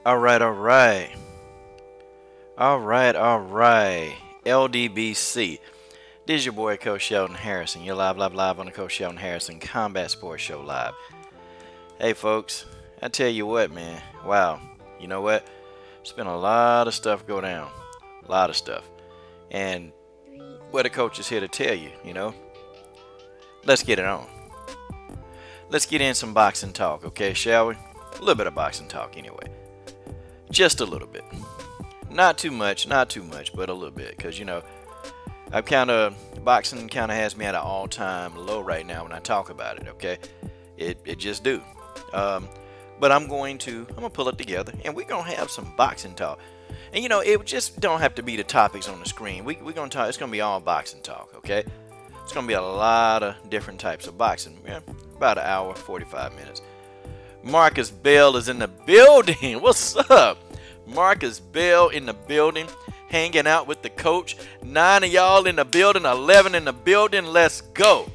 All right, all right. All right, all right. Ldbc. This is your boy, Coach Sheldon Harrison. You're live on the Coach Sheldon Harrison Combat Sports Show live. Hey, folks, I tell you what, man. Wow. You know what? There's been a lot of stuff go down. A lot of stuff. And what the coach is here to tell you, let's get it on. Let's get in some boxing talk, okay, shall we? A little bit of boxing talk anyway. Just a little bit. Not too much, but a little bit. Because, boxing kind of has me at an all-time low right now when I talk about it, okay? It just do. But I'm going to pull it together, and we're going to have some boxing talk. And, it just don't have to be the topics on the screen. We're going to talk, it's going to be all boxing talk, okay? It's going to be a lot of different types of boxing. Yeah, about an hour, 45 minutes. Marcus Bell is in the building. What's up? Marcus Bell in the building, hanging out with the coach. 9 of y'all in the building, 11 in the building. Let's go.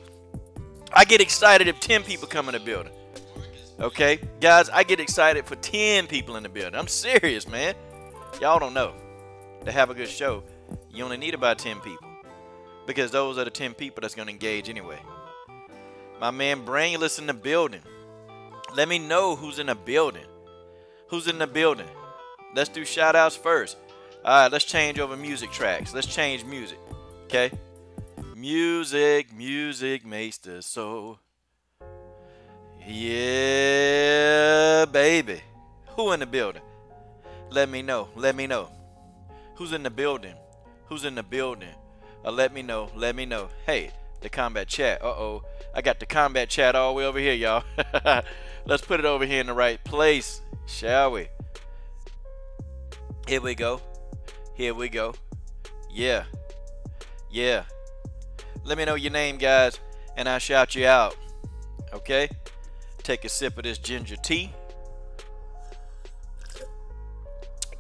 I get excited if 10 people come in the building. Okay, guys, I get excited for 10 people in the building. I'm serious, man. Y'all don't know. To have a good show, you only need about 10 people. Because those are the 10 people that's going to engage anyway. My man Brainless in the building. Let me know who's in the building. Who's in the building? Let's do shout outs first. All right, let's change over music tracks. Let's change music. Okay? Music makes the soul. Yeah, baby. Who in the building? Let me know. Who's in the building? Who's in the building? Let me know. Hey, the combat chat. Uh-oh. I got the combat chat all the way over here, y'all. Let's put it over here in the right place, shall we? Here we go. Yeah. Let me know your name, guys, and I'll shout you out. Okay? Take a sip of this ginger tea.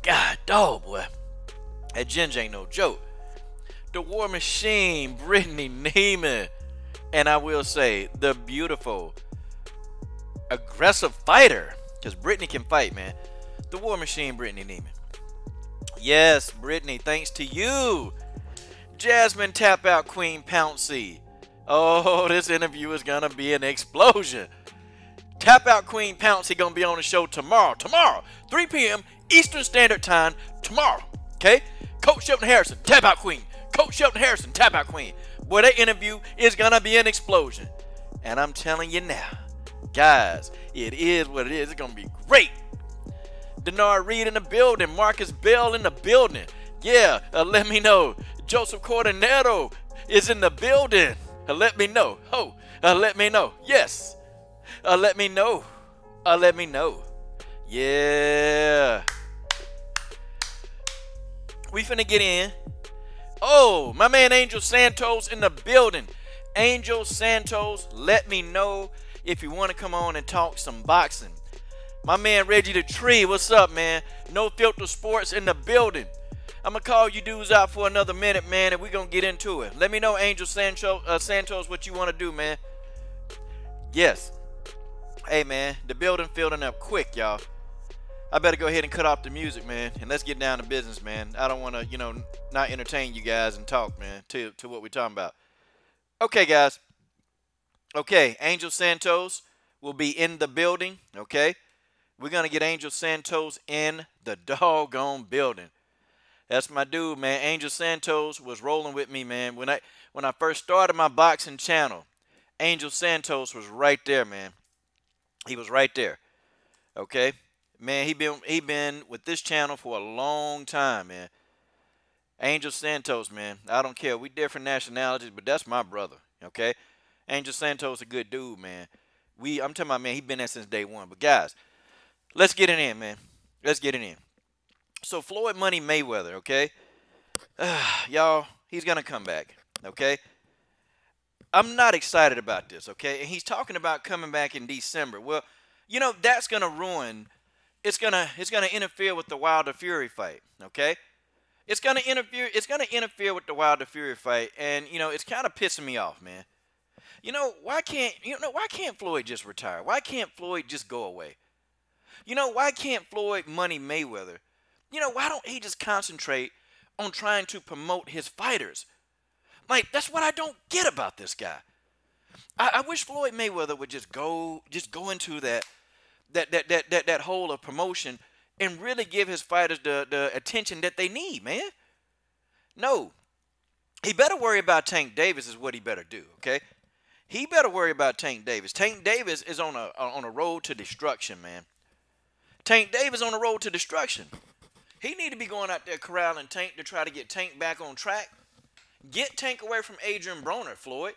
God, dog, boy. That ginger ain't no joke. The War Machine, Brittany Neiman. And I will say, the beautiful, aggressive fighter. Because Brittany can fight, man. The War Machine, Brittany Neiman. Yes, Brittany, thanks to you. Jasmine Tap Out Queen Pouncy. Oh, this interview is going to be an explosion. Tap Out Queen Pouncy going to be on the show tomorrow. 3 p.m. Eastern Standard Time. Tomorrow. Okay? Coach Sheldon Harrison, Tap Out Queen. Coach Sheldon Harrison, Tap Out Queen. Boy, that interview is going to be an explosion. And I'm telling you now, guys, it is what it is. It's going to be great. Denard Reed in the building. Marcus Bell in the building. Yeah, let me know. Joseph Coordinato is in the building. Let me know. Let me know. Yes. Let me know. Let me know. Yeah. We finna get in. Oh, my man Angel Santos in the building. Angel Santos, let me know if you want to come on and talk some boxing. My man Reggie the Tree, what's up, man? No Filter Sports in the building. I'm going to call you dudes out for another minute, man, and we're going to get into it. Let me know, Angel Santos, what you want to do, man. Yes. Hey, man, the building filling up quick, y'all. I better go ahead and cut off the music, man, and let's get down to business, man. I don't want to, not entertain you guys and talk, man, to what we're talking about. Okay, guys. Okay, Angel Santos will be in the building, okay? We're going to get Angel Santos in the doggone building. That's my dude, man. Angel Santos was rolling with me, man. When I first started my boxing channel, Angel Santos was right there, man. He was right there. Okay? Man, he been with this channel for a long time, man. Angel Santos, man. I don't care. We different nationalities, but that's my brother, okay? Angel Santos a good dude, man. I'm talking about, man, he been there since day one. But, guys, let's get it in, man. Let's get it in. So, Floyd Money Mayweather, okay? Y'all, he's going to come back, okay? I'm not excited about this, okay? And he's talking about coming back in December. Well, that's going to ruin. It's going to interfere with the Wilder Fury fight, okay? It's going to interfere with the Wilder Fury fight, and it's kind of pissing me off, man. Why can't Floyd just retire? Why can't Floyd just go away? Why can't Floyd money Mayweather? Why don't he just concentrate on trying to promote his fighters? Like, that's what I don't get about this guy. I wish Floyd Mayweather would just go into that hole of promotion and really give his fighters the attention that they need, man. No. He better worry about Tank Davis is what he better do, okay? He better worry about Tank Davis. Tank Davis is on a road to destruction, man. Tank Davis on the road to destruction. He need to be going out there corralling Tank to try to get Tank back on track. Get Tank away from Adrian Broner, Floyd.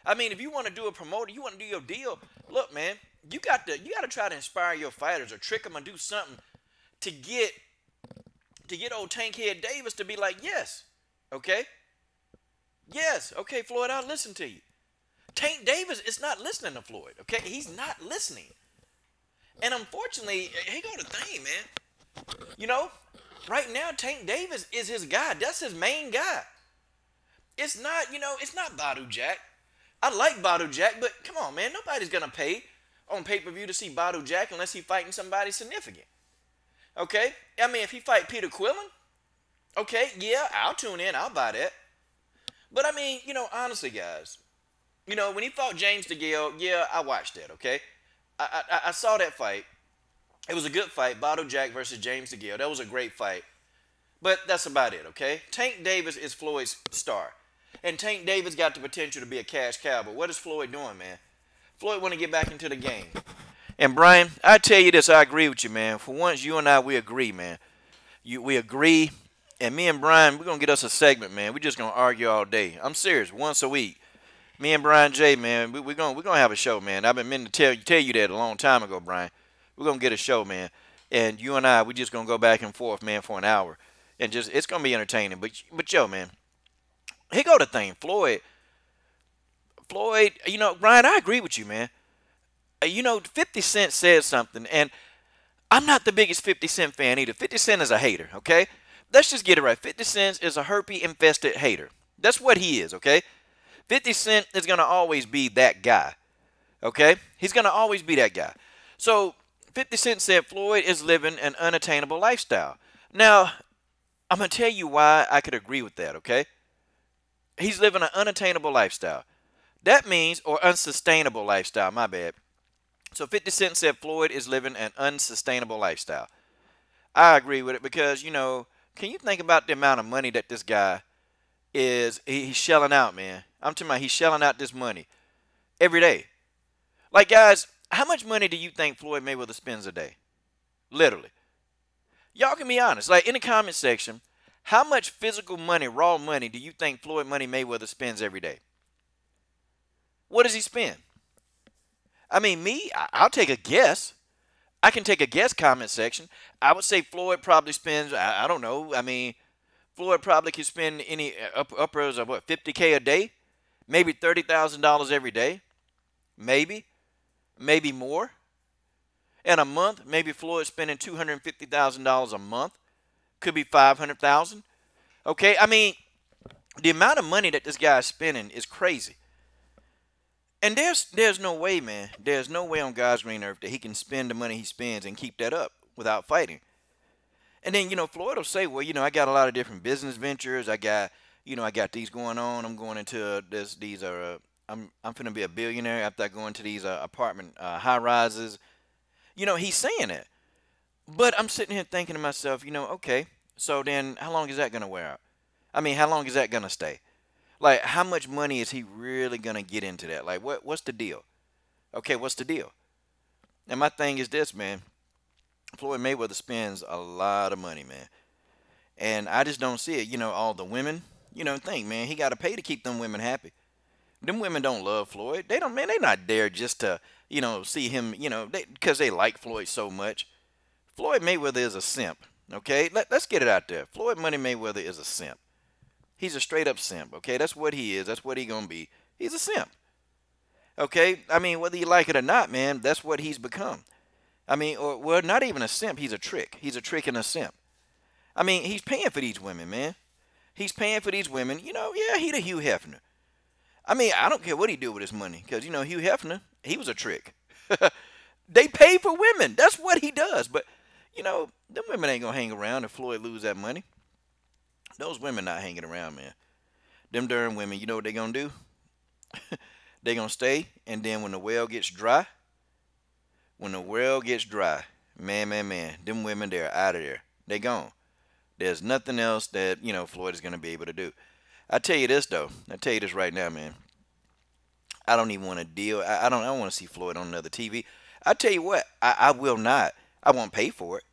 I mean, if you want to do a promoter, you want to do your deal. Look, man, you got to try to inspire your fighters or trick them or do something to get old Tankhead Davis to be like, yes, okay, yes, okay, Floyd, I'll listen to you. Tank Davis is not listening to Floyd, okay? He's not listening. And unfortunately, here go the thing, man. Right now, Tank Davis is his guy. That's his main guy. It's not Badu Jack. I like Badu Jack, but come on, man. Nobody's going to pay on pay-per-view to see Badu Jack unless he's fighting somebody significant. Okay? I mean, if he fight Peter Quillen, okay, yeah, I'll tune in. I'll buy that. But, I mean, honestly, guys, when he fought James DeGale, yeah, I watched that, okay? I saw that fight. It was a good fight, Badu Jack versus James DeGale. That was a great fight. But that's about it, okay? Tank Davis is Floyd's star. And Tank Davis got the potential to be a cash cow. But what is Floyd doing, man? Floyd want to get back into the game. And, Brian, I tell you this, I agree with you, man. For once, you and I, we agree, man. We agree. And me and Brian, we're going to get us a segment, man. We're just going to argue all day. I'm serious, once a week. Me and Brian J, man, we're gonna have a show, man. I've been meaning to tell you that a long time ago, Brian. We're gonna get a show, man, and you and I, we just gonna go back and forth, man, for an hour, and it's gonna be entertaining. But yo, man, here go the thing, Floyd. Brian, I agree with you, man. 50 Cent said something, and I'm not the biggest 50 Cent fan either. 50 Cent is a hater, okay? Let's just get it right. 50 Cent is a herpes-infested hater. That's what he is, okay? 50 Cent is going to always be that guy, okay? He's going to always be that guy. So 50 Cent said Floyd is living an unattainable lifestyle. Now, I'm going to tell you why I could agree with that, okay? He's living an unattainable lifestyle. That means, or unsustainable lifestyle, my bad. So 50 Cent said Floyd is living an unsustainable lifestyle. I agree with it because, can you think about the amount of money that this guy he's shelling out, man? I'm talking about he's shelling out this money every day. Like, guys, how much money do you think Floyd Mayweather spends a day? Literally. Y'all can be honest. Like, in the comment section, how much physical money, raw money, do you think Floyd Money Mayweather spends every day? What does he spend? I mean, I'll take a guess. I can take a guess, comment section. I would say Floyd probably spends, I don't know. I mean, Floyd probably could spend any upwards of, $50K a day? Maybe $30,000 every day. Maybe more. In a month, maybe Floyd's spending $250,000 a month. Could be $500,000. Okay, I mean, the amount of money that this guy's spending is crazy. And there's no way, man. There's no way on God's green earth that he can spend the money he spends and keep that up without fighting. And then, Floyd will say, well, I got a lot of different business ventures. I got these going on. I'm going into I'm finna be a billionaire after I go into these apartment high rises. He's saying that. But I'm sitting here thinking to myself, okay, so then how long is that going to wear out? I mean, how long is that going to stay? Like, how much money is he really going to get into that? Like, what's the deal? Okay, what's the deal? And my thing is this, man. Floyd Mayweather spends a lot of money, man. And I just don't see it. All the women, think, man, he got to pay to keep them women happy. Them women don't love Floyd. They don't, man, they not there just to, see him, because they like Floyd so much. Floyd Mayweather is a simp, okay? Let's get it out there. Floyd Money Mayweather is a simp. He's a straight up simp, okay? That's what he is. That's what he gonna be. He's a simp, okay? I mean, whether you like it or not, man, that's what he's become. I mean, well, not even a simp. He's a trick. He's a trick and a simp. I mean, he's paying for these women, man. He's paying for these women. Yeah, he the Hugh Hefner. I mean, I don't care what he do with his money because, Hugh Hefner, he was a trick. They pay for women. That's what he does. But, them women ain't going to hang around if Floyd lose that money. Those women not hanging around, man. Them darn women, you know what they going to do? They going to stay, and then when the well gets dry, man, them women, they're out of there. They gone. There's nothing else that, Floyd is going to be able to do. I tell you this, though. I tell you this right now, man. I don't even want to deal. I don't want to see Floyd on another TV. I tell you what, I will not. I won't pay for it.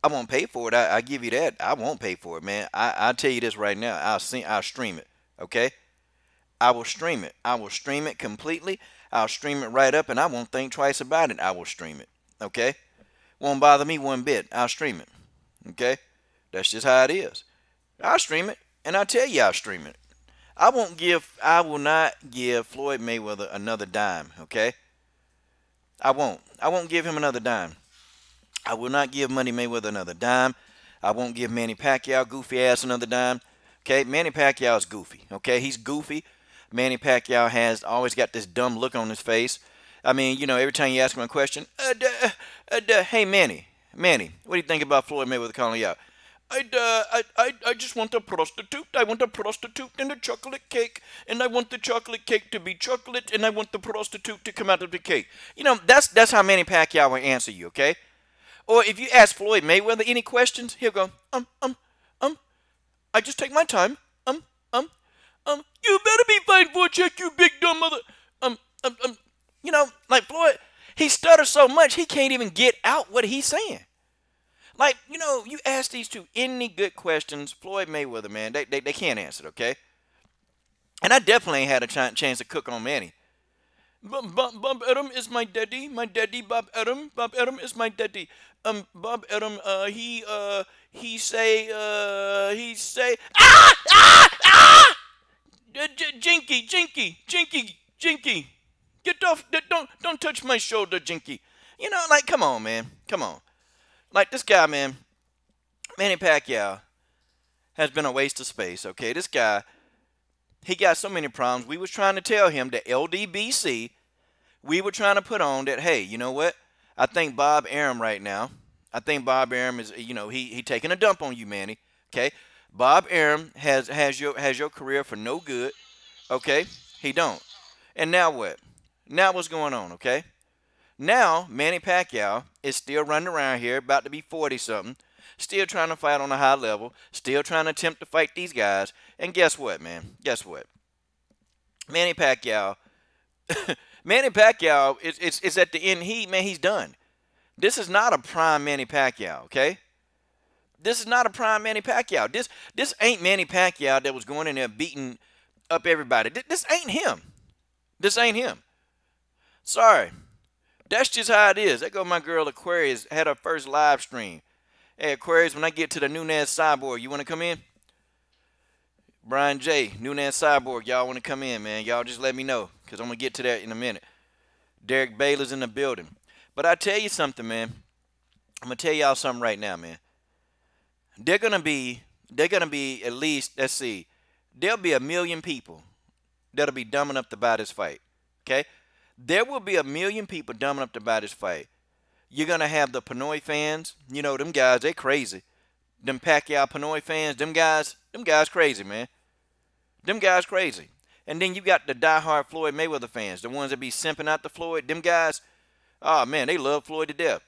I won't pay for it. I give you that. I won't pay for it, man. I'll tell you this right now. I'll stream it, okay? I will stream it. I will stream it completely. I'll stream it right up, and I won't think twice about it. I will stream it, okay? Won't bother me one bit. I'll stream it, okay? That's just how it is. I'll stream it, and I tell you I'll stream it. I will not give Floyd Mayweather another dime, okay? I won't give him another dime. I will not give Money Mayweather another dime. I won't give Manny Pacquiao, goofy ass, another dime. Okay, Manny Pacquiao is goofy. Okay, he's goofy. Manny Pacquiao has always got this dumb look on his face. I mean, every time you ask him a question, hey Manny, what do you think about Floyd Mayweather calling you out? I just want a prostitute. I want a prostitute and a chocolate cake, and I want the chocolate cake to be chocolate, and I want the prostitute to come out of the cake. That's how Manny Pacquiao will answer you. Okay. Or if you ask Floyd Mayweather any questions, he'll go, I just take my time. You better be fighting for a check, you big dumb mother. Like Floyd, he stutters so much he can't even get out what he's saying. Like, you ask these two any good questions, Floyd Mayweather, man, they can't answer it, okay? And I definitely ain't had a chance to cook on Manny. Bob Arum is my daddy. My daddy, Bob Arum. Bob Arum is my daddy. Bob Arum, he say, Jinky. Get off, don't touch my shoulder, Jinky. Like, come on, man. Come on. Like, this guy, man, Manny Pacquiao, has been a waste of space, okay? This guy, he got so many problems. We was trying to tell him that Ldbc, we were trying to put on that, hey, you know what? I think Bob Arum right now, I think Bob Arum is, he taking a dump on you, Manny, okay? Bob Arum has your career for no good, okay? He don't. And now what? Now what's going on, okay? Now, Manny Pacquiao is still running around here, about to be 40-something, still trying to fight on a high level, still trying to attempt to fight these guys. And guess what, man? Guess what? Manny Pacquiao, is at the end. He's done. This is not a prime Manny Pacquiao, okay? This is not a prime Manny Pacquiao. This ain't Manny Pacquiao that was going in there beating up everybody. This ain't him. This ain't him. Sorry. That's just how it is. There go my girl Aquarius, had her first live stream. Hey, Aquarius, when I get to the Nunes Cyborg, you want to come in? Brian J, Nunes Cyborg, y'all want to come in, man. Y'all just let me know, because I'm going to get to that in a minute. Derek Baylor's in the building. But I tell you something, man. I'm going to tell y'all something right now, man. They're going to be at least, let's see, there'll be 1 million people that'll be dumb enough to buy this fight, okay? There will be 1 million people dumb enough to buy this fight. You're going to have the Pinoy fans. Them guys, they crazy. Them Pacquiao Pinoy fans, them guys crazy, man. Them guys crazy. And then you got the diehard Floyd Mayweather fans, the ones that be simping out the Floyd. Them guys, oh, man, they love Floyd to death.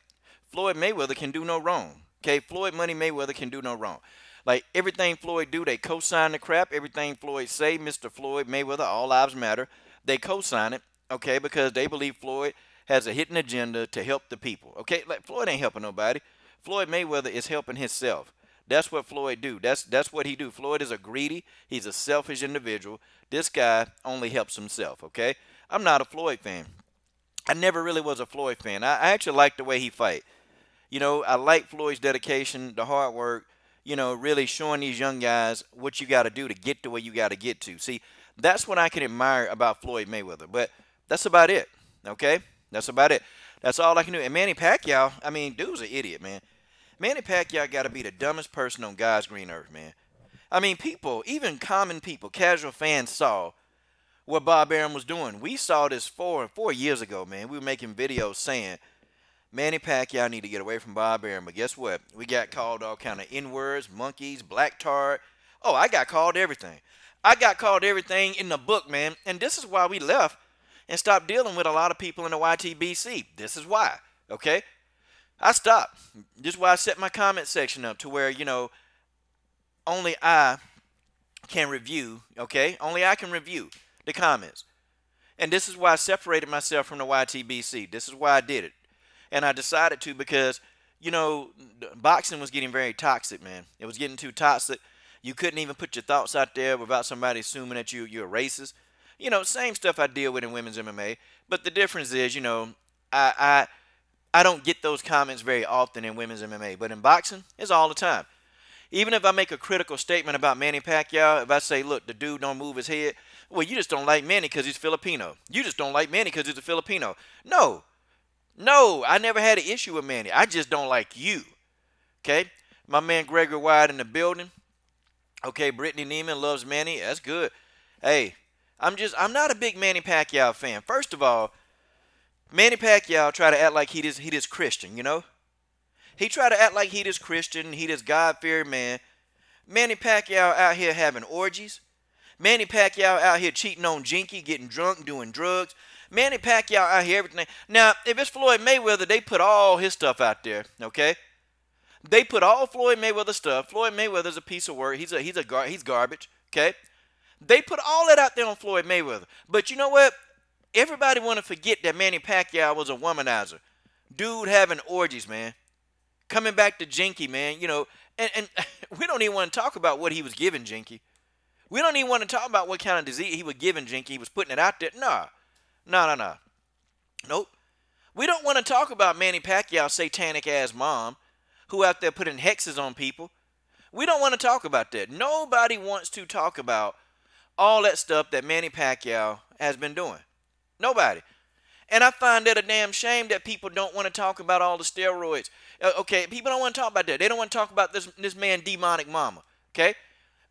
Floyd Mayweather can do no wrong, okay? Floyd Money Mayweather can do no wrong. Like, everything Floyd do, they co-sign the crap. Everything Floyd say, Mr. Floyd Mayweather, all lives matter. They co-sign it. Okay, because they believe Floyd has a hidden agenda to help the people. Okay, like Floyd ain't helping nobody. Floyd Mayweather is helping himself. That's what Floyd do. That's what he do. Floyd is a greedy. He's a selfish individual. This guy only helps himself. Okay, I'm not a Floyd fan. I never really was a Floyd fan. I actually like the way he fight. I like Floyd's dedication, the hard work. Really showing these young guys what you got to do to get to where you got to get to. See, that's what I can admire about Floyd Mayweather. But that's about it, okay? That's about it. That's all I can do. And Manny Pacquiao, I mean, dude's an idiot, man. Manny Pacquiao got to be the dumbest person on God's green earth, man. I mean, people, even common people, casual fans saw what Bob Arum was doing. We saw this 4 years ago, man. We were making videos saying Manny Pacquiao need to get away from Bob Arum. But guess what? We got called all kind of N-words, monkeys, black tar. Oh, I got called everything. I got called everything in the book, man. And this is why we left and stopped dealing with a lot of people in the YTBC. This is why, okay? I stopped. This is why I set my comment section up to where, only I can review, okay? Only I can review the comments. And this is why I separated myself from the YTBC. This is why I did it. And I decided to because, boxing was getting very toxic, man. It was getting too toxic. You couldn't even put your thoughts out there without somebody assuming that you're a racist. Same stuff I deal with in women's MMA. But the difference is, I don't get those comments very often in women's MMA. But in boxing, it's all the time. Even if I make a critical statement about Manny Pacquiao, if I say, look, the dude don't move his head, well, you just don't like Manny because he's Filipino. You just don't like Manny because he's a Filipino. No, I never had an issue with Manny. I just don't like you. Okay? My man Gregory Wyatt in the building. Okay, Brittany Neiman loves Manny. That's good. Hey, I'm not a big Manny Pacquiao fan. First of all, Manny Pacquiao try to act like he this Christian, He try to act like he this Christian, he this God-fearing man. Manny Pacquiao out here having orgies. Manny Pacquiao out here cheating on Jinky, getting drunk, doing drugs. Manny Pacquiao out here everything. Now, if it's Floyd Mayweather, they put all his stuff out there, okay? They put all Floyd Mayweather stuff. Floyd Mayweather's a piece of work. He's garbage, okay? They put all that out there on Floyd Mayweather. But you know what? Everybody want to forget that Manny Pacquiao was a womanizer. Dude having orgies, man. Coming back to Jinky, man, and we don't even want to talk about what he was giving Jinky. We don't even want to talk about what kind of disease he was giving Jinky. He was putting it out there. No. Nope. We don't want to talk about Manny Pacquiao's satanic-ass mom who out there putting hexes on people. We don't want to talk about that. Nobody wants to talk about all that stuff that Manny Pacquiao has been doing. Nobody. And I find that a damn shame that people don't want to talk about all the steroids. Okay, people don't want to talk about that. They don't want to talk about this man demonic mama. Okay?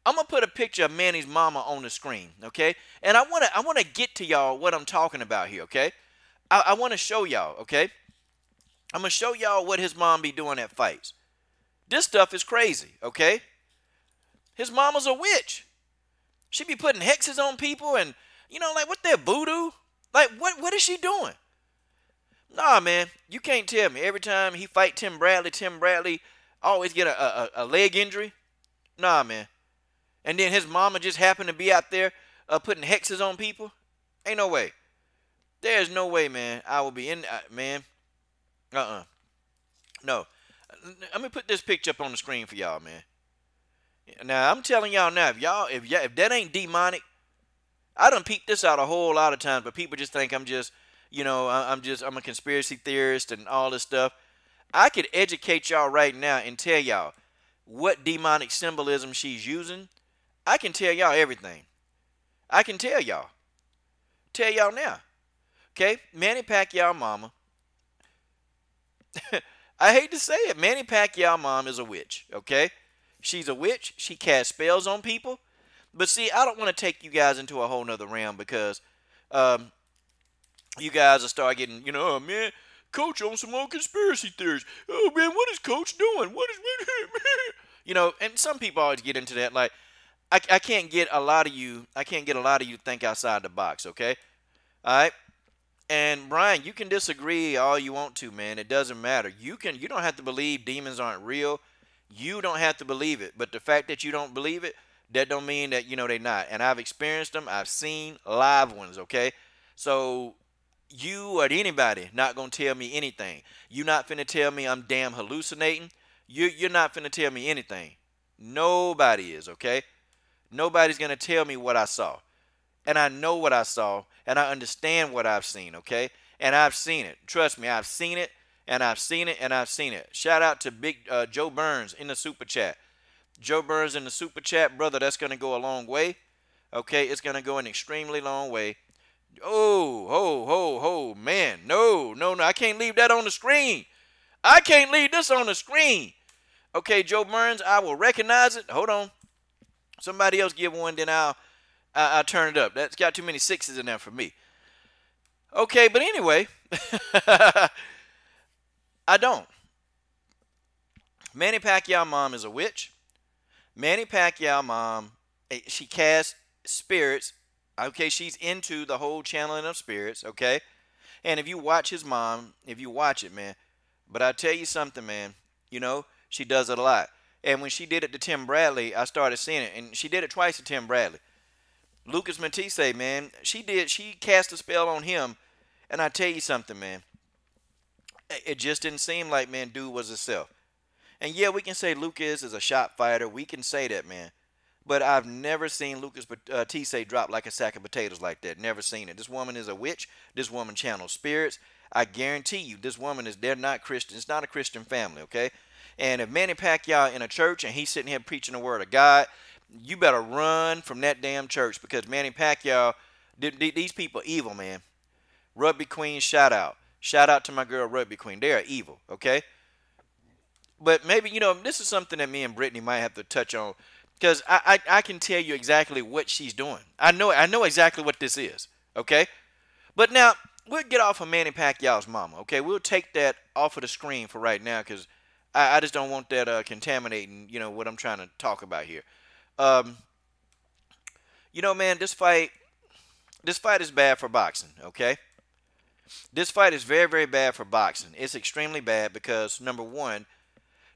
I'm going to put a picture of Manny's mama on the screen, okay? And I want to get to y'all what I'm talking about here, okay? I want to show y'all, okay? I'm going to show y'all what his mom be doing at fights. This stuff is crazy, okay? His mama's a witch. She be putting hexes on people and, like what that voodoo? Like what is she doing? Nah, man, you can't tell me. Every time he fight Tim Bradley always get a leg injury. Nah, man. And then his mama just happened to be out there putting hexes on people. Ain't no way. There's no way, man. I will be in, man. No. Let me put this picture up on the screen for y'all, man. Now, I'm telling y'all now, if that ain't demonic, I done peeped this out a whole lot of times, but people just think I'm just, I'm a conspiracy theorist and all this stuff. I could educate y'all right now and tell y'all what demonic symbolism she's using. I can tell y'all everything. I can tell y'all. Tell y'all now. Okay? Manny Pacquiao mama. I hate to say it. Manny Pacquiao mom is a witch. Okay? She's a witch. She casts spells on people. But see, I don't want to take you guys into a whole nother realm because you guys will start getting, oh man, Coach on some old conspiracy theories. Oh man, what is Coach doing? What is and some people always get into that. Like, I can't get a lot of you to think outside the box, okay? All right? And Brian, you can disagree all you want to, man. It doesn't matter. You don't have to believe demons aren't real. You don't have to believe it. But the fact that you don't believe it, that don't mean that, they're not. And I've experienced them. I've seen live ones, okay? So you or anybody not going to tell me anything. You're not finna tell me I'm damn hallucinating. You're not finna tell me anything. Nobody is, okay? Nobody's going to tell me what I saw. And I know what I saw. And I understand what I've seen, okay? And I've seen it. Trust me, I've seen it. And I've seen it. And I've seen it. Shout out to Big Joe Burns in the super chat. Joe Burns in the super chat, brother, that's going to go a long way. Okay, it's going to go an extremely long way. Oh, man. No. I can't leave that on the screen. I can't leave this on the screen. Okay, Joe Burns, I will recognize it. Hold on. Somebody else give one, then I'll turn it up. That's got too many sixes in there for me. Okay, but anyway. I don't. Manny Pacquiao mom is a witch. Manny Pacquiao mom, she casts spirits. Okay, she's into the whole channeling of spirits. Okay, and if you watch his mom, if you watch it, man, but I tell you something, man, she does it a lot. And when she did it to Tim Bradley, I started seeing it, and she did it twice to Tim Bradley. Lucas Matisse, man, she cast a spell on him, and I tell you something, man, it just didn't seem like, man, dude was himself. And yeah, we can say Lucas is a shot fighter. We can say that, man. But I've never seen Lucas Tisse drop like a sack of potatoes like that. Never seen it. This woman is a witch. This woman channels spirits. I guarantee you, this woman they're not Christian. It's not a Christian family, okay? And if Manny Pacquiao in a church and he's sitting here preaching the word of God, you better run from that damn church, because Manny Pacquiao, these people are evil, man. Rugby Queen, shout out. Shout out to my girl Rugby Queen. They are evil, okay? But maybe, this is something that me and Brittany might have to touch on, because I can tell you exactly what she's doing. I know exactly what this is, okay? But now, we'll get off of Manny Pacquiao's mama, okay? We'll take that off of the screen for right now, because I just don't want that contaminating, what I'm trying to talk about here. Man, this fight is bad for boxing, okay? This fight is very, very bad for boxing. It's extremely bad because, number one,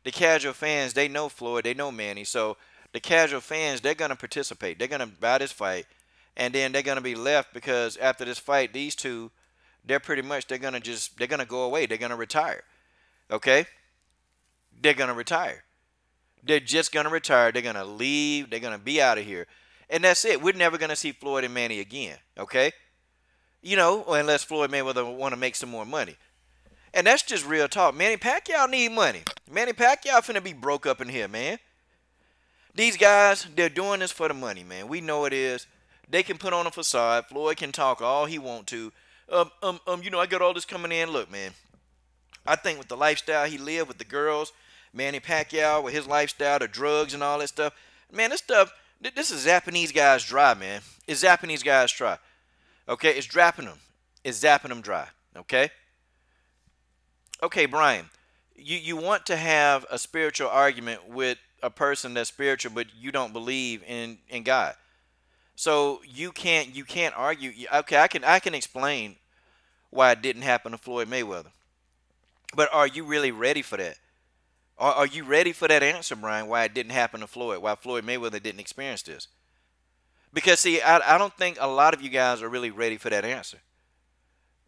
the casual fans, they know Floyd, they know Manny, so the casual fans, they're going to participate. They're going to buy this fight, and then they're going to be left because after this fight, these two, they're going to go away. They're going to retire, okay? They're going to retire. They're just going to retire. They're going to leave. They're going to be out of here. And that's it. We're never going to see Floyd and Manny again, okay? Unless Floyd Mayweather want to make some more money. And that's just real talk. Manny Pacquiao need money. Manny Pacquiao finna be broke up in here, man. These guys, they're doing this for the money, man. We know it is. They can put on a facade. Floyd can talk all he want to. I got all this coming in. Look, man, I think with the lifestyle he lived with the girls, Manny Pacquiao with his lifestyle, the drugs and all that stuff, man, this is zapping these guys dry, man. It's zapping these guys dry. Okay, it's zapping them dry, okay? Okay, Brian, you want to have a spiritual argument with a person that's spiritual, but you don't believe in God. So you can't argue. Okay, I can explain why it didn't happen to Floyd Mayweather. But are you really ready for that? Are you ready for that answer, Brian, why it didn't happen to Floyd, why Floyd Mayweather didn't experience this? Because, see, I don't think a lot of you guys are really ready for that answer.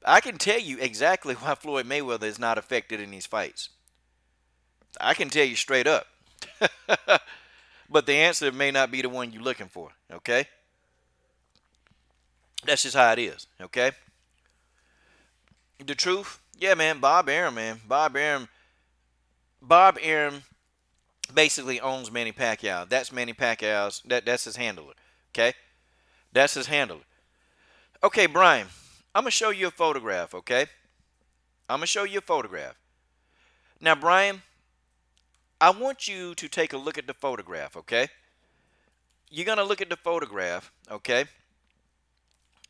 I can tell you exactly why Floyd Mayweather is not affected in these fights. I can tell you straight up. But the answer may not be the one you're looking for, okay? That's just how it is, okay? The truth, yeah, man, Bob Arum, man. Bob Arum basically owns Manny Pacquiao. That's Manny Pacquiao's, that's his handler, okay? That's his handler. Okay, Brian, I'm going to show you a photograph, okay? I'm going to show you a photograph. Now, Brian, I want you to take a look at the photograph, okay? You're going to look at the photograph, okay?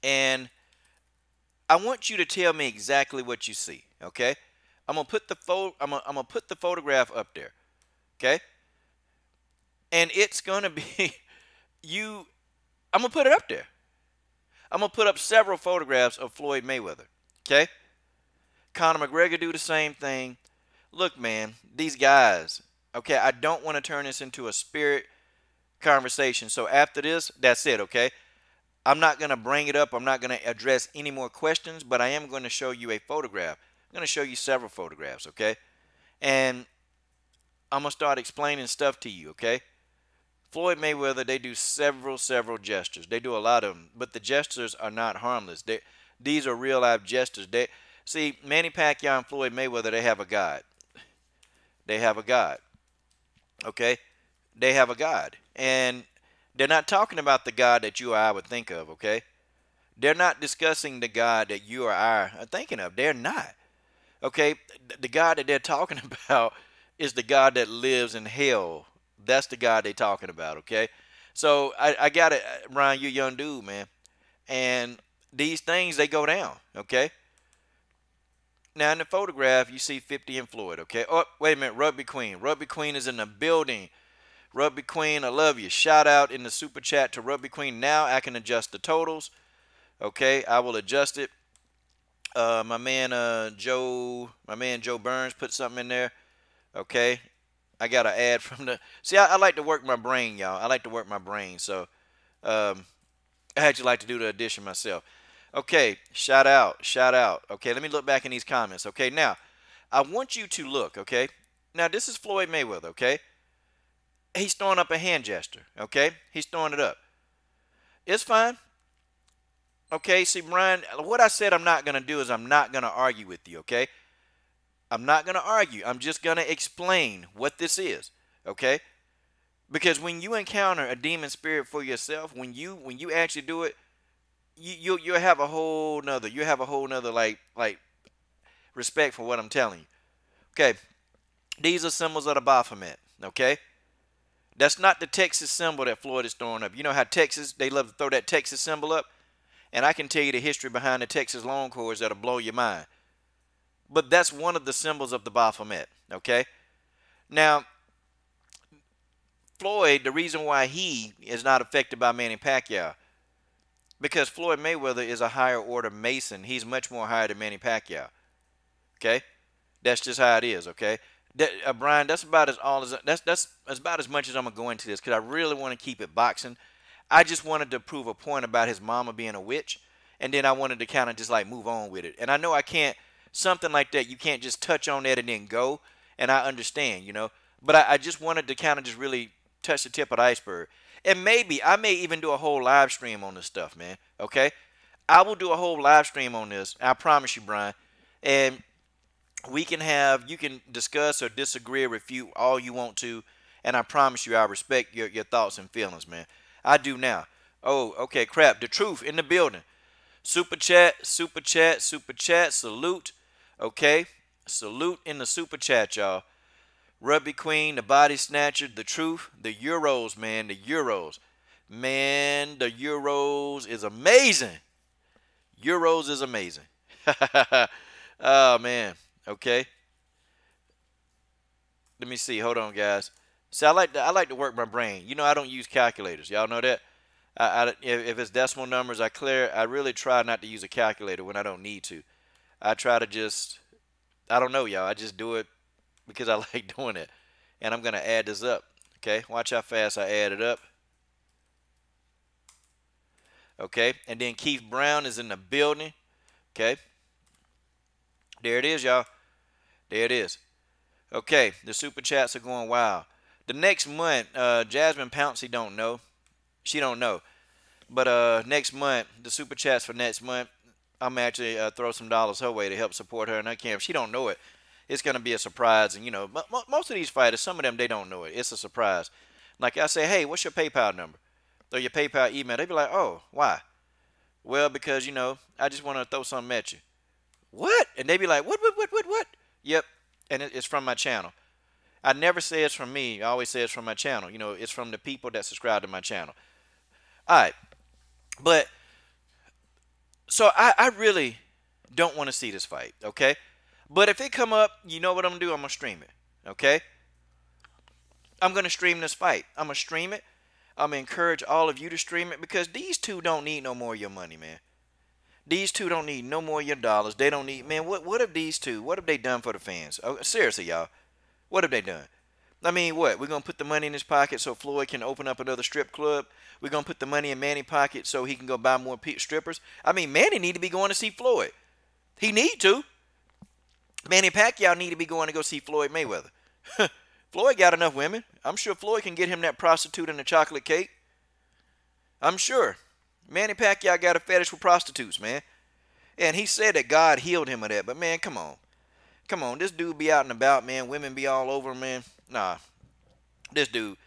And I want you to tell me exactly what you see, okay? I'm going to put the photograph up there, okay? And it's going to be I'm going to put it up there. I'm going to put up several photographs of Floyd Mayweather, okay? Conor McGregor do the same thing. Look, man, these guys, okay, I don't want to turn this into a spirit conversation. So after this, that's it, okay? I'm not going to bring it up. I'm not going to address any more questions, but I am going to show you a photograph. I'm going to show you several photographs, okay? And I'm going to start explaining stuff to you, okay? Floyd Mayweather, they do several gestures. They do a lot of them, but the gestures are not harmless. These are real life gestures. See, Manny Pacquiao and Floyd Mayweather, they have a God. They have a God, okay? They have a God. And they're not talking about the God that you or I would think of, okay? They're not discussing the God that you or I are thinking of. They're not, okay? The God that they're talking about is the God that lives in hell. That's the God they're talking about, okay? So I got it, Ryan, you're a young dude, man. And these things, they go down, okay? Now in the photograph, you see 50 and Floyd, okay? Oh, wait a minute, Rugby Queen. Rugby Queen is in the building. Rugby Queen, I love you. Shout out in the super chat to Rugby Queen. Now I can adjust the totals. Okay, I will adjust it. My man Joe Burns put something in there. Okay, I got an ad from the. See, I like to work my brain, y'all. I like to work my brain. So I actually like to do the addition myself. Okay, shout out, shout out. Okay, let me look back in these comments. Okay, now I want you to look. Okay, now this is Floyd Mayweather. Okay, he's throwing up a hand gesture. Okay, he's throwing it up. It's fine. Okay, see, Brian, what I said I'm not going to do is I'm not going to argue with you, okay? I'm not going to argue. I'm just going to explain what this is, okay? Because when you encounter a demon spirit for yourself, when you actually do it, you'll have a whole nother like respect for what I'm telling you. Okay, these are symbols of the Baphomet, okay? That's not the Texas symbol that Floyd is throwing up. You know how Texas, they love to throw that Texas symbol up? And I can tell you the history behind the Texas long cords that'll blow your mind. But that's one of the symbols of the Baphomet, okay? Now, Floyd, the reason why he is not affected by Manny Pacquiao, because Floyd Mayweather is a higher order Mason. He's much more higher than Manny Pacquiao, okay? That's just how it is, okay? Brian, that's about that's about as much as I'm going to go into this because I really want to keep it boxing. I just wanted to prove a point about his mama being a witch, and then I wanted to kind of just like move on with it. And I know I can't, something like that, you can't just touch on that and then go, and I understand, you know. But I just wanted to kind of just really touch the tip of the iceberg. And maybe, I may even do a whole live stream on this stuff, man, okay? I will do a whole live stream on this, I promise you, Brian. And we can have, you can discuss or disagree or refute all you want to, and I promise you I respect your thoughts and feelings, man. I do now. Oh, okay, crap. The truth in the building. Super chat, super chat, super chat. Salute. Okay. Salute in the super chat, y'all. Rugby Queen, the Body Snatcher, the truth, the Euros, man, the Euros. Man, the Euros is amazing. Euros is amazing. Oh, man. Okay. Let me see. Hold on, guys. See, I like to work my brain. You know, I don't use calculators. Y'all know that. If it's decimal numbers, I really try not to use a calculator when I don't need to. I try to just, I don't know, y'all. I just do it because I like doing it. And I'm gonna add this up. Okay, watch how fast I add it up. Okay, and then Keith Brown is in the building. Okay, there it is, y'all. There it is. Okay, the super chats are going wild. The next month, Jasmine Pouncey don't know. She don't know. But next month, the super chats for next month, I'm actually throw some dollars her way to help support her in her camp. She don't know it. It's going to be a surprise. And, you know, most of these fighters, some of them, they don't know it. It's a surprise. Like I say, hey, what's your PayPal number? Or your PayPal email. They be like, oh, why? Well, because, you know, I just want to throw something at you. What? And they be like, what? Yep. And it's from my channel. I never say it's from me. I always say it's from my channel. You know, it's from the people that subscribe to my channel. All right. But, so I really don't want to see this fight, okay? But if it come up, you know what I'm going to do? I'm going to stream it, okay? I'm going to stream this fight. I'm going to stream it. I'm going to encourage all of you to stream it because these two don't need no more of your money, man. These two don't need no more of your dollars. They don't need, man, what have these two, what have they done for the fans? Oh, seriously, y'all. What have they done? I mean, what? We're going to put the money in his pocket so Floyd can open up another strip club? We're going to put the money in Manny's pocket so he can go buy more strippers? I mean, Manny need to be going to see Floyd. He need to. Manny Pacquiao need to be going to go see Floyd Mayweather. Floyd got enough women. I'm sure Floyd can get him that prostitute and the chocolate cake. I'm sure. Manny Pacquiao got a fetish for prostitutes, man. And he said that God healed him of that. But, man, come on. Come on. This dude be out and about, man. Women be all over him, man. Nah. This dude.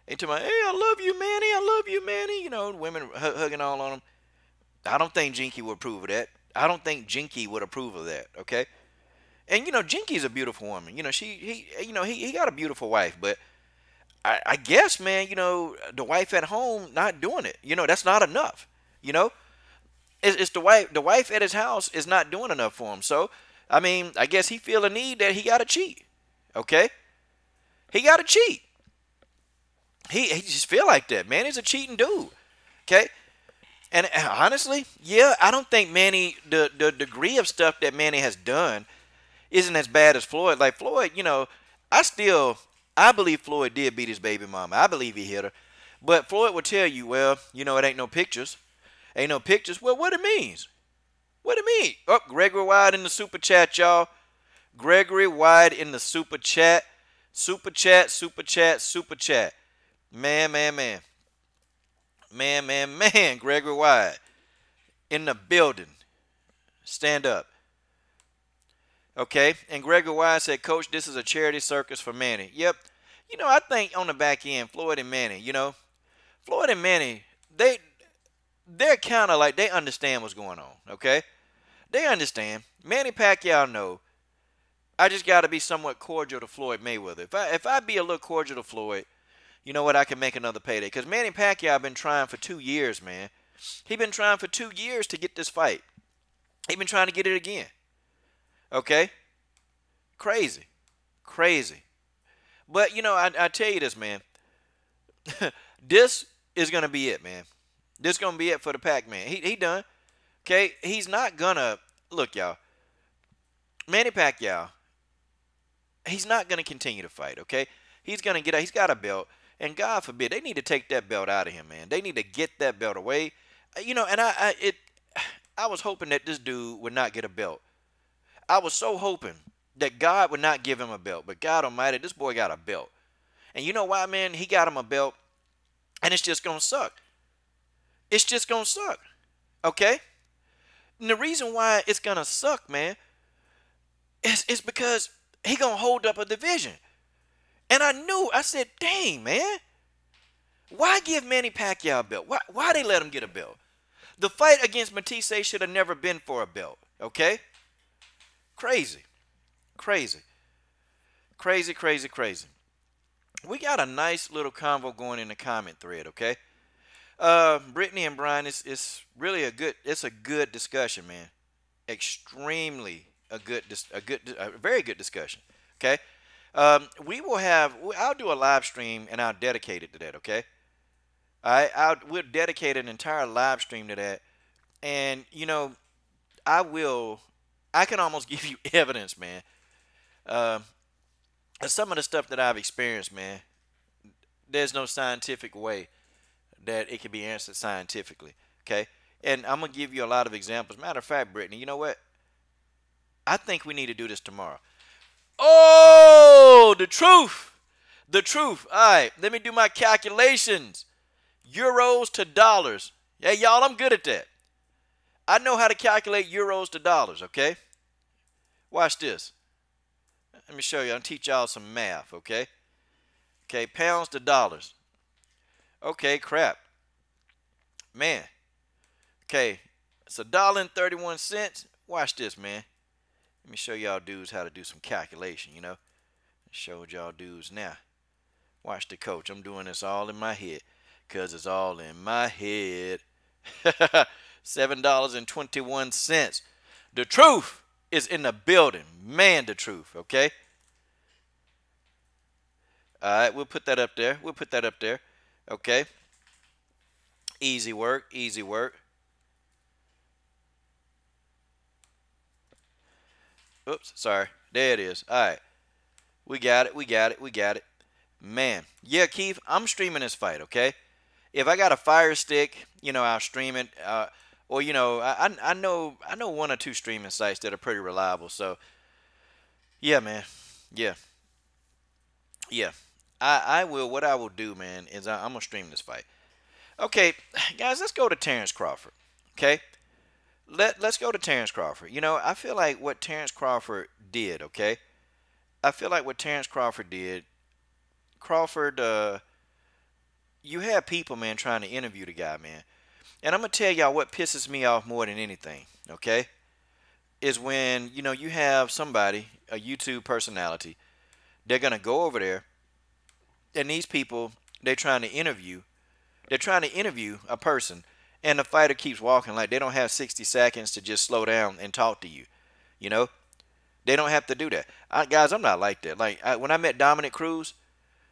Ain't talking about, hey, I love you, Manny. I love you, Manny. You know, women hugging all on him. I don't think Jinky would approve of that. I don't think Jinky would approve of that, okay? And, you know, Jinky's a beautiful woman. You know, he got a beautiful wife. But I guess, man, you know, the wife at home not doing it. You know, that's not enough. You know, it's the wife at his house is not doing enough for him. So I mean, I guess he feel a need that he got to cheat. Okay? He got to cheat. He just feel like that. Man, he's a cheating dude. Okay? And honestly, yeah, I don't think Manny, the degree of stuff that Manny has done isn't as bad as Floyd. Like Floyd, I believe Floyd did beat his baby mama. I believe he hit her. But Floyd would tell you, well, it ain't no pictures. Ain't no pictures. Well, what it means? What it mean? Oh, Gregory Wide in the super chat, y'all. Gregory Wide in the super chat. Super chat, super chat, super chat. Man. Gregory Wide in the building. Stand up. Okay, and Gregory Wise said, Coach, this is a charity circus for Manny. Yep. I think on the back end, Floyd and Manny, they're kind of like, they understand what's going on, okay? They understand. Manny Pacquiao know, I just got to be somewhat cordial to Floyd Mayweather. If I be a little cordial to Floyd, you know what, I can make another payday. Because Manny Pacquiao been trying for 2 years, man. He been trying for 2 years to get this fight. He been trying to get it again. Okay? Crazy. But, I tell you this, man. This is going to be it, man. This is going to be it for the Pac-Man. He done. Okay? He's not going to, look, y'all. Manny Pacquiao, he's not going to continue to fight, okay? He's going to get out. He's got a belt. And God forbid, they need to take that belt out of him, man. They need to get that belt away. And I was hoping that this dude would not get a belt. I was so hoping that God would not give him a belt. But God almighty, this boy got a belt. And you know why, man? He got him a belt. And it's just going to suck. It's just going to suck. Okay? And the reason why it's going to suck, man, is because he going to hold up a division. And I said, dang, man. Why give Manny Pacquiao a belt? Why they let him get a belt? The fight against Matisse should have never been for a belt. Okay? Crazy. We got a nice little convo going in the comment thread, okay? Brittany and Brian, it's really a good discussion, man. Extremely a very good discussion, okay? I'll do a live stream and I'll dedicate it to that, okay? We'll dedicate an entire live stream to that. And, I can almost give you evidence, man. Some of the stuff that I've experienced, man, there's no scientific way that it can be answered scientifically, okay? And I'm going to give you a lot of examples. Matter of fact, Brittany, you know what? I think we need to do this tomorrow. Oh, the truth. All right, let me do my calculations. Euros to dollars. Yeah, y'all, I'm good at that. I know how to calculate euros to dollars, okay? Watch this. Let me show you. I'll teach y'all some math, okay? Okay, pounds to dollars. Okay, crap. Man. Okay, it's $1.31. Watch this, man. Let me show y'all dudes how to do some calculation, Showed y'all dudes now. Watch the coach. I'm doing this all in my head. Because it's all in my head. $7.21. The truth is in the building. Man, the truth, okay? All right, we'll put that up there. Okay? Easy work. Oops, sorry. There it is. All right. We got it. Man. Yeah, Keith, I'm streaming this fight, okay? If I got a Fire Stick, I'll stream it. Or, I know 1 or 2 streaming sites that are pretty reliable. So, yeah, man. Yeah. I will. What I will do, man, is I'm going to stream this fight. Okay, guys, let's go to Terence Crawford. Okay? Let's go to Terence Crawford. I feel like what Terence Crawford did, okay? Crawford, you have people, man, trying to interview the guy, man. And I'm going to tell y'all what pisses me off more than anything, okay? Is when, you have somebody, a YouTube personality, they're going to go over there, and these people, they're trying to interview a person, and the fighter keeps walking like they don't have 60 seconds to just slow down and talk to you, They don't have to do that. Guys, I'm not like that. Like when I met Dominic Cruz,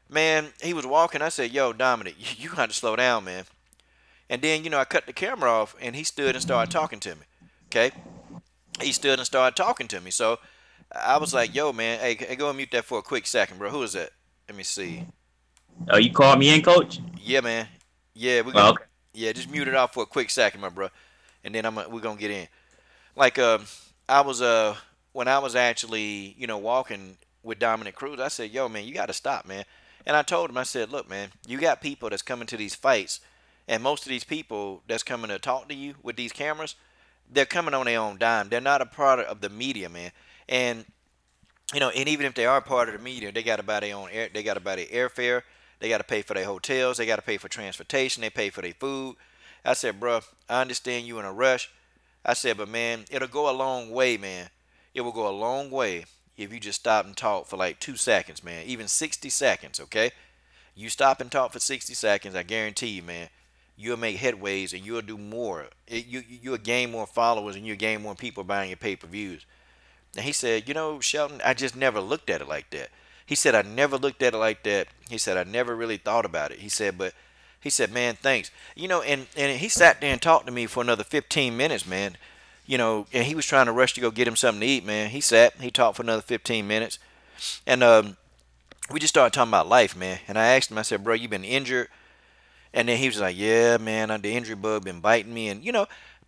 man, he was walking. I said, "Yo, Dominic, you got to slow down, man." And then I cut the camera off, and he stood and started talking to me. Okay, he stood and started talking to me. So I was like, "Yo, man, hey, go and mute that for a quick second, bro. Who is that? Let me see. Oh, you called me in, coach? Yeah, man. Yeah, we're Well, gonna. okay. Yeah, just mute it off for a quick second, my bro, and then we're gonna get in. Like I was when I was actually walking with Dominic Cruz, I said, "Yo, man, you got to stop, man." And I told him, I said, "Look, man, you got people that's coming to these fights, and most of these people that's coming to talk to you with these cameras, they're coming on their own dime. They're not a product of the media, man. And and even if they are part of the media, they got to buy their own air. They got to buy their airfare. They got to pay for their hotels. They got to pay for transportation. They pay for their food." I said, "Bro, I understand you in a rush." I said, "But man, it'll go a long way, man. It will go a long way if you just stop and talk for like 2 seconds, man. Even 60 seconds, okay? You stop and talk for 60 seconds, I guarantee you, man, you'll make headways and you'll do more. You'll gain more followers and you'll gain more people buying your pay-per-views." And he said, "Shelton, I just never looked at it like that." He said, "I never looked at it like that." He said, "I never really thought about it." He said, "But," he said, "Man, thanks." And he sat there and talked to me for another 15 minutes, man. And he was trying to rush to go get him something to eat, man. He talked for another 15 minutes. And we just started talking about life, man. And I asked him, I said, "Bro, you been injured?" And then he was like, "Yeah, man, the injury bug been biting me." And,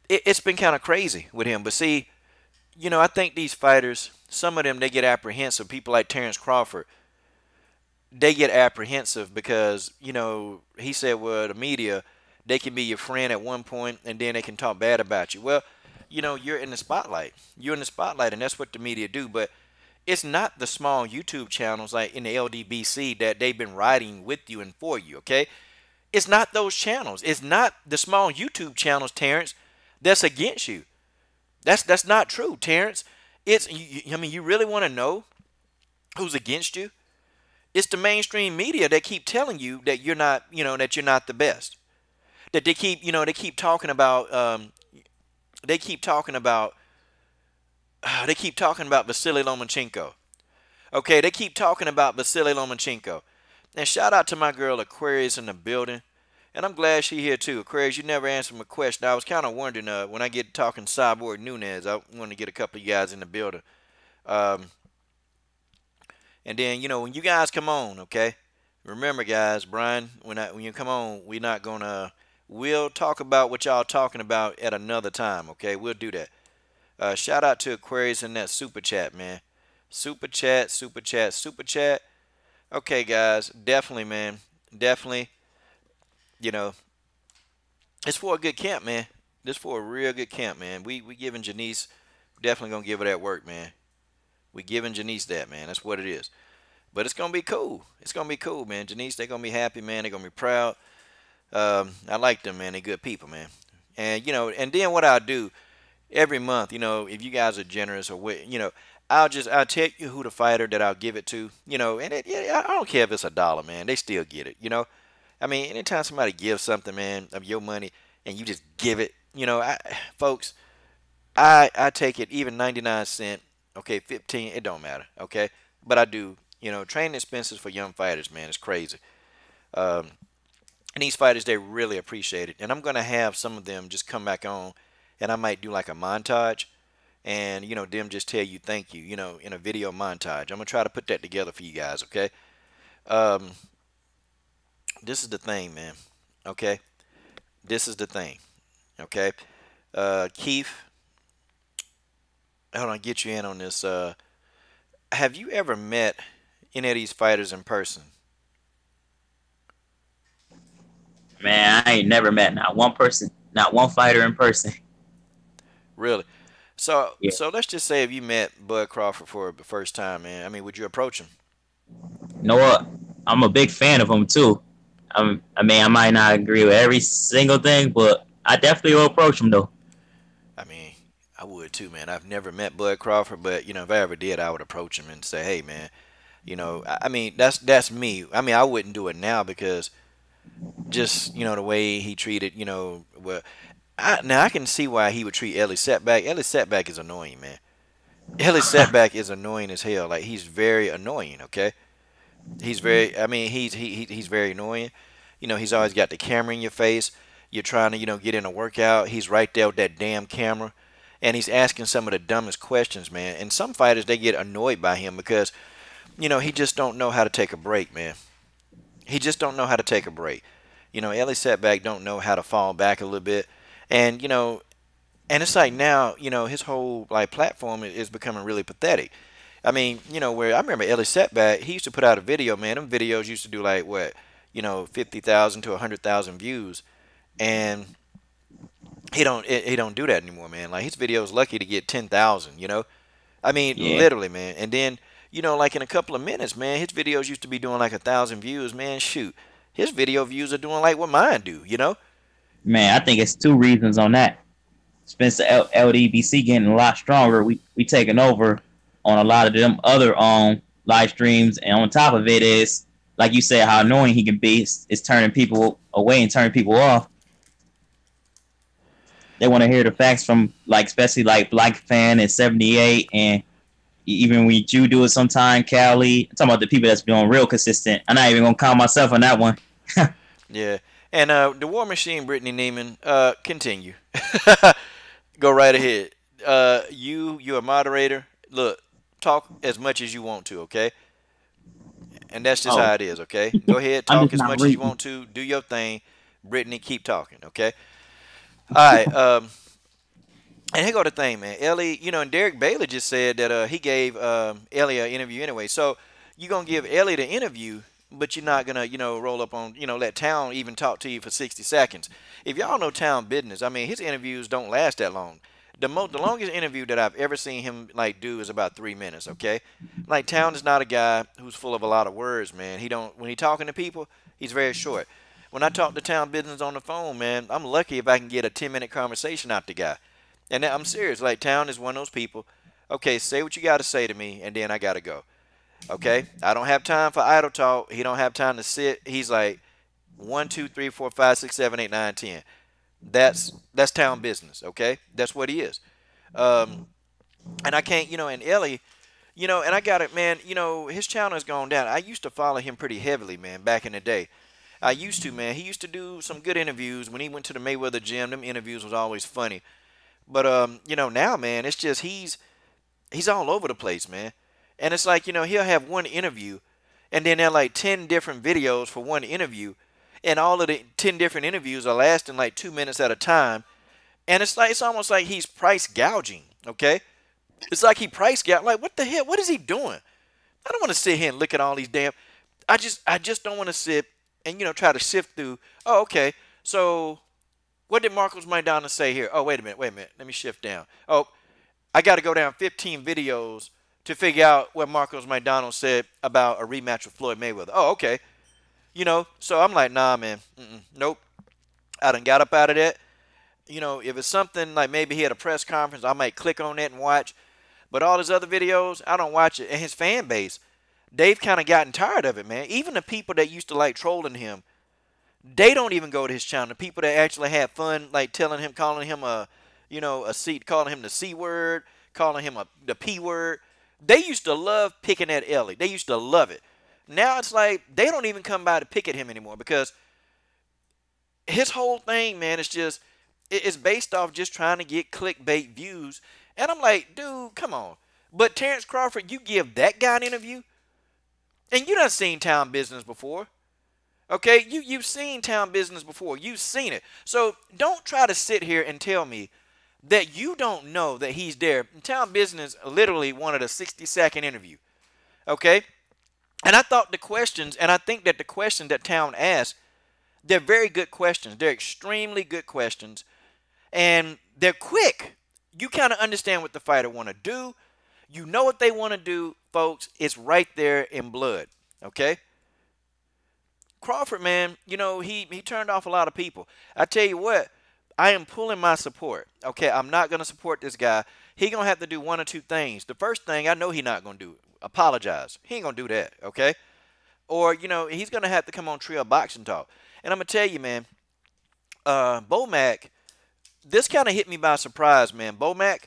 it's been kind of crazy with him. But see, I think these fighters, some of them, they get apprehensive. People like Terence Crawford, they get apprehensive because, he said, well, the media, they can be your friend at one point and then they can talk bad about you. Well, you're in the spotlight. You're in the spotlight, and that's what the media do. But it's not the small YouTube channels like in the Ldbc that they've been riding with you and for you, okay? It's not those channels. It's not the small YouTube channels, Terrence, that's against you. That's not true, Terrence. I mean, you really want to know who's against you? It's the mainstream media that keep telling you that you're not, that you're not the best. That they keep talking about, they keep talking about, they keep talking about Vasily Lomachenko. Okay, they keep talking about Vasily Lomachenko. And shout out to my girl Aquarius in the building. And I'm glad she here too. Aquarius, you never answered my question. I was kind of wondering when I get talking Cyborg Nunez, I want to get a couple of you guys in the building. Um, and then, when you guys come on, okay? Remember, guys, Brian, when you come on, we'll talk about what y'all talking about at another time, okay? We'll do that. Shout out to Aquarius in that super chat, man. Super chat, super chat, super chat. Okay, guys, definitely, man. Definitely, you know, it's for a good camp, man. This for a real good camp, man. We giving Janice, definitely gonna give her that work, man. We giving Janice that, man. That's what it is. But it's gonna be cool. It's gonna be cool, man. Janice, they gonna be happy, man. They gonna be proud. I like them, man. They good people, man. And and then what I'll do every month, if you guys are generous or I'll tell you who the fighter that I'll give it to, and yeah, I don't care if it's $1, man. They still get it. I mean, anytime somebody gives something, man, of your money, and you just give it, folks, I take it even 99 cents, okay, 15, it don't matter, okay, but I do, training expenses for young fighters, man, it's crazy. Um, and these fighters, they really appreciate it, and I'm gonna have some of them just come back on, and I might do like a montage, and them just tell you thank you, in a video montage. I'm gonna try to put that together for you guys, okay? Um, this is the thing, man. Okay, this is the thing. Okay, Keith, hold on, get you in on this. Have you ever met any of these fighters in person? Man, I ain't never met not one person, not one fighter in person. Really? So, Yeah. so let's just say if you met Bud Crawford for the first time, man. I mean, would you approach him? You know what? I'm a big fan of him too. I mean, I might not agree with every single thing, but I definitely will approach him though. I mean, I would too, man. I've never met Bud Crawford, but if I ever did, I would approach him and say, "Hey, man, I mean, that's me. I mean, I wouldn't do it now because just the way he treated, well, now I can see why he would treat Ellie Setback. Ellie Setback is annoying, man. Ellie Setback is annoying as hell. Like he's very annoying. Okay, he's very. I mean, he's very annoying. He's always got the camera in your face. You're trying to get in a workout. He's right there with that damn camera, and he's asking some of the dumbest questions, man. And some fighters they get annoyed by him because he just don't know how to take a break, man. He just don't know how to take a break. Ellie Setback don't know how to fall back a little bit, and and it's like now, his whole like platform is becoming really pathetic. I mean, where I remember Ellie Setback, he used to put out a video, man. Them videos used to do like what, 50,000 to 100,000 views, and he don't do that anymore, man. Like his video is lucky to get 10,000. I mean, Yeah, literally, man. And then, like in a couple of minutes, man, his videos used to be doing like 1,000 views, man. Shoot, his video views are doing like what mine do. man, I think it's two reasons on that. Spencer LDBC getting a lot stronger. We taking over on a lot of them other live streams, and on top of it is like you said, how annoying he can be. It's turning people away and turning people off. They want to hear the facts from like especially like Black Fan and 78, and even when you do it sometime, Cali. I'm talking about the people that's been real consistent. I'm not even gonna count myself on that one. Yeah. And the War Machine, Brittany Neiman, continue. Go right ahead. You're a moderator. Look, talk as much as you want to, okay? And that's just Oh, how it is, okay? Go ahead, I'm talk just as not much as you reading. want to. Do your thing. Brittany, keep talking, okay? All right. And here go the thing, man. Ellie, and Derek Bailey just said that he gave Ellie an interview anyway. So you're gonna give Ellie the interview, but you're not gonna, roll up on, let Town even talk to you for 60 seconds. If y'all know Town business, I mean, his interviews don't last that long. The longest interview that I've ever seen him like do is about 3 minutes. Okay, like Town is not a guy who's full of a lot of words, man. He don't when he talking to people, he's very short. When I talk to Town business on the phone, man, I'm lucky if I can get a 10-minute conversation out the guy. And I'm serious. Like Town is one of those people. Okay, say what you got to say to me, and then I gotta go. Okay, I don't have time for idle talk. He don't have time to sit. He's like 1, 2, 3, 4, 5, 6, 7, 8, 9, 10. That's Town business. Okay, that's what he is. Um, and I can't, and Ellie, and I got it, man. His channel has gone down. I used to follow him pretty heavily, man, back in the day. I used to, man. He used to do some good interviews when he went to the Mayweather gym. Them interviews was always funny. But now, man, it's just he's all over the place, man. And it's like, he'll have one interview and then there are like 10 different videos for one interview, and all of the 10 different interviews are lasting like 2 minutes at a time. And it's almost like he's price gouging, okay? It's like he price gouge. Like, what the hell? What is he doing? I don't want to sit here and look at all these damn. I just don't want to sit and try to sift through. Oh, okay. So what did Marcos Maidana say here? Oh, wait a minute. Let me shift down. Oh, I got to go down 15 videos to figure out what Marcos Maidana said about a rematch with Floyd Mayweather. Oh, okay. So I'm like, nah, man. Nope. I done got up out of that. If it's something like maybe he had a press conference, I might click on that and watch. But all his other videos, I don't watch it. And his fan base, they've kind of gotten tired of it, man. Even the people that used to like trolling him, they don't even go to his channel. The people that actually had fun, like telling him, calling him calling him the C word, calling him the P word. They used to love picking at Ellie. They used to love it. Now it's like they don't even come by to pick at him anymore because his whole thing, man, is just it's based off just trying to get clickbait views. And I'm like, dude, come on. But Terence Crawford, you give that guy an interview, and you done seen Town Business before. Okay, you've seen Town Business before. You've seen it. So don't try to sit here and tell me that you don't know that he's there. Town Business literally wanted a 60-second interview. Okay? And I thought the questions, and I think that the questions that Town asked, they're very good questions. They're extremely good questions. And they're quick. You kind of understand what the fighter want to do. You know what they want to do, folks. It's right there in blood. Okay? Crawford, man, he turned off a lot of people. I tell you what, I am pulling my support. Okay, I'm not going to support this guy. He going to have to do one or two things. The first thing, I know he not going to do, apologize. He ain't going to do that, okay? Or, he's going to have to come on Trill Boxing Talk. And I'm going to tell you, man, Bomac, this kind of hit me by surprise, man. Bomac,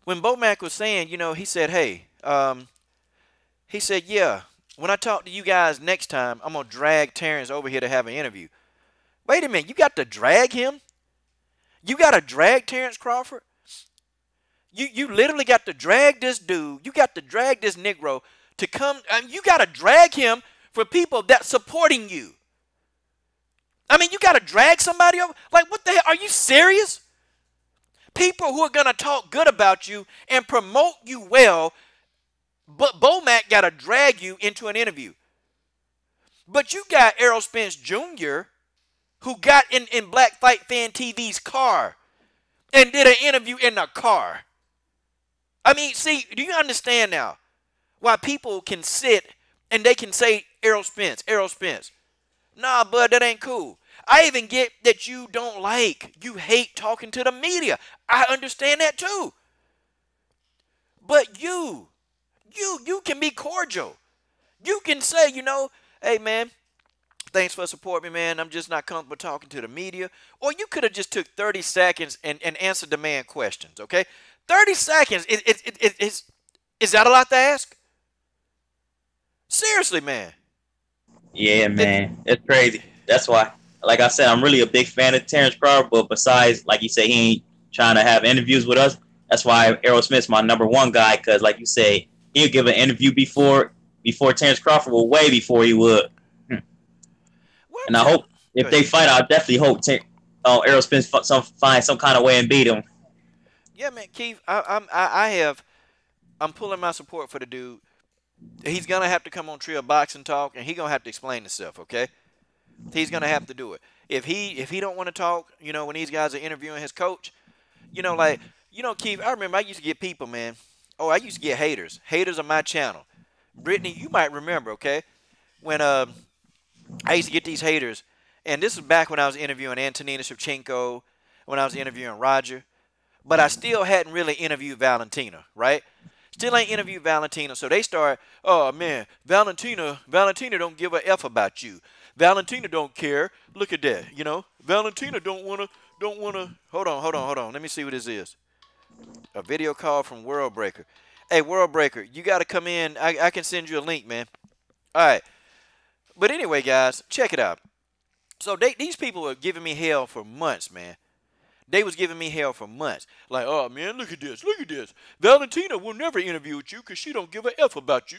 when Bomac was saying, he said, hey, he said, yeah, when I talk to you guys next time, I'm going to drag Terence over here to have an interview. Wait a minute, you got to drag him? You got to drag Terence Crawford? You literally got to drag this dude. You got to drag this Negro to come. You got to drag him for people that supporting you. I mean, you got to drag somebody over. Like, what the hell? Are you serious? People who are going to talk good about you and promote you well, but Bomac got to drag you into an interview. But you got Errol Spence Jr., who got in Black Fight Fan TV's car and did an interview in the car. I mean, see, do you understand now why people can sit and they can say Errol Spence, Errol Spence? Nah, bud, that ain't cool. I even get that you hate talking to the media. I understand that too. But you can be cordial. You can say, hey, man, thanks for supporting me, man. I'm just not comfortable talking to the media. Or you could have just took 30 seconds and answered the man questions, okay? 30 seconds, is that a lot to ask? Seriously, man. Yeah, man. It's crazy. That's why, like I said, I'm really a big fan of Terence Crawford, but besides, like you say, he ain't trying to have interviews with us. That's why Errol Smith's my #1 guy, because like you say, he'll give an interview before Terence Crawford will, way before he would. And I hope if they fight, I definitely hope Errol Spence find some kind of way and beat him. Yeah, man, Keith, I'm pulling my support for the dude. He's gonna have to come on Trill Boxing Talk, and he's gonna have to explain himself. Okay, he's gonna have to do it. If he don't want to talk, when these guys are interviewing his coach, Keith, I remember I used to get people, man. Oh, I used to get haters. Haters on my channel. Brittany, you might remember, okay, when I used to get these haters, and this was back when I was interviewing Antonina Shevchenko, when I was interviewing Roger, but I still hadn't really interviewed Valentina, right? Still ain't interviewed Valentina, so they start, oh man, Valentina don't give a F about you. Valentina don't care. Look at that, Valentina don't wanna. Hold on. Let me see what this is. A video call from World Breaker. Hey, World Breaker, you got to come in. I can send you a link, man. All right. But anyway, guys, check it out. So these people were giving me hell for months, man. They was giving me hell for months. Like, oh, man, look at this. Valentina will never interview with you because she don't give a F about you.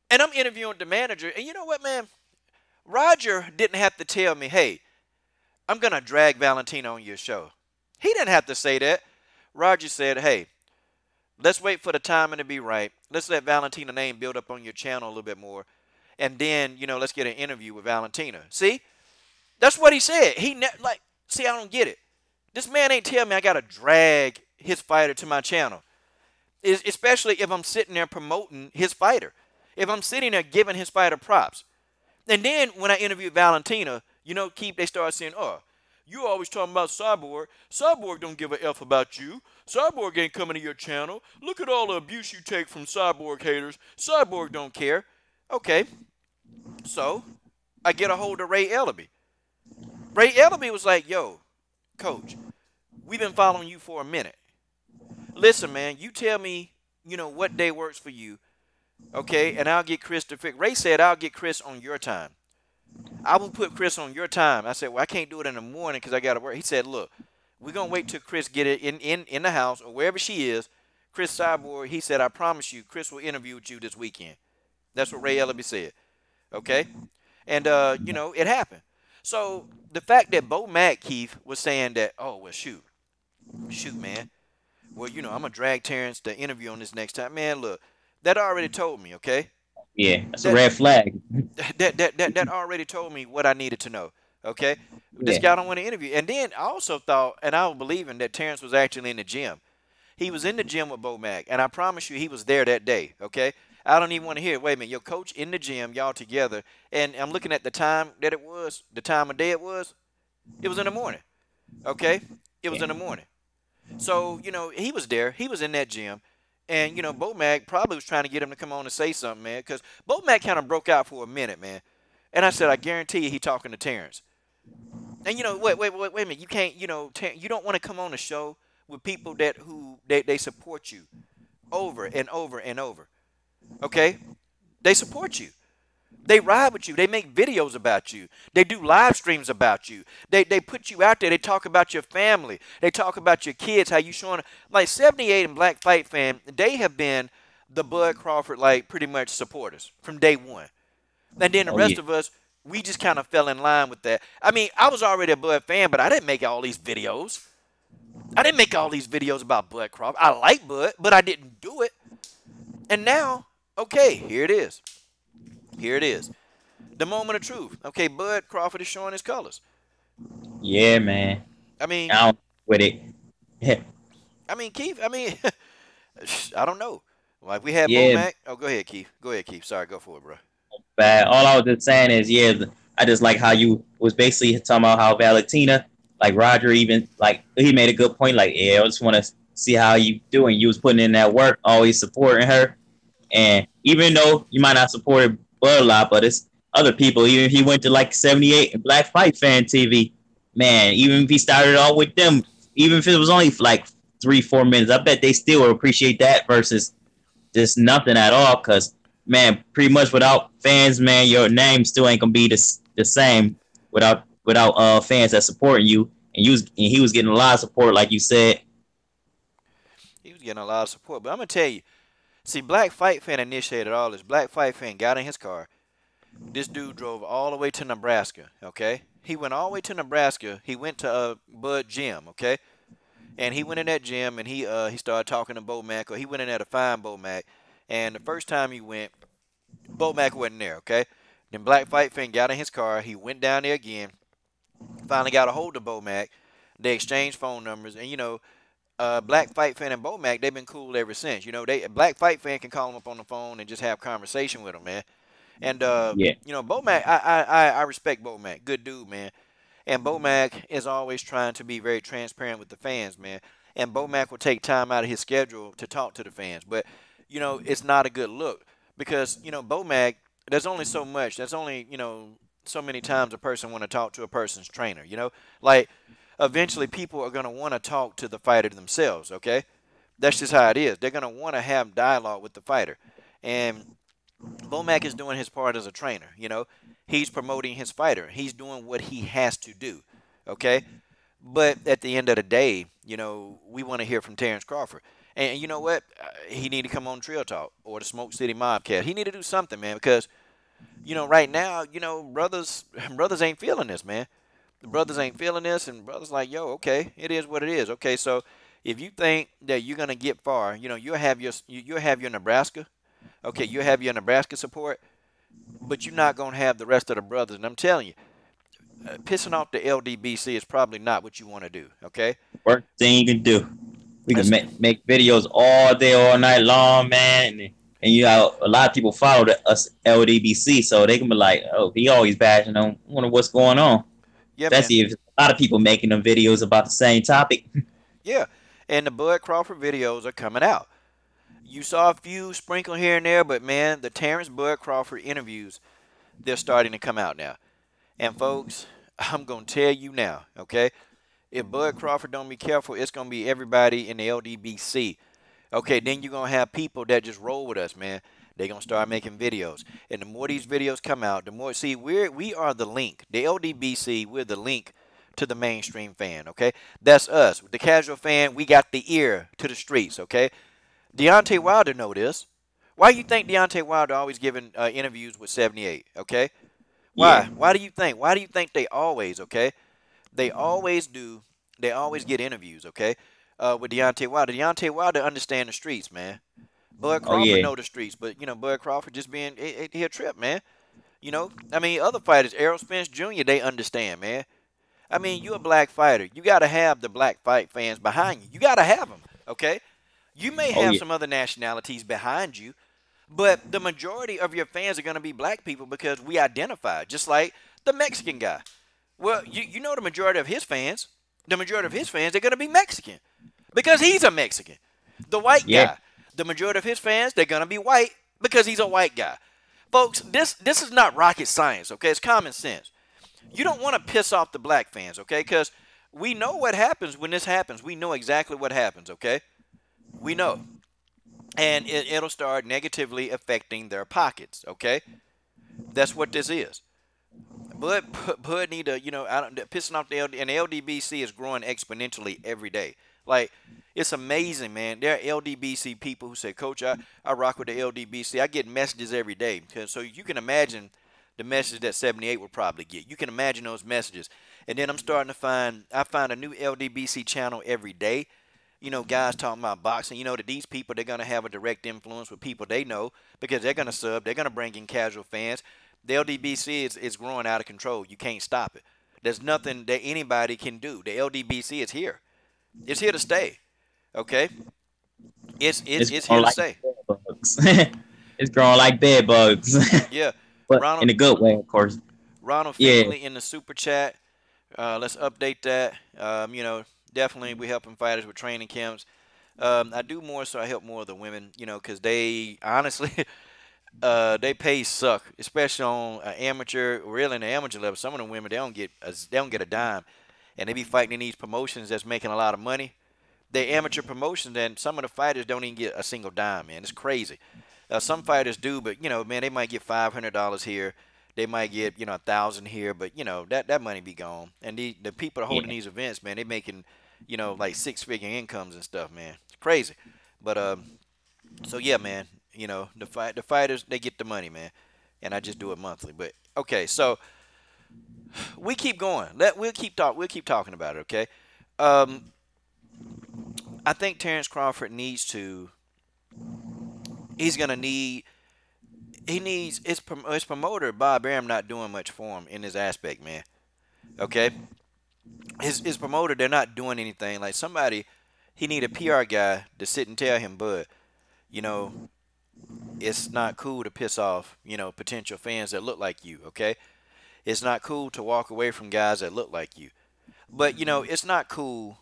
And I'm interviewing the manager. And you know what, man? Roger didn't have to tell me, hey, I'm going to drag Valentina on your show. He didn't have to say that. Roger said, hey, let's wait for the timing to be right. Let's let Valentina's name build up on your channel a little bit more. And then, let's get an interview with Valentina. See? That's what he said. See, I don't get it. This man ain't telling me I got to drag his fighter to my channel. Especially if I'm sitting there promoting his fighter. If I'm sitting there giving his fighter props. And then when I interviewed Valentina, Keith, they start saying, oh, you always talking about Cyborg. Cyborg don't give a F about you. Cyborg ain't coming to your channel. Look at all the abuse you take from Cyborg haters. Cyborg don't care. Okay. So, I get a hold of Ray Ldbc. Ray Ldbc was like, yo, coach, we've been following you for a minute. Listen, man, you tell me, what day works for you. Okay, and I'll get Chris to fix. Ray said, I'll get Chris on your time. I will put Chris on your time. I said, well, I can't do it in the morning because I got to work. He said, look, we're going to wait till Chris get it in the house or wherever she is. Chris Cyborg, he said, I promise you, Chris will interview with you this weekend. That's what Ray Ldbc said. Okay? And, it happened. So the fact that Bomac, Keith, was saying that, oh, well, shoot, man. Well, I'm going to drag Terence to interview on this next time. Man, look, that already told me, okay? Yeah, that's a red flag. That already told me what I needed to know. Okay, this guy don't want to interview. And then I also thought, and I was believing that Terence was actually in the gym. He was in the gym with Bomac, and I promise you, he was there that day. Okay, I don't even want to hear it. Wait a minute, your coach in the gym, y'all together, and I'm looking at the time that it was, the time of day it was. It was in the morning. Okay, it was in the morning. So he was there. He was in that gym. And, Bomac probably was trying to get him to come on and say something, man, because Bomac kind of broke out for a minute, man. And I said, I guarantee you he talking to Terence. And, wait a minute. You can't, you don't want to come on the show with people that they support you over and over and over. Okay? They support you. They ride with you. They make videos about you. They do live streams about you. They put you out there. They talk about your family. They talk about your kids, how you showing. Like 78 and Black Fight Fan, they have been the Bud Crawford, like, pretty much supporters from day one. And then the Oh rest yeah. of us, we just kind of fell in line with that. I mean, I was already a Bud fan, but I didn't make all these videos. I didn't make all these videos about Bud Crawford. I like Bud, but I didn't do it. And now, okay, here it is. Here it is. The moment of truth. Okay, Bud Crawford is showing his colors. Yeah, man. I mean, I don't with it. Keith, I don't know. Like, we had Bo Yeah, Mac. Oh, go ahead, Keith. Go ahead, Keith. Sorry, go for it, bro. bad. All I was just saying is, yeah, I just like how you was basically talking about how Valentina, like Roger, even like he made a good point. Like, yeah, I just want to see how you doing. You was putting in that work, always supporting her, and even though you might not support Bud a lot, but it's other people. Even if he went to like 78 and Black Fight Fan TV, man, even if he started off with them, even if it was only like 3-4 minutes, I bet they still would appreciate that versus just nothing at all. Because man, pretty much without fans, man, your name still ain't gonna be the same without fans that supporting you. And he was getting a lot of support, like you said. He was getting a lot of support. But I'm going to tell you, see, Black Fight Fan initiated all this. Black Fight Fan got in his car. This dude drove all the way to Nebraska, okay? He went all the way to Nebraska. He went to Bud Gym, okay? And he went in that gym, and he started talking to Bo Mac, or he went in there to find Bo Mac. And the first time he went, Bo Mac wasn't there, okay? Then Black Fight Fan got in his car. He went down there again. Finally got a hold of Bo Mac. They exchanged phone numbers. And, you know, Black Fight Fan and Bo Mac, they've been cool ever since. You know, Black Fight Fan can call him up on the phone and just have conversation with him, man. And, Yeah. you know, Bo Mac, I respect Bo Mac. Good dude, man. And Bo Mac is always trying to be very transparent with the fans, man. And Bo Mac will take time out of his schedule to talk to the fans. But, you know, it's not a good look because, you know, Bo Mac, there's only so much. There's only, you know, so many times a person want to talk to a person's trainer, you know? Like, eventually people are going to want to talk to the fighter themselves, okay? That's just how it is. They're going to want to have dialogue with the fighter. And Bo Mac is doing his part as a trainer, you know? He's promoting his fighter. He's doing what he has to do, okay? But at the end of the day, you know, we want to hear from Terence Crawford. And you know what? He need to come on Trill Talk or the Smoke City Mobcast. He need to do something, man, because, you know, right now, you know, brothers ain't feeling this, man. The brothers ain't feeling this, and brothers like, yo, okay, it is what it is. Okay, so if you think that you're gonna get far, you know, you'll have your Nebraska, okay, you'll have your Nebraska support, but you're not gonna have the rest of the brothers. And I'm telling you, pissing off the Ldbc is probably not what you want to do. Okay, Worst thing you can do. We can make videos all day, all night long, man. And you know, a lot of people follow us Ldbc, so they can be like, oh, he always bashing on. I wonder what's going on. yeah, Especially man. if a lot of people making them videos about the same topic. Yeah, and the Bud Crawford videos are coming out. You saw a few sprinkle here and there, but man, the Terence Bud Crawford interviews, they're starting to come out now. And folks, I'm gonna tell you now, okay? If Bud Crawford don't be careful, it's gonna be everybody in the Ldbc. Okay, then you're gonna have people that just roll with us, man. They're gonna start making videos. And the more these videos come out, the more we are the link. The Ldbc, we're the link to the mainstream fan, okay? That's us. The casual fan, we got the ear to the streets, okay? Deontay Wilder know this. Why you think Deontay Wilder always giving interviews with 78, okay? Why? Yeah. Why do you think? Why do you think they always, okay? They always do. They always get interviews, okay? With Deontay Wilder. Deontay Wilder understand the streets, man. Bud Oh Crawford yeah. know the streets, but, you know, Bud Crawford just being, he a trip, man. You know? I mean, other fighters, Errol Spence Jr., they understand, man. I mean, you're a black fighter. You got to have the black fight fans behind you. You got to have them, okay? You may Oh have yeah. some other nationalities behind you, but the majority of your fans are going to be black people because we identify, just like the Mexican guy. Well, you know the majority of his fans, they're going to be Mexican because he's a Mexican. The white Yeah. guy, the majority of his fans, they're going to be white because he's a white guy. Folks, this is not rocket science, okay? It's common sense. You don't want to piss off the black fans, okay? Because We know what happens when this happens. We know exactly what happens, okay? We know. And it'll start negatively affecting their pockets, okay? That's what this is. Bud need to, I don't, pissing off the LD, and the LDBC is growing exponentially every day. Like, it's amazing, man. There are LDBC people who say, Coach, I rock with the LDBC. I get messages every day. So you can imagine the message that 78 will probably get. You can imagine those messages. And then I find a new LDBC channel every day. Guys talking about boxing. That these people, they're going to have a direct influence with people they know because they're going to sub. They're going to bring in casual fans. The LDBC is growing out of control. You can't stop it. There's nothing that anybody can do. The LDBC is here. It's here to stay. Okay? It's here growing to like stay. bed bugs. It's growing like bed bugs, Yeah. but Ronald in a good way, of course. Ronald Yeah, Finkley in the super chat. Let's update that. Definitely we helping fighters with training camps. I do more so I help more of the women, because they honestly they pay suck, especially on amateur, really in the amateur level. Some of the women they don't get a dime, and they be fighting in these promotions that's making a lot of money. They amateur promotions, and some of the fighters don't even get a single dime, man. It's crazy. Some fighters do, but man, they might get $500 here. They might get 1,000 here, but that money be gone. And the people that are holding yeah, these events, man, they making like six-figure incomes and stuff, man. It's crazy. But so yeah, man, the fighters they get the money, man, and I just do it monthly. But okay, so we keep going. We'll keep talking about it. Okay. Um, I think Terence Crawford needs to. He's gonna need. He needs his promoter Bob Arum not doing much for him in this aspect, man. Okay. His promoter, they're not doing anything. Like somebody, he need a PR guy to sit and tell him, Bud, you know, it's not cool to piss off, potential fans that look like you, okay? It's not cool to walk away from guys that look like you. But, it's not cool.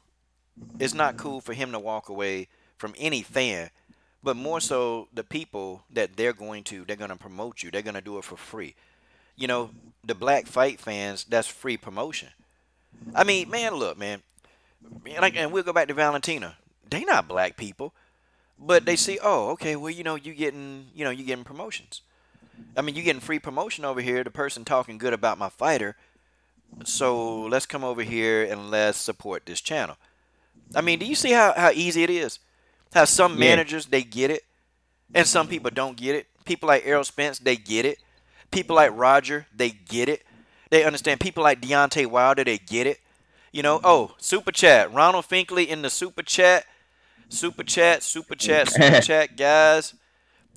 It's not cool for him to walk away from any fan, but more so the people that they're going to promote you. They're going to do it for free. The black fight fans, that's free promotion. I mean, man, look, man. And we'll go back to Valentina. They not black people, but they see, oh, okay, well, you getting promotions. I mean, you getting free promotion over here. The person talking good about my fighter. So let's come over here and let's support this channel. I mean, do you see how easy it is? How some yeah, managers they get it, and some people don't get it. People like Errol Spence, they get it. People like Roger, they get it. They understand. People like Deontay Wilder, they get it. Oh, super chat. Ronald Finkley in the super chat. Super chat, super chat, super chat, guys.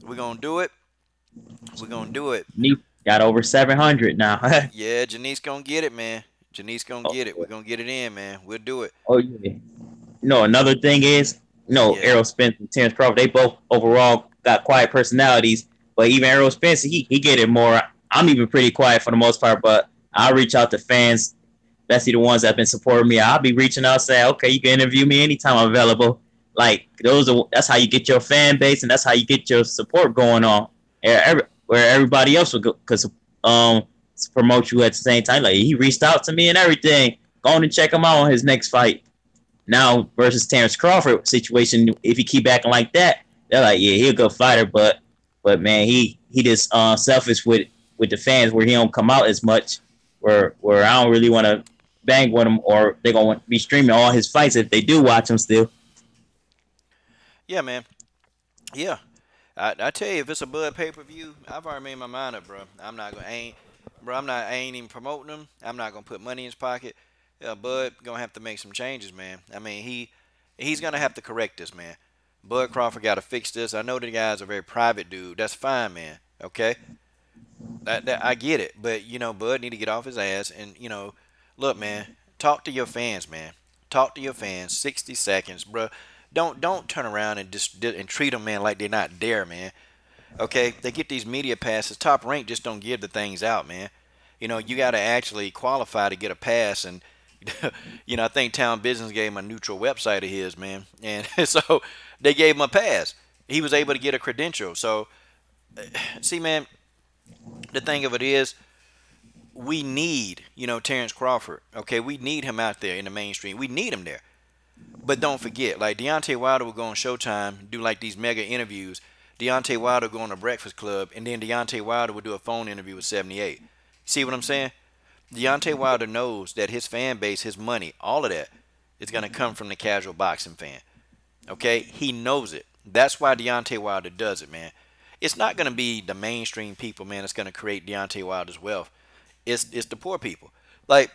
We're going to do it. We're going to do it. Neat. Got over 700 now. Yeah, Janice going to get it, man. Janice going to oh, get it. We're going to get it in, man. We'll do it. oh yeah. Another thing is, Yeah. Errol Spence and Terence Crawford, they both overall got quiet personalities. But even Errol Spence, he get it more. I'm even pretty quiet for the most part, but I reach out to fans, especially the ones that have been supporting me. I'll be reaching out saying, okay, you can interview me anytime I'm available. Like that's how you get your fan base, and that's how you get your support going on. Where everybody else will go, because promote you at the same time. Like he reached out to me and everything. Go on and check him out on his next fight. Now versus Terence Crawford situation, if he keep acting like that, they're like, yeah, he a good fighter, but man, he just selfish with the fans where he don't come out as much. Where I don't really want to bang with him, or they're gonna be streaming all his fights if they do watch him still. Yeah, man. Yeah. I tell you, if it's a Bud pay-per-view, I've already made my mind up, bro. I ain't even promoting him. I'm not gonna put money in his pocket. Bud gonna have to make some changes, man. I mean, he's gonna have to correct this, man. Bud Crawford got to fix this. I know the guy's a very private dude. That's fine, man. Okay, I get it, but Bud need to get off his ass and look, man. Talk to your fans, man. Talk to your fans. 60 seconds, bro. Don't turn around and just and treat them, man, like they're not there, man. Okay, they get these media passes. Top Rank just don't give the things out, man. You got to actually qualify to get a pass, and I think Town Business gave him a neutral website of his, man, and so they gave him a pass. He was able to get a credential. So, see, man, the thing of it is, we need, Terence Crawford. Okay, we need him out there in the mainstream. We need him there. But don't forget, like Deontay Wilder will go on Showtime, do like these mega interviews. Deontay Wilder will go on a Breakfast Club, and then Deontay Wilder will do a phone interview with 78. See what I'm saying? Deontay Wilder knows that his fan base, his money, all of that is going to come from the casual boxing fan. Okay? He knows it. That's why Deontay Wilder does it, man. It's not going to be the mainstream people, man, that's going to create Deontay Wilder's wealth. It's the poor people. Like,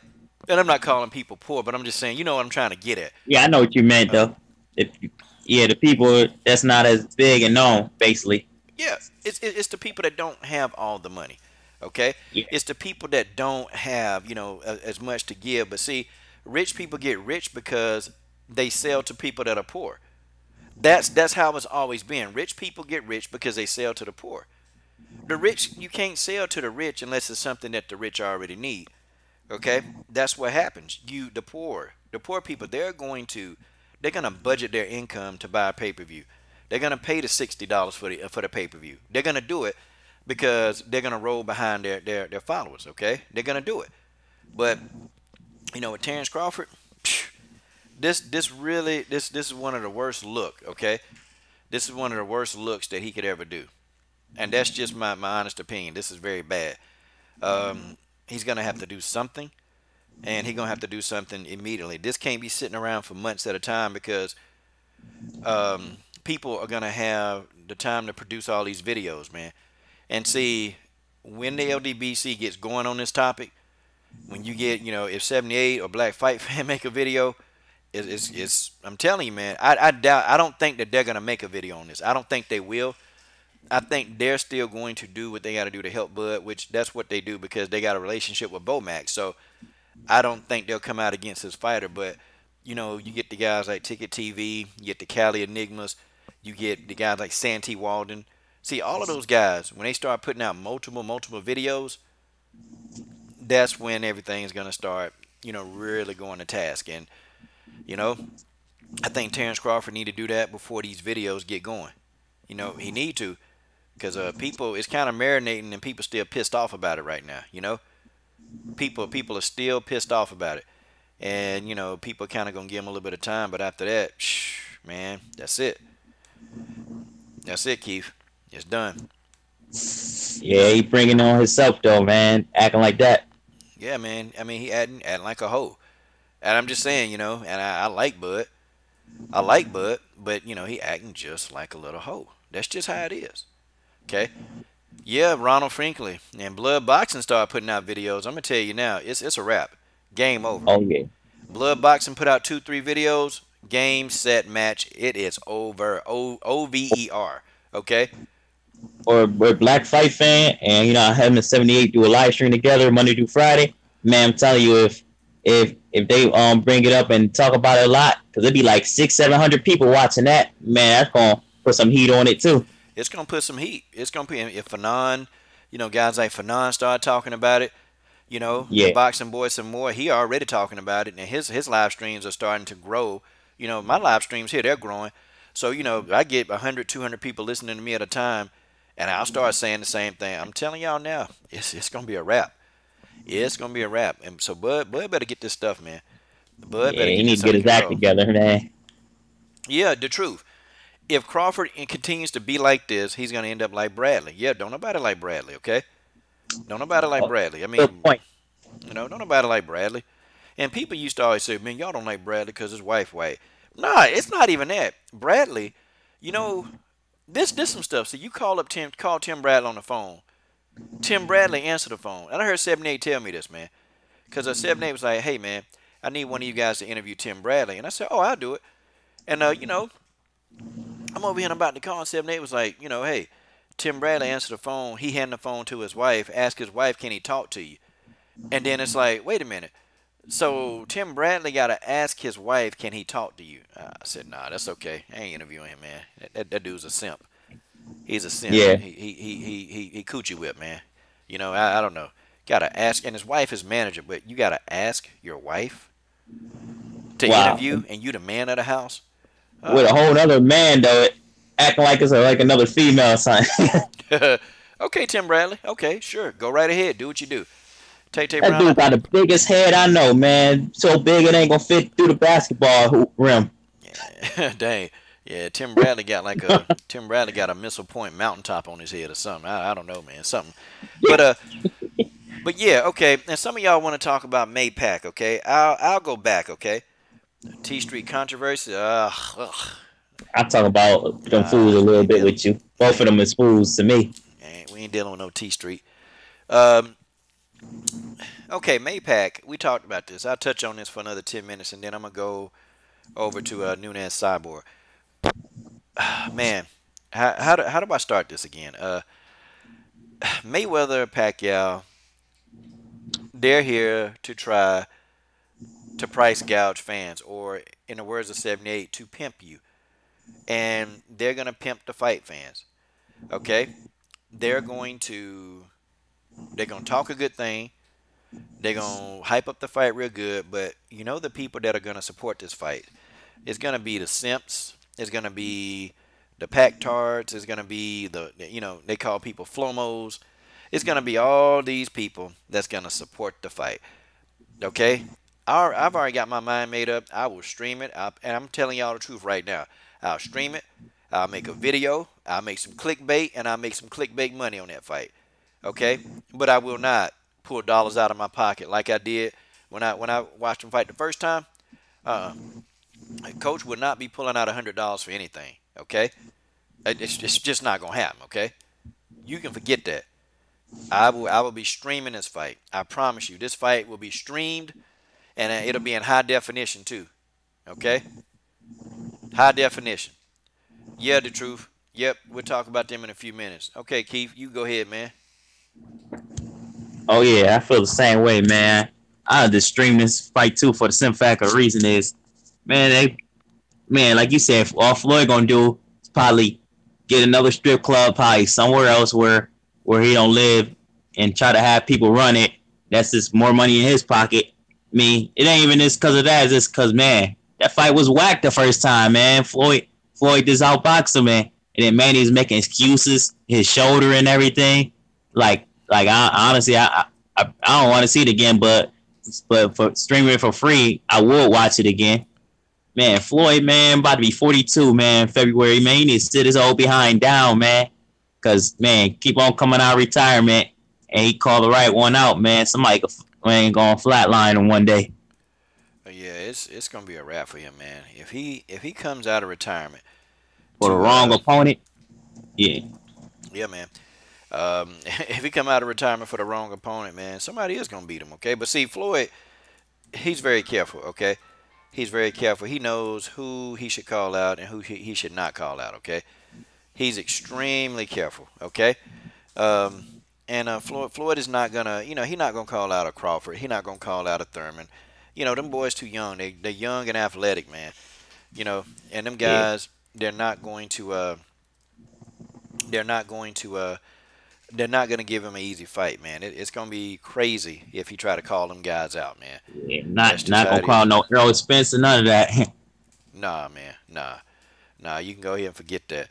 and I'm not calling people poor, but I'm just saying, you know what I'm trying to get at. Yeah, I know what you meant, though. The people that's not as big and known, basically. Yeah, it's the people that don't have all the money, okay? Yeah. It's the people that don't have, as much to give. But see, rich people get rich because they sell to people that are poor. That's how it's always been. Rich people get rich because they sell to the poor. The rich, you can't sell to the rich unless it's something that the rich already need. Okay, that's what happens. The poor people, they're gonna budget their income to buy a pay-per-view. They're gonna pay the $60 for the pay-per-view. They're gonna do it because they're gonna roll behind their followers. Okay, they're gonna do it. But with Terence Crawford, this is one of the worst look. Okay, this is one of the worst looks that he could ever do, and that's just my honest opinion. This is very bad. He's going to have to do something, and he's going to have to do something immediately. This can't be sitting around for months at a time because people are going to have the time to produce all these videos, man. And see, when the Ldbc gets going on this topic, when you get, if 78 or Black Fight Fan make a video, I'm telling you, man, I don't think that they're going to make a video on this. I don't think they will. I think they're still going to do what they got to do to help Bud, which that's what they do because they got a relationship with Bomax. So I don't think they'll come out against this fighter. But, you get the guys like Ticket TV, you get the Cali Enigmas, you get the guys like Santee Walden. See, all of those guys, when they start putting out multiple videos, that's when everything's going to start, really going to task. And, I think Terence Crawford need to do that before these videos get going. He need to. Because people, it's kind of marinating and people still pissed off about it right now, People are still pissed off about it. And, people kind of going to give him a little bit of time. But after that, man, that's it. That's it, Keith. It's done. Yeah, he bringing on himself, though, man. Acting like that. Yeah, man. I mean, he acting like a hoe. And I'm just saying, and I like Bud. I like Bud, but, he acting just like a little hoe. That's just how it is. Okay? Yeah, Ronald Franklin and Blood Boxing started putting out videos. I'm going to tell you now, it's a wrap. Game over. Oh, yeah. Blood Boxing put out 2-3 videos. Game, set, match. It is over. OVER. Okay? Or Black Fight Fan and, having the 78 do a live stream together Monday through Friday. Man, I'm telling you, if they bring it up and talk about it a lot, because it'd be like 600-700 people watching that, man, that's going to put some heat on it, too. It's going to put some heat. It's going to be, if Fanon, guys like Fanon start talking about it, the Boxing Boy some more, he already talking about it, and his live streams are starting to grow. My live streams here, they're growing. So, I get 100, 200 people listening to me at a time, and I'll start saying the same thing. I'm telling y'all now, it's going to be a wrap. It's going to be a wrap. And so Bud better get this stuff, man. Bud better he needs to get his act together, man. Yeah, the truth. If Crawford continues to be like this, he's going to end up like Bradley. Yeah, don't nobody like Bradley, okay? Don't nobody like Bradley. I mean, good point. Don't nobody like Bradley. And people used to always say, man, y'all don't like Bradley because his wife white. Nah, it's not even that. Bradley, this some stuff. So you call Tim Bradley on the phone. Tim Bradley answered the phone. And I heard 78 tell me this, man. Because 78 was like, hey, man, I need one of you guys to interview Tim Bradley. And I said, oh, I'll do it. And, I'm over here and about to call, and 78 was like, hey, Tim Bradley answered the phone. He handed the phone to his wife, asked his wife, can he talk to you? And then it's like, wait a minute. So Tim Bradley got to ask his wife, can he talk to you? I said, nah, that's okay. I ain't interviewing him, man. That dude's a simp. He's a simp. Yeah. He coochie whip, man. I don't know. Got to ask, and his wife is manager, but you got to ask your wife to interview, and you the man of the house? With a whole other man, though, acting like it's like another female or something. Okay, Tim Bradley. Okay, sure. Go right ahead. Do what you do. Tay Tay That Brown. dude got the biggest head I know, man. So big it ain't gonna fit through the basketball rim. Yeah, dang. Yeah, Tim Bradley got a Missile Point mountaintop on his head or something. I don't know, man. Something. But yeah, okay. And some of y'all want to talk about Maypac, okay? I'll go back, okay? T Street controversy. Ugh. I talk about them fools Nah, a we little ain't bit dealing. with you. We Both of ain't, them is fools to me. we ain't dealing with no T Street. Um, okay, Maypac. We talked about this. I'll touch on this for another 10 minutes, and then I'm gonna go over to Nunez Cyborg. Man, how do I start this again? Mayweather, Pacquiao, they're here to try to price gouge fans, or in the words of 78, to pimp you. And they're going to pimp the fight fans. Okay? They're going to talk a good thing. They're going to hype up the fight real good, but you know the people that are going to support this fight. It's going to be the simps. It's going to be the pack tards. It's going to be they call people flomos. It's going to be all these people that's going to support the fight. Okay? I've already got my mind made up. I will stream it. And I'm telling y'all the truth right now. I'll stream it. I'll make a video. I'll make some clickbait. And I'll make some clickbait money on that fight. Okay? But I will not pull dollars out of my pocket like I did when I watched him fight the first time. Uh, Coach would not be pulling out $100 for anything. Okay? It's just not going to happen. Okay? You can forget that. I will be streaming this fight. I promise you. This fight will be streamed. And it'll be in high definition too. Okay? High definition. Yeah, the truth. Yep, we'll talk about them in a few minutes. Okay, Keith, you go ahead, man. Oh yeah, I feel the same way, man. I just stream this fight too for the simple fact of reason is, man, like you said, all Floyd gonna do is probably get another strip club, probably somewhere else where he don't live, and try to have people run it. That's just more money in his pocket. I mean, it ain't even just because of that. It's just because, man, that fight was whack the first time, man. Floyd just outboxed him, man. And then Manny's making excuses, his shoulder and everything. Honestly, I don't want to see it again, but for streaming it for free, I would watch it again. Man, Floyd, man, about to be 42, man, February, man. He needs to sit his old behind down, man. Because, man, keep on coming out of retirement, and he called the right one out, man. Somebody ain't going flatline in one day. Yeah, it's gonna be a wrap for him, man. If he comes out of retirement For the to wrong opponent, yeah. yeah, man. If he come out of retirement for the wrong opponent, man, somebody is gonna beat him. Okay, but see, Floyd, he's very careful. Okay, he's very careful. He knows who he should call out and who he should not call out. Okay, he's extremely careful. Okay. And Floyd is not gonna, he's not gonna call out a Crawford. He's not gonna call out a Thurman. Them boys too young. They're young and athletic, man. And them Yeah. guys, they're not going to, they're not going to, they're not gonna give him an easy fight, man. It's gonna be crazy if he try to call them guys out, man. Yeah, That's just not how gonna it call is. no Earl Spence or none of that. Nah, man, nah. You can go ahead and forget that.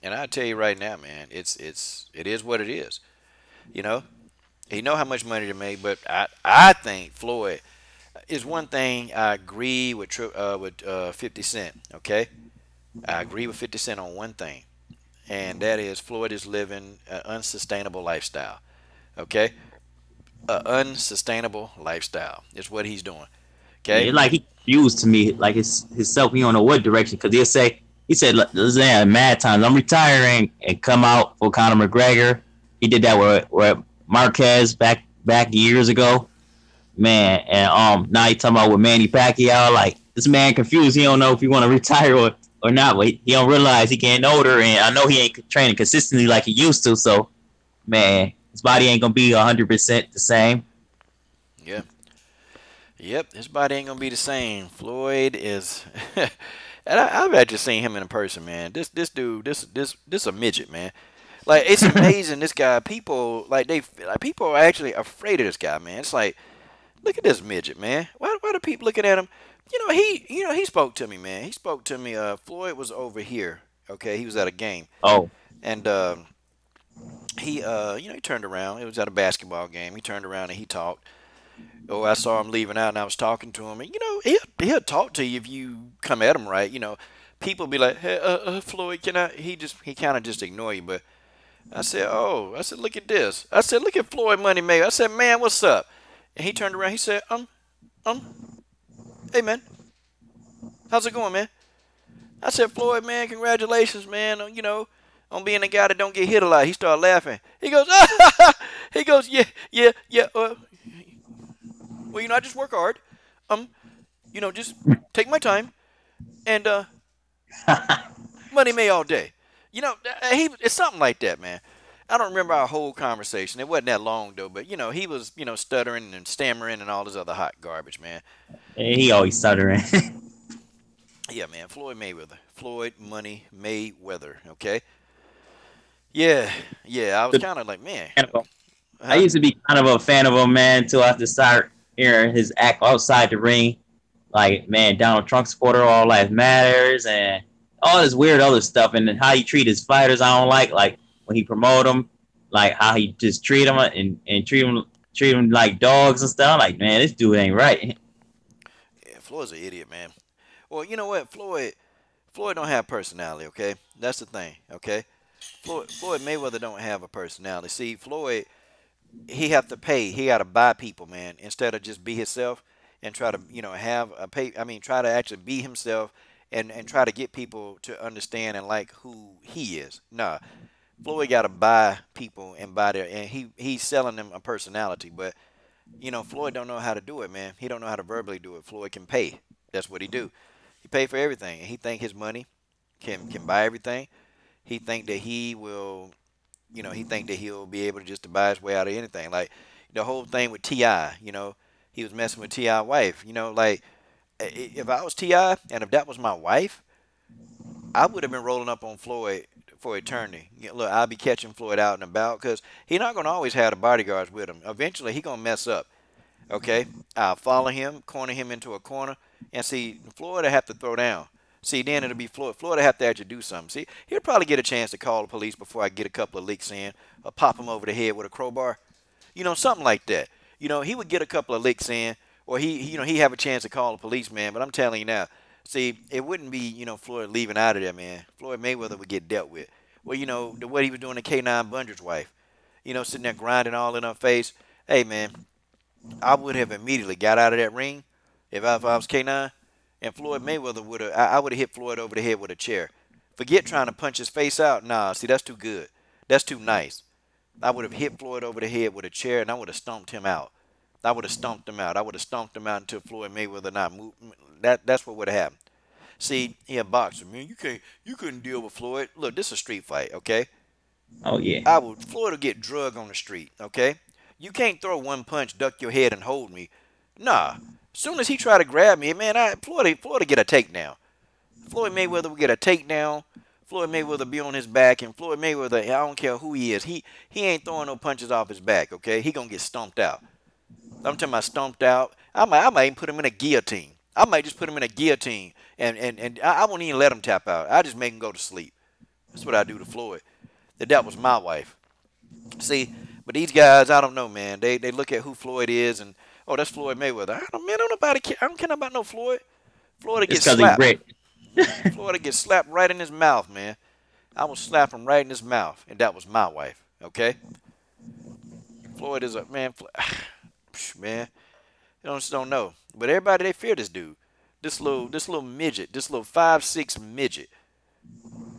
And I tell you right now, man, it is what it is. You know, he know how much money to make, but I think Floyd is one thing. I agree with 50 Cent. Okay, I agree with 50 Cent on one thing, and that is Floyd is living an unsustainable lifestyle. Okay, an unsustainable lifestyle is what he's doing. Yeah, Okay, it's like he confused to me, like his self. He don't know what direction because he said, "Listen, mad times. I'm retiring," and come out for Conor McGregor. He did that with Marquez back years ago, man. And now he talking about with Manny Pacquiao. Like this man confused. He don't know if he want to retire or not. But he don't realize he getting older, and I know he ain't training consistently like he used to. So, man, his body ain't gonna be 100% the same. yeah. Yep, his body ain't gonna be the same. Floyd is, and I've actually seen him in person, man. This dude, this a midget, man. Like it's amazing. This guy, people are actually afraid of this guy, man. It's like, look at this midget, man. Why do people looking at him? He spoke to me, man. He spoke to me. Floyd was over here. Okay, he was at a game, Oh, and he turned around. It was at a basketball game. He turned around and he talked. Oh, I saw him leaving out, and I was talking to him. And he'll talk to you if you come at him right. People be like, "Hey, Floyd, can I?" He kind of just ignore you. But I said, look at this. I said, look at Floyd Money Maker. I said, man, what's up? And he turned around. He said, hey man, how's it going, man? I said, Floyd, man, congratulations, man. On being the guy that don't get hit a lot. He started laughing. He goes, he goes, yeah, yeah, yeah. Well, I just work hard. Just take my time and money made all day. It's something like that, man. I don't remember our whole conversation. It wasn't that long though, but he was stuttering and stammering and all this other hot garbage, man. He always stuttering. Yeah, man. Floyd Mayweather. Floyd Money Mayweather. Okay. Yeah, yeah. I was kind of like, man. I used to be kind of a fan of him, man, until I started hearing his act outside the ring. Like, man, Donald Trump supporter, all life matters, and all this weird other stuff. And then how he treat his fighters, I don't like when he promote them, like how he just treat them and treat them like dogs and stuff. Like, man, this dude ain't right. Yeah, Floyd's an idiot, man. Well, you know what, Floyd don't have personality. Okay, that's the thing. Okay, Floyd Mayweather don't have a personality. See, Floyd, he have to pay. He got to buy people, man, instead of just be himself and try to, have a pay. I mean, try to actually be himself and try to get people to understand and like who he is. Nah, Floyd got to buy people and buy their, and he's selling them a personality. But Floyd don't know how to do it, man. He don't know how to verbally do it. Floyd can pay. That's what he do. He pay for everything, and he think his money can buy everything. He think that he will. He think that he'll be able to just to buy his way out of anything. Like the whole thing with T.I., he was messing with T.I. wife. Like if I was T.I. and if that was my wife, I would have been rolling up on Floyd for eternity. Look, I'll be catching Floyd out and about because he's not going to always have the bodyguards with him. Eventually, he going to mess up. Okay? I'll follow him, corner him into a corner, and see, Floyd will have to throw down. See, then it'll be Floyd. Floyd will have to actually do something. See, he'll probably get a chance to call the police before I get a couple of licks in or pop him over the head with a crowbar. Something like that. He would get a couple of licks in or he have a chance to call the police, man. But I'm telling you now, see, it wouldn't be, Floyd leaving out of there, man. Floyd Mayweather would get dealt with. Well, what he was doing to K9 Bundra's wife, sitting there grinding all in her face. Hey, man, I would have immediately got out of that ring if I was K9. And Floyd Mayweather would have, I would have hit Floyd over the head with a chair. Forget trying to punch his face out. Nah, see, that's too good. That's too nice. I would have hit Floyd over the head with a chair, and I would have stomped him out. I would have stomped him out. I would have stomped him out until Floyd Mayweather not moved. That's what would have happened. See, he a boxer, man. You couldn't deal with Floyd. Look, this is a street fight, okay? Oh yeah. Floyd will get drugged on the street, okay? You can't throw one punch, duck your head, and hold me. Nah. Soon as he try to grab me, man, Floyd will get a takedown. Floyd Mayweather will get a takedown. Floyd Mayweather be on his back, and Floyd Mayweather, I don't care who he is, he ain't throwing no punches off his back, okay? He gonna get stomped out. I'm talking about stomped out. I might even put him in a guillotine. I might just put him in a guillotine, and I won't even let him tap out. I just make him go to sleep. That's what I do to Floyd. That was my wife. See, but these guys, I don't know, man. They look at who Floyd is and, oh, that's Floyd Mayweather. I don't care about no Floyd. Floyd gets slapped. Floyd gets slapped right in his mouth, man. I will slap him right in his mouth, and that was my wife. Okay. Floyd is a man. Man, you just don't know. But everybody, they fear this dude. This little midget. This little 5'6" midget.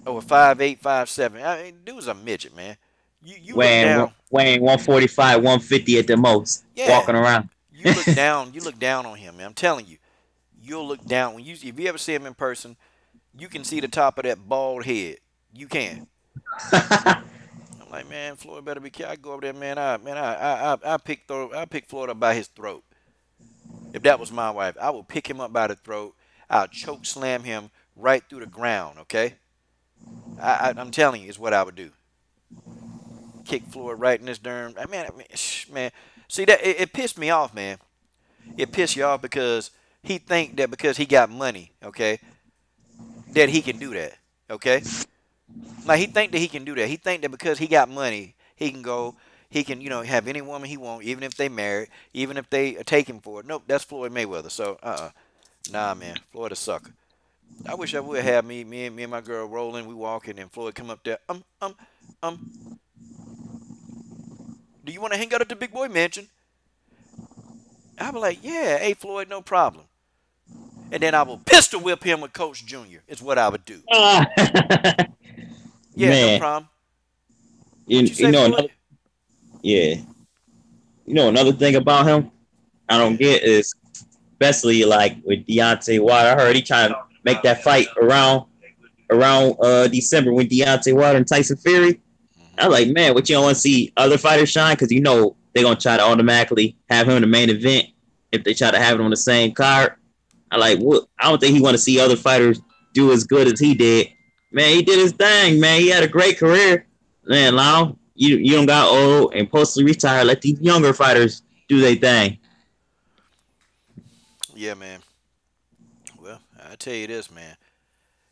Or 5'8", 5'7". I mean, dude's a midget, man. You weighing 145, 150 at the most. Yeah. Walking around. You look down on him, man. I'm telling you. You'll look down if you ever see him in person, you can see the top of that bald head. You can. I'm like, man, Floyd better be careful. I go over there, man. I pick Floyd up by his throat. If that was my wife, I would pick him up by the throat. I'll choke slam him right through the ground. Okay. I'm telling you, is what I would do. Kick Floyd right in this darn. Man. See that it pissed me off, man. It pissed you off because he think that because he got money, okay, that he can do that, okay. Like he think that he can do that. He think that because he got money, He can go. He can, have any woman he want, even if they married, even if they take him for it. Nope, that's Floyd Mayweather. So, nah, man, Floyd a sucker. I wish I would have me and my girl rolling. We walking, and Floyd come up there. Um. Do you want to hang out at the big boy mansion? I'll be like, yeah, hey Floyd, no problem. And then I will pistol whip him with Coach Junior. Is what I would do. Yeah, no Man, problem. you, What you you say, know Floyd? another, yeah. You know another thing about him I don't get is especially like with Deontay Wilder. I heard he trying to make that fight around December with Deontay Wilder and Tyson Fury. I was like, man, what you don't want to see other fighters shine? Because they're gonna try to automatically have him in the main event if they try to have it on the same card. I like what I don't think he want to see other fighters do as good as he did. Man, he did his thing, man. He had a great career. Man, Lau, you don't got old and postally retired. Let these younger fighters do their thing. Yeah, man. Well, I tell you this, man,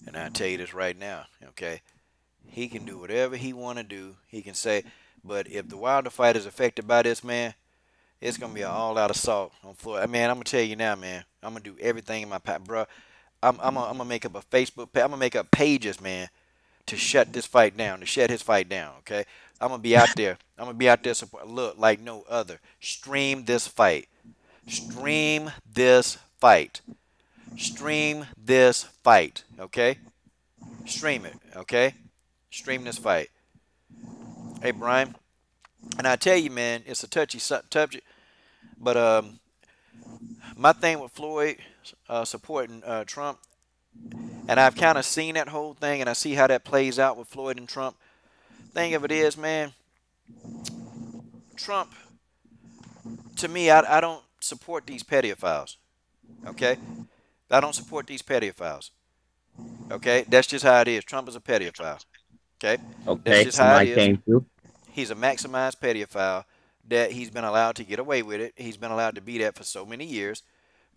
and I tell you this right now, okay? He can do whatever he want to do. He can say, but if the Wilder fight is affected by this, man, it's gonna be an all-out assault on Floyd. Man, I'm gonna tell you now, man. I'm gonna do everything in my power, bro. I'm gonna make up a Facebook page. I'm gonna make up pages, man, to shut this fight down, to shut his fight down. Okay, I'm gonna be out there. I'm gonna be out there. Support, look like no other. Stream this fight. Stream this fight. Stream this fight. Okay, stream it. Okay, stream this fight. Hey, Brian, and I tell you, man, it's a touchy subject, but my thing with Floyd supporting Trump, and I've kind of seen that whole thing, and I see how that plays out with Floyd and Trump. Thing of it is, man, Trump, to me, I don't support these pedophiles. Okay, I don't support these pedophiles. Okay, that's just how it is. Trump is a pedophile. Okay, that's Okay, just how it somebody is. came through. He's a maximized pedophile that he's been allowed to get away with it. He's been allowed to be that for so many years.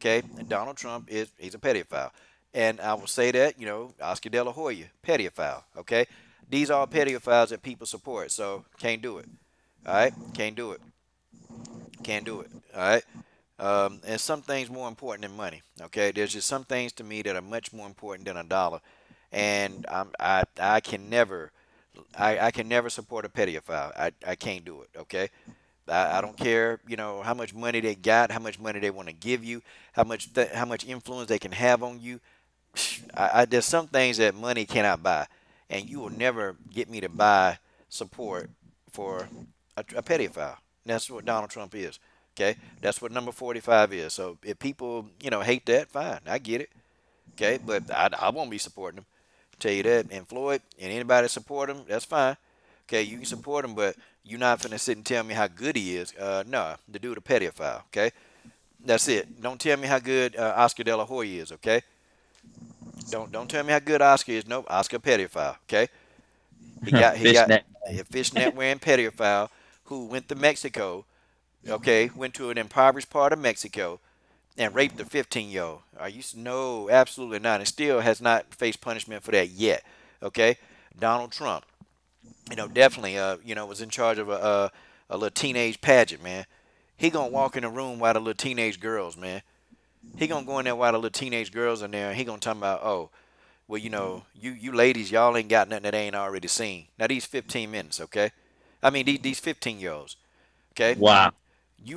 Okay, and Donald Trump he's a pedophile, and I will say that Oscar De La Hoya, pedophile. Okay, these are pedophiles that people support, so can't do it. All right, can't do it. Can't do it. All right. And some things more important than money. Okay, there's just some things to me that are much more important than a dollar, and I can never support a pedophile. I can't do it. Okay, I don't care how much money they got, how much money they want to give you, how much influence they can have on you. There's some things that money cannot buy, and you will never get me to buy support for a pedophile. That's what Donald Trump is. Okay, that's what number 45 is. So if people hate that, fine, I get it. Okay, but I won't be supporting him. Tell you that. And Floyd and anybody that support him, that's fine. Okay, you can support him, but you're not finna sit and tell me how good he is. No, the dude a pedophile. Okay, that's it. Don't tell me how good Oscar De La Hoya is. Okay, don't tell me how good Oscar is. Nope, Oscar pedophile. Okay, he got Fishnet. a fishnet wearing pedophile who went to Mexico. Okay, went to an impoverished part of Mexico and raped a 15-year-old. Are you? No, absolutely not. And still has not faced punishment for that yet. Okay, Donald Trump, definitely, was in charge of a little teenage pageant, man. He gonna walk in the room while the little teenage girls, man. He gonna go in there while the little teenage girls in there, and he gonna talk about, oh, well, you ladies, y'all ain't got nothing that they ain't already seen. Now these 15 minutes, okay? I mean these 15-year-olds, okay? Wow. You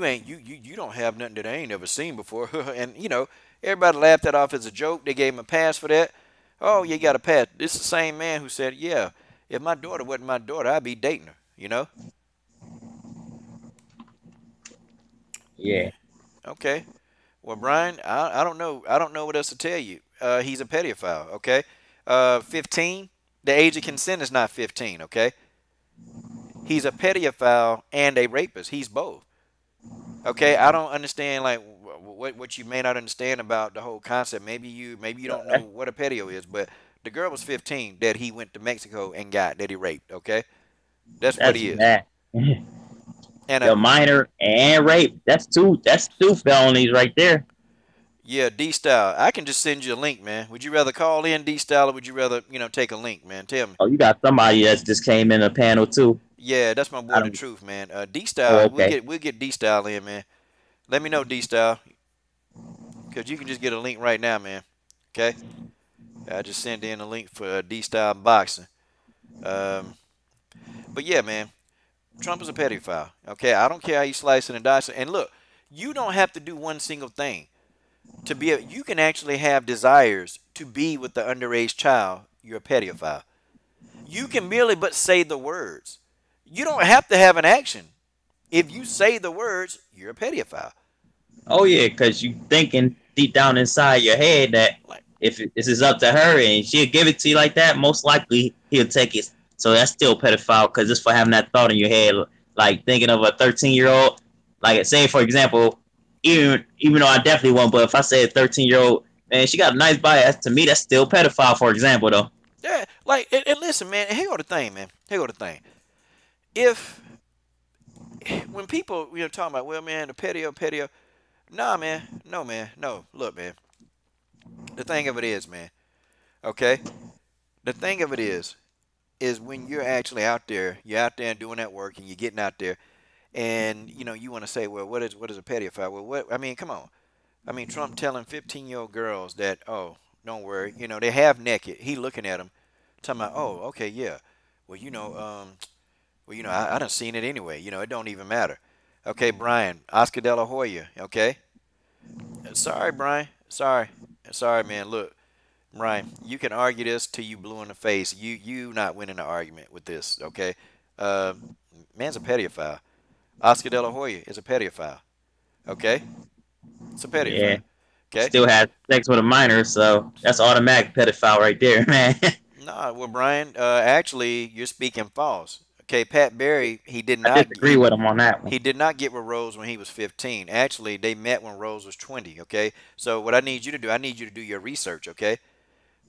don't have nothing that I ain't ever seen before. And everybody laughed that off as a joke. They gave him a pass for that. Oh, you got a pass. This is the same man who said, yeah, if my daughter wasn't my daughter, I'd be dating her, Yeah. Okay. Well, Brian, I don't know. I don't know what else to tell you. He's a pedophile, okay? 15, the age of consent is not 15, okay? He's a pedophile and a rapist. He's both. Okay, I don't understand like what you may not understand about the whole concept. Maybe you don't know what a pedo is, but the girl was 15 that he went to Mexico and got that he raped. Okay, that's what he is. Bad. And The minor and rape. That's two felonies right there. yeah, D Style. I can just send you a link, man. Would you rather call in D Style or would you rather take a link, man? Tell me. Oh, you got somebody that just came in a panel too. Yeah, that's my I boy, the don't. truth, man. D Oh, Style, okay. we'll get D Style in, man. Let me know, D Style, cause you can just get a link right now, man. Okay, I just sent in a link for D Style boxing. Um, but yeah, man, Trump is a pedophile. Okay, I don't care how you slice it and dice it. And look, you don't have to do one single thing to be. You can actually have desires to be with the underage child. You're a pedophile. You can merely but say the words. You don't have to have an action. If you say the words, you're a pedophile. Oh yeah, because you thinking deep down inside your head that Like, if this is up to her and she'll give it to you like that, most likely he'll take it. So that's still pedophile because it's for having that thought in your head, like thinking of a 13-year-old. Like say for example, even though I definitely won't, but if I say a 13-year-old, man, she got a nice body, to me that's still pedophile. For example, though. yeah, like, and listen, man. Here go the thing, man. Here go the thing. If when people talking about, well, man, the pedio, nah, man, no, man, no. Look, man. The thing of it is, man. Okay. The thing of it is when you're actually out there, you're out there and doing that work, and you're getting out there, and you want to say, well, what is a pedophile? Well, what I mean, come on. I mean, Trump telling 15-year-old girls that, oh, don't worry, they half naked. He looking at them, talking about, oh, okay, yeah. Well, I done seen it anyway. It don't even matter. Okay, Brian, Oscar De La Hoya. Okay, sorry, Brian. Sorry, man. Look, Brian, you can argue this till you blue in the face. You not winning the argument with this. Okay, uh, man's a pedophile. Oscar De La Hoya is a pedophile. Okay, it's a Yeah, pedophile. Okay. still has sex with a minor, so that's automatic pedophile right there, man. Nah, well, Brian, actually, you're speaking false. Okay, Pat Barry, he did I not disagree with him on that one. he did not get with Rose when he was 15. Actually, they met when Rose was 20. Okay, so what I need you to do, I need you to do your research. Okay,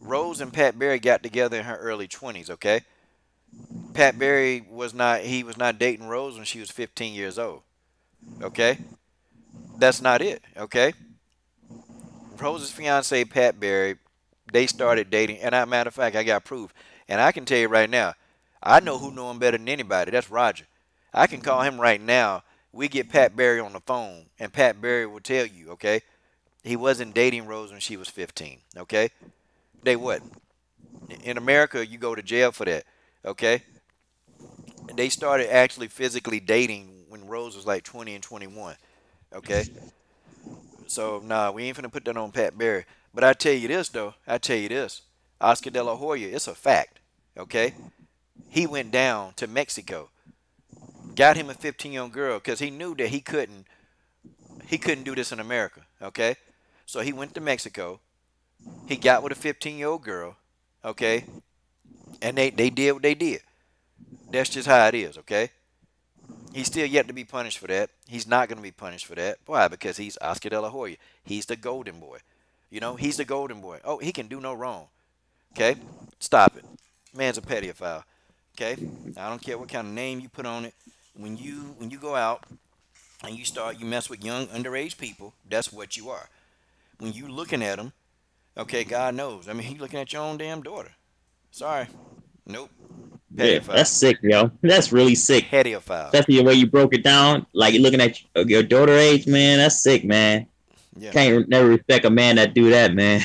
Rose and Pat Barry got together in her early 20s. Okay, Pat Barry was not dating Rose when she was 15 years old. Okay, that's not it. Okay, Rose's fiance Pat Barry, they started dating, and as a matter of fact, I got proof, and I can tell you right now, I know who know him better than anybody. That's Roger. I can call him right now. We get Pat Barry on the phone, and Pat Barry will tell you, okay, he wasn't dating Rose when she was 15. Okay, they what? In America, you go to jail for that. Okay, and they started actually physically dating when Rose was like 20 and 21. Okay, so nah, we ain't finna put that on Pat Barry. But I tell you this though, I tell you this, Oscar De La Hoya, it's a fact. Okay, he went down to Mexico, got him a 15-year-old girl because he knew that he couldn't do this in America. Okay, so he went to Mexico, he got with a 15-year-old girl. Okay, and they did what they did. That's just how it is. Okay, he's still yet to be punished for that. He's not going to be punished for that. Why? Because he's Oscar De La Hoya. He's the golden boy. He's the golden boy. Oh, he can do no wrong. Okay? Stop it. Man's a pedophile. Okay? I don't care what kind of name you put on it. When you go out and you mess with young underage people, that's what you are. When you looking at them, okay, God knows. I mean, he looking at your own damn daughter. Sorry. Nope. Yeah, Pedophile. that's sick, yo. That's really sick. Pedophile. Especially the way you broke it down, like you're looking at your daughter age, man. That's sick, man. Yeah. Can't never respect a man that do that, man.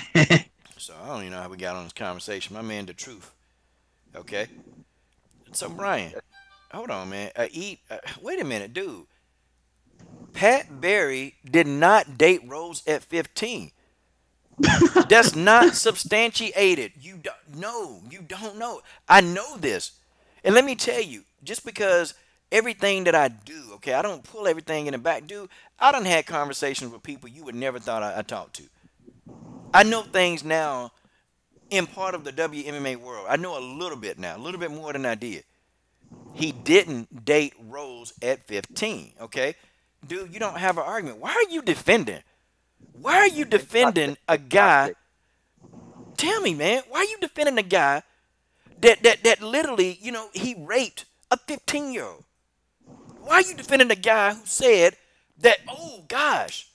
So I don't even know how we got on this conversation. My man, the truth. Okay. So Brian, hold on, man. Wait a minute, dude. Pat Barry did not date Rose at 15. That's not substantiated. You don't know. You don't know. I know this. And let me tell you, just because everything that I do, okay, I don't pull everything in the back, dude. I done had conversations with people you would never thought I talked to. I know things now in part of the WMMA world. I know a little bit now, a little bit more than I did. He didn't date Rose at 15, okay? Dude, you don't have an argument. Why are you defending? Why are you defending a guy? Tell me, man, why are you defending a guy that literally, he raped a 15-year-old? Why are you defending a guy who said that, oh gosh,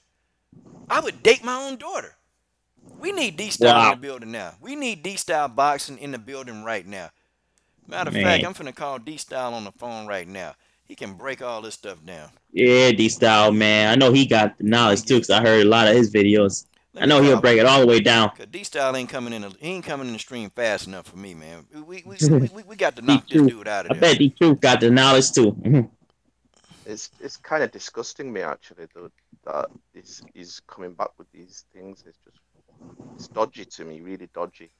I would date my own daughter? We need D-Style in the Wow. building now. We need D-Style boxing in the building right now. Matter of fact, Man, I'm finna call D Style on the phone right now. He can break all this stuff down. yeah, D Style, man. I know he got the Let me knowledge too, get. cause I heard a lot of his videos. Let I me know he'll call him. break it all the way down. Cause D Style ain't coming in. He ain't coming in the stream fast enough for me, man. We got to D knock this Truth, dude out of I there. bet D Truth got the knowledge too. It's kind of disgusting me actually though that he's coming back with these things. It's dodgy to me, really dodgy.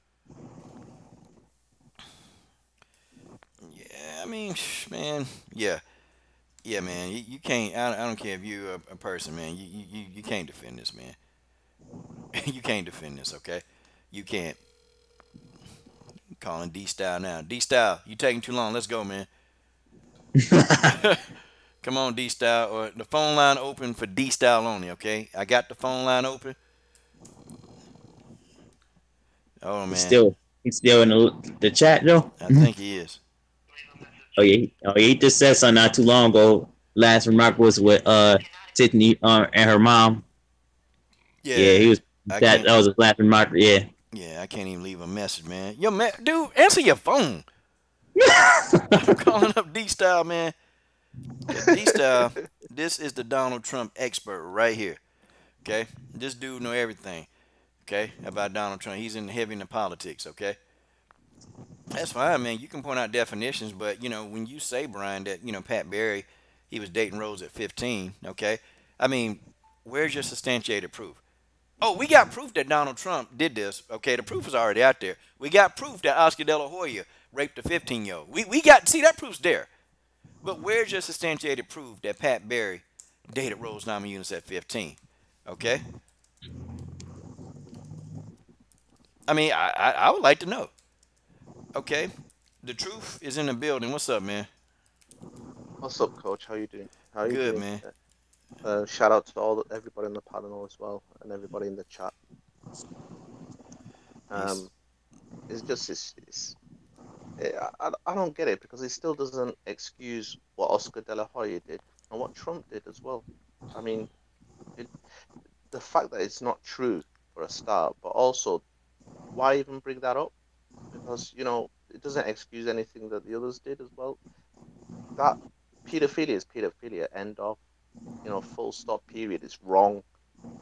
Yeah, I mean, man, yeah, yeah, man. You can't. I don't care if you're a person, man. You can't defend this, man. You can't defend this, okay? You can't. Calling D Style now. D Style, you taking too long. Let's go, man. Come on, D Style. Or the phone line open for D Style only, okay? I got the phone line open. Oh he's man, still he's still in the chat though. I think he is. Oh yeah, he just said something not too long ago. Last remark was with Tiffany and her mom. Yeah, he Yeah, was I that can't. that was his last remark. Yeah. Yeah, I can't even leave a message, man. Yo, man, dude, answer your phone. I'm calling up D Style, man. Cause D Style, this is the Donald Trump expert right here. Okay, this dude know everything. Okay, about Donald Trump. He's in heavy into politics. Okay, that's fine, man. You can point out definitions, but when you say, Brian, that Pat Barry, he was dating Rose at 15. Okay, I mean, where's your substantiated proof? Oh, we got proof that Donald Trump did this. Okay, the proof is already out there. We got proof that Oscar De La Hoya raped a 15-year-old. We got see that proof's there. But where's your substantiated proof that Pat Barry dated Rose Namajunas at 15? Okay, I mean, I would like to know. Okay, the truth is in the building. What's up, man? What's up, Coach? How you doing? How you Good, doing man. today? Shout out to everybody on the panel as well, and everybody in the chat. Peace. Um, it's just I don't get it because it still doesn't excuse what Oscar De La Hoya did and what Trump did as well. I mean, it, the fact that it's not true for a start, but also why even bring that up? Because it doesn't excuse anything that the others did as well. That pedophilia is pedophilia. End of. Full stop. Period. It's wrong.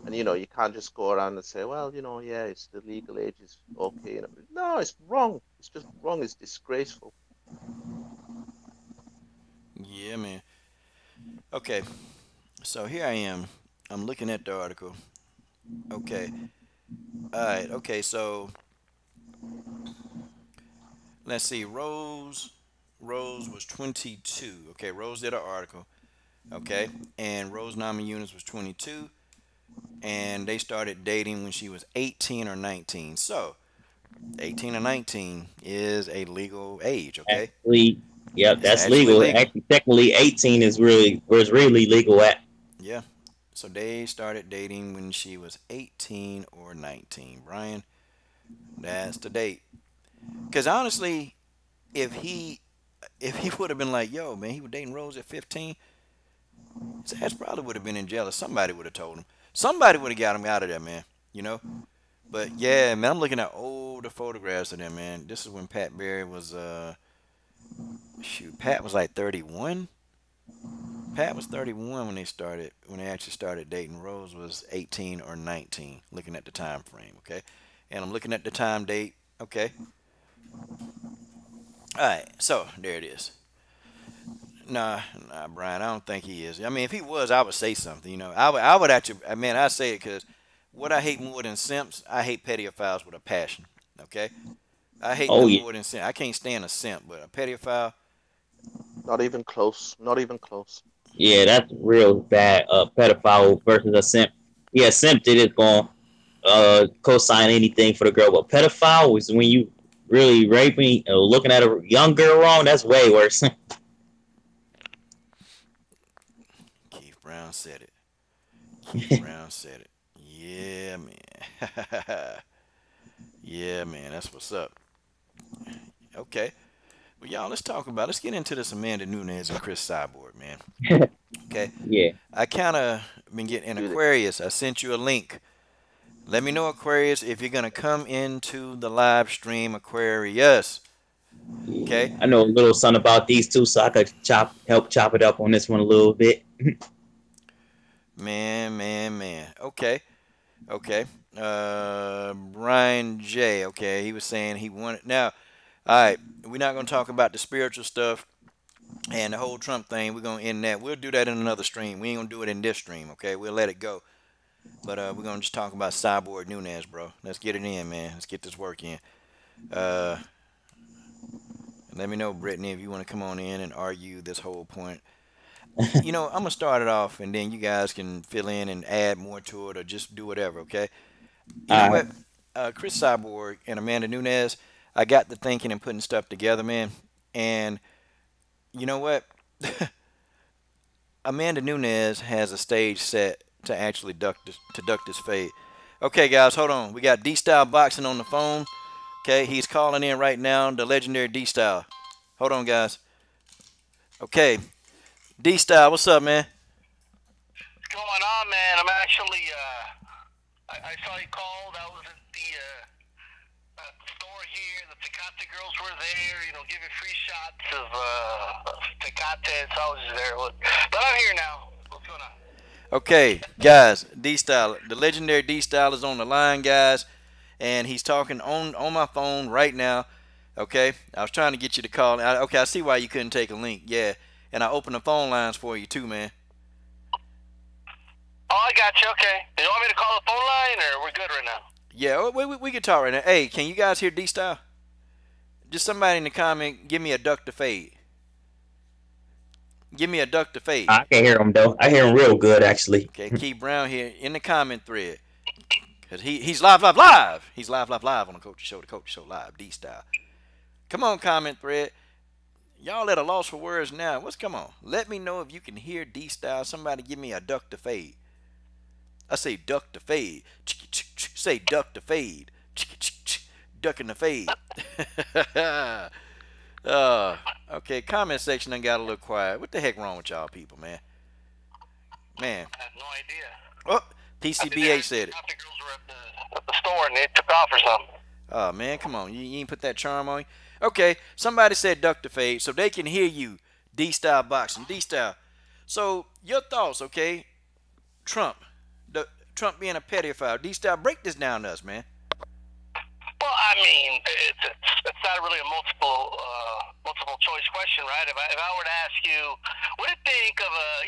And you can't just go around and say, well, yeah, it's the legal age is okay. No, it's wrong. It's just wrong. It's disgraceful. Yeah, man. Okay, so here I am. I'm looking at the article. Okay. All right. Okay, so let's see. Rose was 22. Okay, Rose did an article. Okay, and Rose Namajunas was 22, and they started dating when she was 18 or 19. So 18 or 19 is a legal age. Okay, Actually, yep, it's that's actually legal. legal. Actually, technically, 18 is really where it's really legal at. Yeah. So they started dating when she was 18 or 19. Brian, that's the date. Because honestly, if he if he would have been like, yo, man, he was dating Rose at 15, his ass probably would have been in jail. Or somebody would have told him. Somebody would have got him out of there, man. You know. But yeah, man, I'm looking at older photographs of them, man. This is when Pat Barry was shoot, Pat was like 31. Pat was 31 when they actually started dating. Rose was 18 or 19, looking at the time frame, okay? And I'm looking at the time date, okay? All right, so there it is. Nah, Brian, I don't think he is. I mean, if he was, I would say something, I would actually, man, I say it because what I hate more than simps, I hate pedophiles with a passion, okay? I hate Oh them yeah, more than simp. I can't stand a simp, but a pedophile, Not even close. Not even close. yeah, that's real bad. Pedophile versus a simp. Yeah, simp did it going co-sign anything for the girl, but pedophile is when you really raping looking at a young girl wrong. That's way worse. Keith Brown said it. Keith Brown said it. Yeah, man. Yeah, man. That's what's up. Okay. Well, y'all, let's get into this Amanda Nunez and Chris Cyborg, man. Okay. Yeah. I kind of been getting in Do the Aquarius. I sent you a link. Let me know, Aquarius, if you're going to come into the live stream, Aquarius. Okay. I know a little something about these two, so I could help chop it up on this one a little bit. Man. Okay. Okay. Brian J. Okay, he was saying he wanted. Now, all right, we're not going to talk about the spiritual stuff and the whole Trump thing. We're going to end that. We'll do that in another stream. We ain't going to do it in this stream, okay? We'll let it go. But we're going to just talk about Cyborg Nunez, bro. Let's get it in, man. Let's get this work in. Uh, Let me know, Brittany, if you want to come on in and argue this whole point. You know, I'm going to start it off, and then you guys can fill in and add more to it or just do whatever, okay? You know All what? right. Chris Cyborg and Amanda Nunes, I got to thinking and putting stuff together, man. And you know what? Amanda Nunes has a stage set to actually duck this fade. Okay, guys, hold on. We got D-Style Boxing on the phone. Okay, he's calling in right now, the legendary D-Style. Hold on, guys. Okay, D-Style, what's up, man? What's going on, man? I'm actually, I saw you called. I was at the store here. The Tecate girls were there, giving free shots of Tecate. So I was just there. But I'm here now. What's going on? Okay, guys, D-Style, the legendary D-Style is on the line, guys. And he's talking on my phone right now. Okay, I was trying to get you to call. Okay, I see why you couldn't take a link. Yeah, and I opened the phone lines for you too, man. Oh, I got you. Okay. You want me to call the phone line, or we're good right now? Yeah, we can talk right now. Hey, can you guys hear D-Style? Just somebody in the comment, give me a duck to fade. Give me a duck to fade. I can hear him though. I hear him real good actually. Okay, Keith Brown here in the comment thread. Cause he's live. He's live on the Coach Show. The Coach Show live. D-Style. Come on, comment thread. Y'all at a loss for words now. Come on? Let me know if you can hear D-Style. Somebody give me a duck to fade. I say duck to fade. Say duck to fade. Duck in the fade. Okay, comment section done got a little quiet. What the heck wrong with y'all people, man? Man. I have no idea. Oh, PCBA said it. The girls were at the store and they took off or something. Oh, man, come on. You ain't put that charm on you? Okay, somebody said duck to fade so they can hear you. D-Style Boxing. D-Style. So, your thoughts, okay? Trump being a pedophile. D-Style, break this down to us, man. Well, I mean, it's not really a multiple choice question, right? If I were to ask you, what do you think of a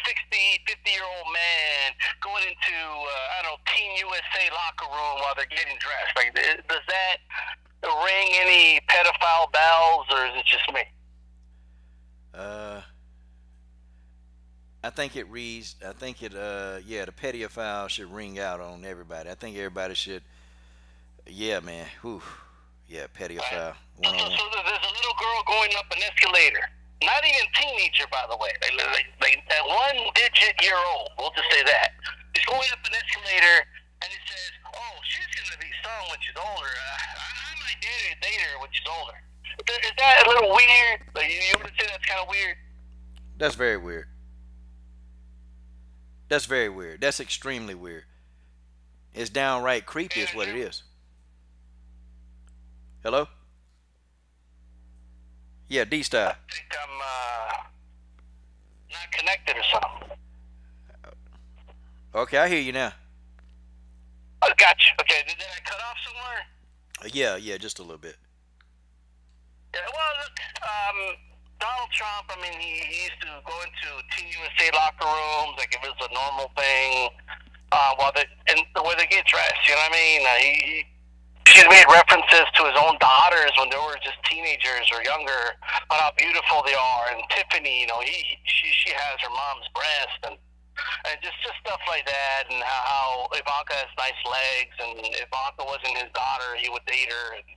60, 50-year-old man going into Team USA locker room while they're getting dressed? Like, does that ring any pedophile bells, or is it just me? I think it reads. I think it. Yeah, the pedophile should ring out on everybody. I think everybody should. Yeah, man. Whew. Yeah, pedophile. So there's a little girl going up an escalator. Not even teenager, by the way. Like at 1-digit-year-old. We'll just say that. She's going up an escalator, and it says, "Oh, she's gonna be strong when she's older. I might date her when she's older." Is that a little weird? Like, you would say that's kind of weird? That's very weird. That's very weird. That's extremely weird. It's downright creepy is what it is. Hello? Yeah, D-Style. I think I'm not connected or something. Okay, I hear you now. I got you. Okay, did I cut off somewhere? Yeah, just a little bit. Yeah, well, look, Donald Trump, I mean, he used to go into Team USA locker rooms like if it was a normal thing, where they get dressed, you know what I mean? He's made references to his own daughters when they were just teenagers or younger, on how beautiful they are. And Tiffany, she has her mom's breast, and just stuff like that, and how Ivanka has nice legs, and if Ivanka wasn't his daughter, he would date her. And,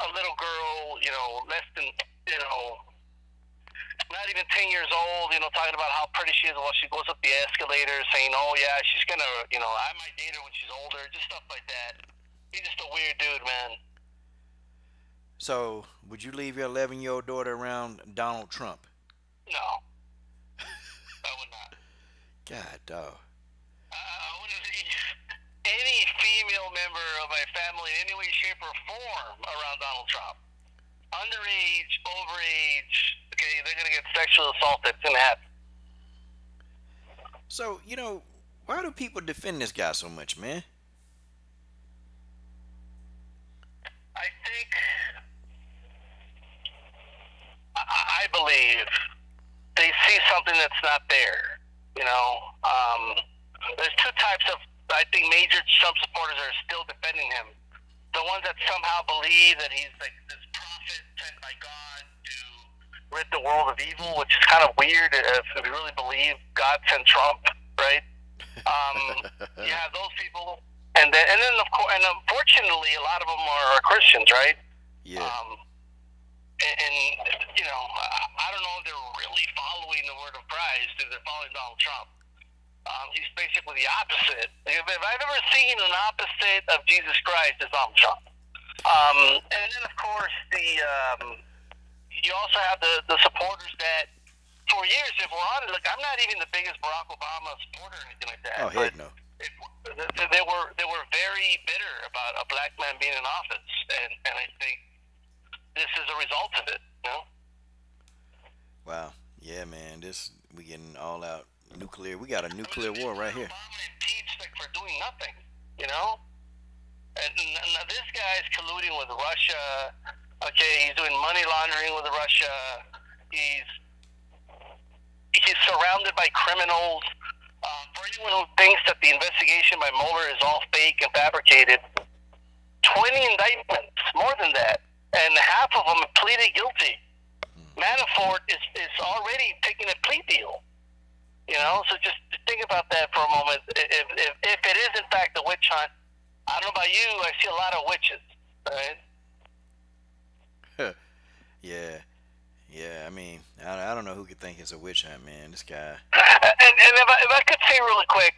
a little girl, less than, not even 10 years old, talking about how pretty she is while she goes up the escalator, saying, "Oh yeah, she's gonna, I might date her when she's older," just stuff like that. He's just a weird dude, man. So, would you leave your 11-year-old daughter around Donald Trump? No. I would not. God, dog. I wouldn't leave any female member of my family in any way, shape, or form around Donald Trump. underage, overage, okay, they're going to get sexually assaulted. It's going to happen. So, why do people defend this guy so much, man? I think, I believe they see something that's not there. There's two types of, I think, major Trump supporters are still defending him. The ones that somehow believe that he's like this prophet sent by God to rid the world of evil, which is kind of weird if you really believe God sent Trump, right? You have those people, and then of course, and unfortunately, a lot of them are Christians, right? Yeah. And I don't know if they're really following the word of Christ, if they're following Donald Trump. He's basically the opposite. If I've ever seen an opposite of Jesus Christ, it's Donald Trump. And then, of course, you also have the supporters that, for years, if we're honest, look, I'm not even the biggest Barack Obama supporter or anything like that. Oh, heck no. They were very bitter about a black man being in office, and I think this is a result of it. Wow. Yeah, man. We getting all out nuclear. We got a nuclear war right here. Obama impeached for doing nothing. And now this guy is colluding with Russia. Okay, he's doing money laundering with Russia. He's surrounded by criminals. For anyone who thinks that the investigation by Mueller is all fake and fabricated, 20 indictments, more than that, and half of them pleaded guilty. Manafort is already taking a plea deal. So just think about that for a moment. If it is in fact a witch hunt, I don't know about you, I see a lot of witches, right? Yeah. I mean, I don't know who could think it's a witch hunt, man. This guy. And if I could say really quick,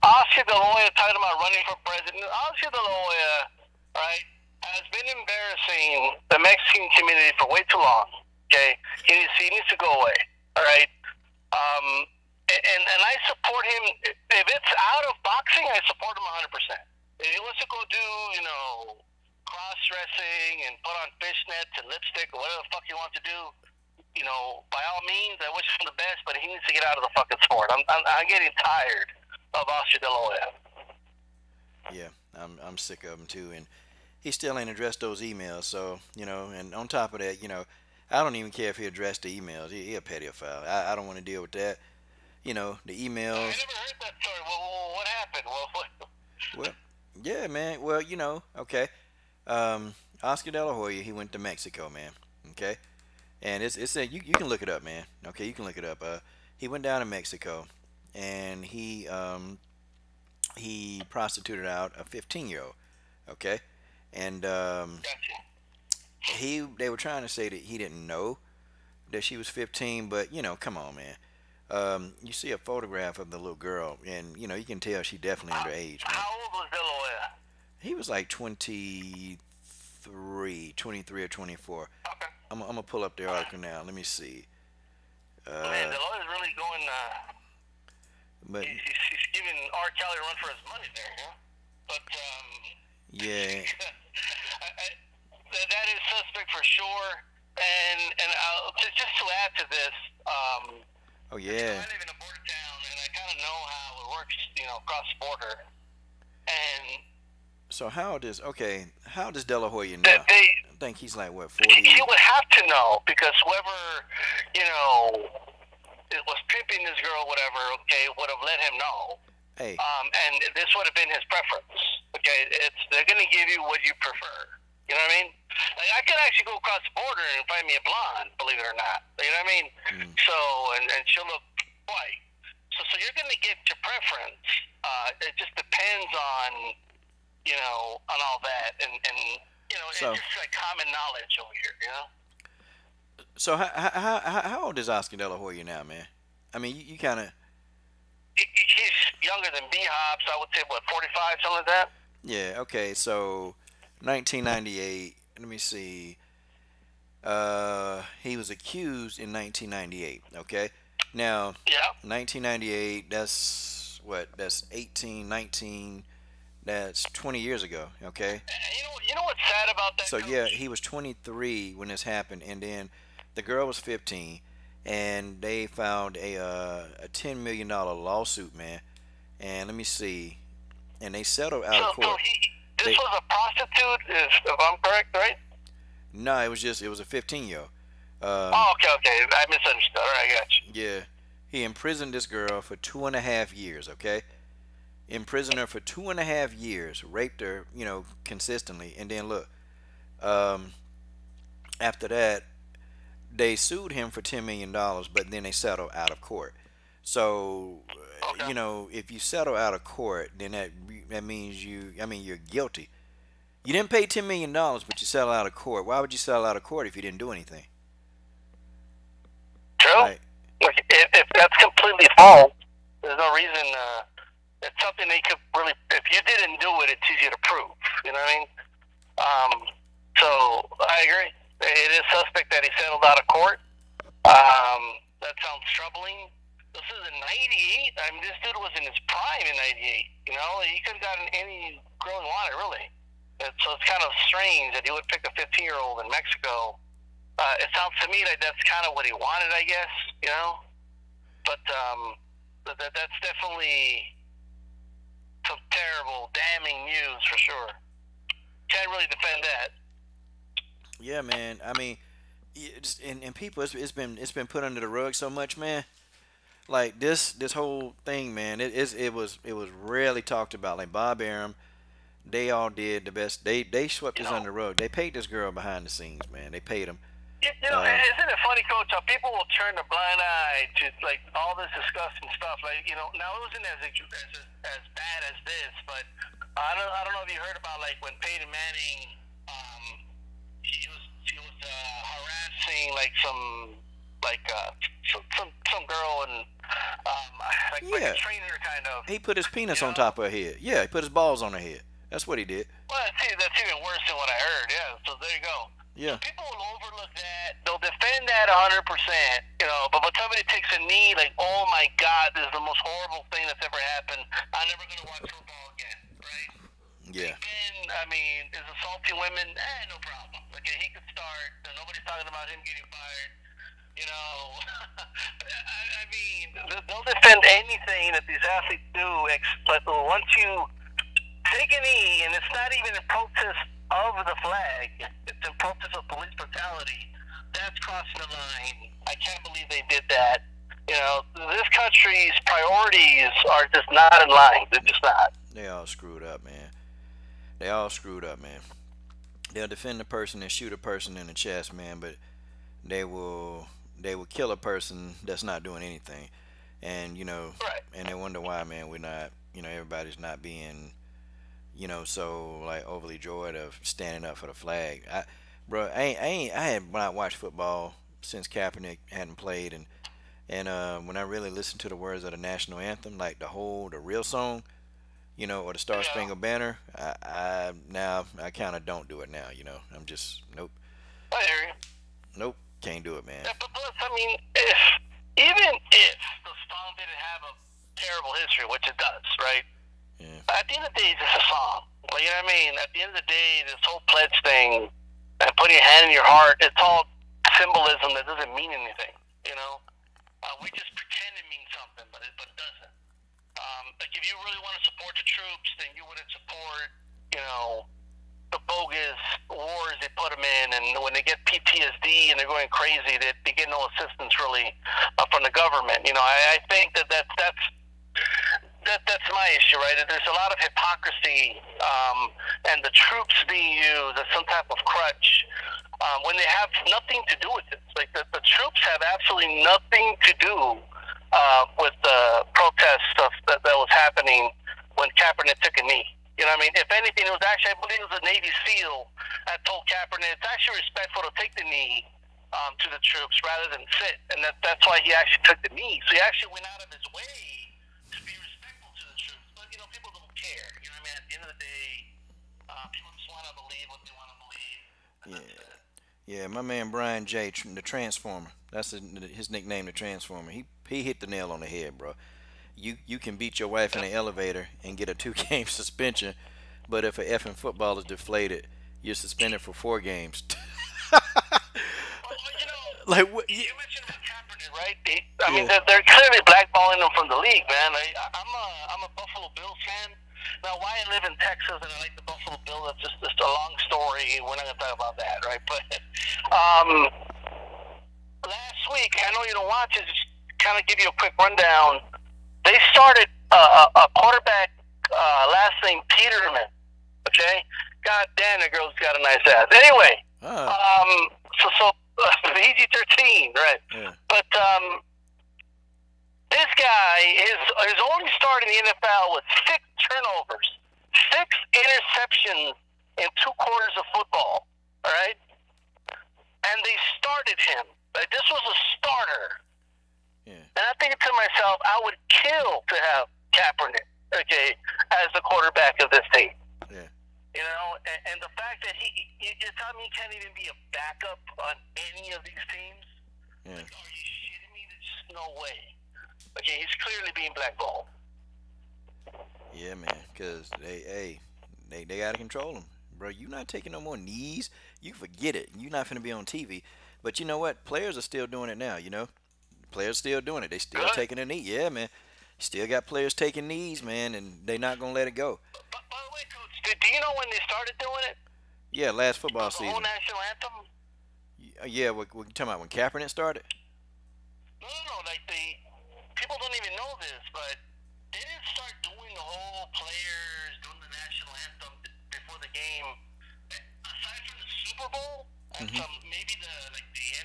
Oscar De La Hoya talking about running for president. Oscar De La Hoya, right, has been embarrassing the Mexican community for way too long. Okay, he needs to go away. All right. And I support him. If it's out of boxing, I support him 100%. If he wants to go do, cross-dressing and put on fishnets and lipstick or whatever the fuck he wants to do, by all means, I wish him the best, but he needs to get out of the fucking sport. I'm getting tired of Oscar De La Hoya. Yeah, I'm sick of him too, and he still ain't addressed those emails. So and on top of that, I don't even care if he addressed the emails. He a pedophile. I don't want to deal with that. The emails. I never heard that story. Well, what happened? Well, yeah, man. Well, okay. Oscar De La Hoya, he went to Mexico, man. Okay, and it's you can look it up, man. Okay, you can look it up. He went down to Mexico, and he prostituted out a 15-year-old. Okay, and Gotcha. they were trying to say that he didn't know that she was 15, but come on, man. You see a photograph of the little girl, and you can tell she definitely underage, man. How old was De La Hoya? He was like 23 or 24. Okay. I'm gonna pull up the article now. Let me see. Man, De La Hoya's really going. But he's giving R. Kelly a run for his money there, But yeah. That is suspect for sure. And just to add to this, Oh yeah. I live in a border town, and I kind of know how it works, across the border. And so how does De La Hoya know? I think he's like what 40. He would have to know because whoever it was pimping this girl, whatever, okay, would have let him know. Hey. And this would have been his preference. Okay, they're gonna give you what you prefer. You know what I mean? Like, I could actually go across the border and find me a blonde, believe it or not. You know what I mean? So, and she'll look white. So you're going to get your preference. It just depends on, on all that. And it's just like common knowledge over here, So how old is Oscar De La Hoya now, man? I mean, you kind of... He's younger than B-Hops. I would say, what, 45, something like that? Yeah, okay, so 1998, let me see. He was accused in 1998, okay? Now, yeah. 1998, that's 18, 19, That's 20 years ago. Okay. And you know what's sad about that, So Coach? yeah, he was 23 when this happened, and then the girl was 15, and they filed a $10 million lawsuit, man. And let me see, and they settled out of So court. this They, was a prostitute, if I'm correct, right? no, it was a 15-year-old. Um, Oh, okay. I misunderstood. All right, I got you. yeah, he imprisoned this girl for 2.5 years. Okay, imprisoned her for 2.5 years, raped her, consistently, and then look, um, after that, they sued him for $10 million, but then they settled out of court. So, Okay. if you settle out of court, then that means you're guilty. You didn't pay $10 million, but you settle out of court. Why would you settle out of court if you didn't do anything? True. Like, Look, if that's completely false, there's no reason. It's something they could really. If you didn't do it, it's easy to prove. You know what I mean? Um, so I agree. It is suspect that he settled out of court. That sounds troubling. This is in '98. I mean, this dude was in his prime in '98. You know, he could have gotten any girl he wanted, really. So it's kind of strange that he would pick a 15-year-old in Mexico. It sounds to me like that's kind of what he wanted, I guess. You know, but that's definitely some terrible, damning news for sure. Can't really defend that. yeah, man. I mean, and people, it's been put under the rug so much, man. Like this whole thing, man. It was rarely talked about. Like Bob Arum, they all did the best. They swept You this know, under the rug. They paid this girl behind the scenes, man. They paid him. and isn't it funny, Coach, how people will turn a blind eye to like all this disgusting stuff? Like, now it wasn't as bad as this, but I don't know if you heard about like when Peyton Manning, she was harassing like some girl and like Yeah, a trainer kind of. he put his penis You on know? top of her head. Yeah, he put his balls on her head. That's what he did. Well, that's even worse than what I heard. Yeah, so there you go. Yeah, People will overlook that. They'll defend that 100%. But when somebody takes a knee, like, oh my God, this is the most horrible thing that's ever happened. I'm never gonna watch football again, right? yeah, And I mean, is assaulting women? No problem. Okay, he could start. Nobody's talking about him getting fired. I mean, they'll defend anything that these athletes do, but once you take a knee, and it's not even in protest of the flag, it's in protest of police brutality, that's crossing the line. I can't believe they did that. This country's priorities are just not in line. They're just not. they all screwed up, man. They all screwed up, man. They'll defend a person and shoot a person in the chest, man, but they will kill a person that's not doing anything, and Right. and they wonder why, man. We're not, everybody's not being, so like overly joyed of standing up for the flag. I had not watched football since Kaepernick hadn't played, and when I really listened to the words of the national anthem, like the real song, or the Star Yeah. Spangled Banner, I kind of don't do it now. I'm just nope, I hear you. nope, can't do it, man. Yeah, but plus, I mean, even if the song didn't have a terrible history, which it does, right? Yeah, At the end of the day, it's just a song. Like, you know what I mean? At the end of the day, this whole pledge thing and putting your hand in your heart, it's all symbolism that doesn't mean anything. We just pretend it means something, but it doesn't. Like, if you really want to support the troops, then you wouldn't support, the bogus wars they put them in, and when they get PTSD and they're going crazy, they get no assistance really from the government. I think that's my issue, right? There's a lot of hypocrisy, and the troops being used as some type of crutch when they have nothing to do with it. Like the troops have absolutely nothing to do with the protest stuff that was happening when Kaepernick took a knee. You know what I mean? If anything, it was actually, I believe it was a Navy SEAL that told Kaepernick it's actually respectful to take the knee to the troops rather than sit. And that's why he actually took the knee. So he actually went out of his way to be respectful to the troops. But, people don't care. You know what I mean? At the end of the day, people just want to believe what they want to believe. yeah, yeah. My man Brian J, the Transformer. That's his nickname, the Transformer. He hit the nail on the head, bro. You can beat your wife in an elevator and get a 2 game suspension, but if a effing football is deflated, you're suspended for 4 games. Well, Like what? you mentioned about Kaepernick, right? I mean, Yeah. they're clearly blackballing him from the league, man. I'm a Buffalo Bills fan. Now, why I live in Texas and I like the Buffalo Bills, that's just a long story. We're not going to talk about that, right? But last week, I know you don't watch it, just kind of give you a quick rundown. They started a quarterback, last name Peterman, okay? God damn, the girl's got a nice ass. Anyway, so PG-13, right? Yeah. But this guy, his only start in the NFL was 6 turnovers, 6 interceptions in 2 quarters of football. All right, and they started him. Like, this was a starter. Yeah. And I'm thinking to myself, I would kill to have Kaepernick, okay, as the quarterback of this team. Yeah. You know, and the fact that you're telling me he can't even be a backup on any of these teams? Yeah. Like, are you shitting me? There's just no way. Okay, he's clearly being blackballed. Yeah, man. Cause they gotta control him, bro. You not taking no more knees. You forget it. You not finna be on TV. But you know what? Players are still doing it now. You know, players still doing it. They still Good. taking a knee. Yeah, man. Still got players taking knees, man, and they not gonna let it go. But by the way, Coach, do you know when they started doing it? Yeah, last football The whole season. national anthem? Yeah, what you talking about when Kaepernick started? No. Like, people don't even know this, but they didn't start doing the whole players doing the national anthem before the game. Aside from the Super Bowl and maybe the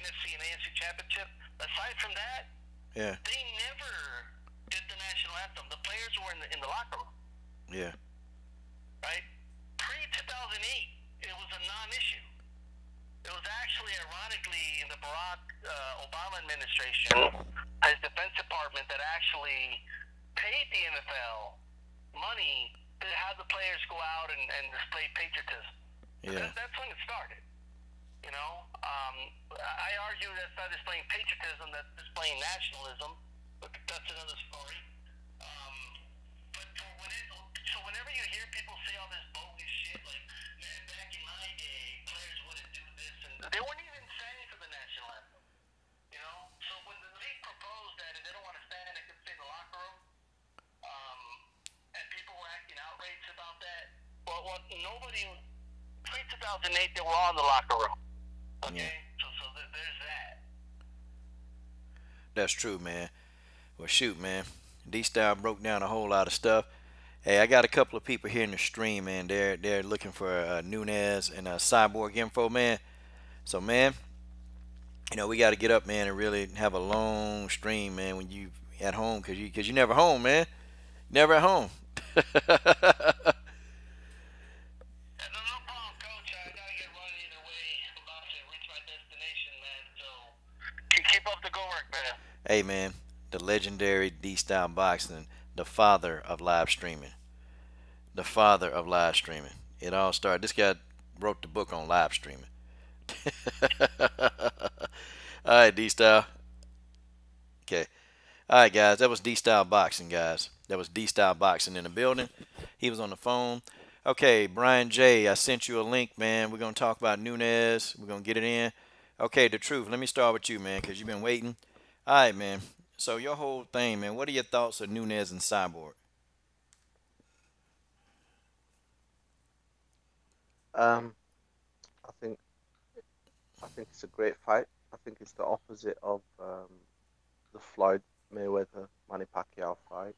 NFC and AFC championship. Aside from that, Yeah. they never did the national anthem. The players were in the locker room, Yeah. right? Pre-2008, it was a non-issue. It was actually, ironically, in the Barack Obama administration, his Defense Department that actually paid the NFL money to have the players go out and display patriotism. Yeah. That's when it started. You know, I argue that's not displaying patriotism, that's displaying nationalism, but that's another story. So whenever you hear people say all this bogus shit, like, man, back in my day, players wouldn't do this, and they weren't even sang for the national anthem. You know, so when the league proposed that and they don't want to stand, they could stay in the locker room, and people were acting outraged about that. Well, nobody. Pre-2008, they were all in the locker room. Okay, Yeah. so there's that. That's true, man. Well, shoot, man. D-Style broke down a whole lot of stuff. Hey, I got a couple of people here in the stream, man. They're looking for Nunez and Cyborg info, man. So, man, you know, we got to get up, man, and really have a long stream, man, when you at home, cause you never home, man. Never at home. No problem, Coach. I gotta get running either way. I'm about to reach my destination, man. So keep up the good work, man. Hey, man, the legendary D-Style Boxing, the father of live streaming. The father of live streaming. It all started. This guy wrote the book on live streaming. All right, D-Style. Okay. All right, guys. That was D-Style Boxing, guys. That was D-Style Boxing in the building. He was on the phone. Okay, Brian J., I sent you a link, man. We're going to talk about Nunez. We're going to get it in. Okay, the truth. Let me start with you, man, because you've been waiting. All right, man. So your whole thing, man, what are your thoughts of Nunez and Cyborg? I think it's a great fight. I think it's the opposite of the Floyd Mayweather Manny Pacquiao fight.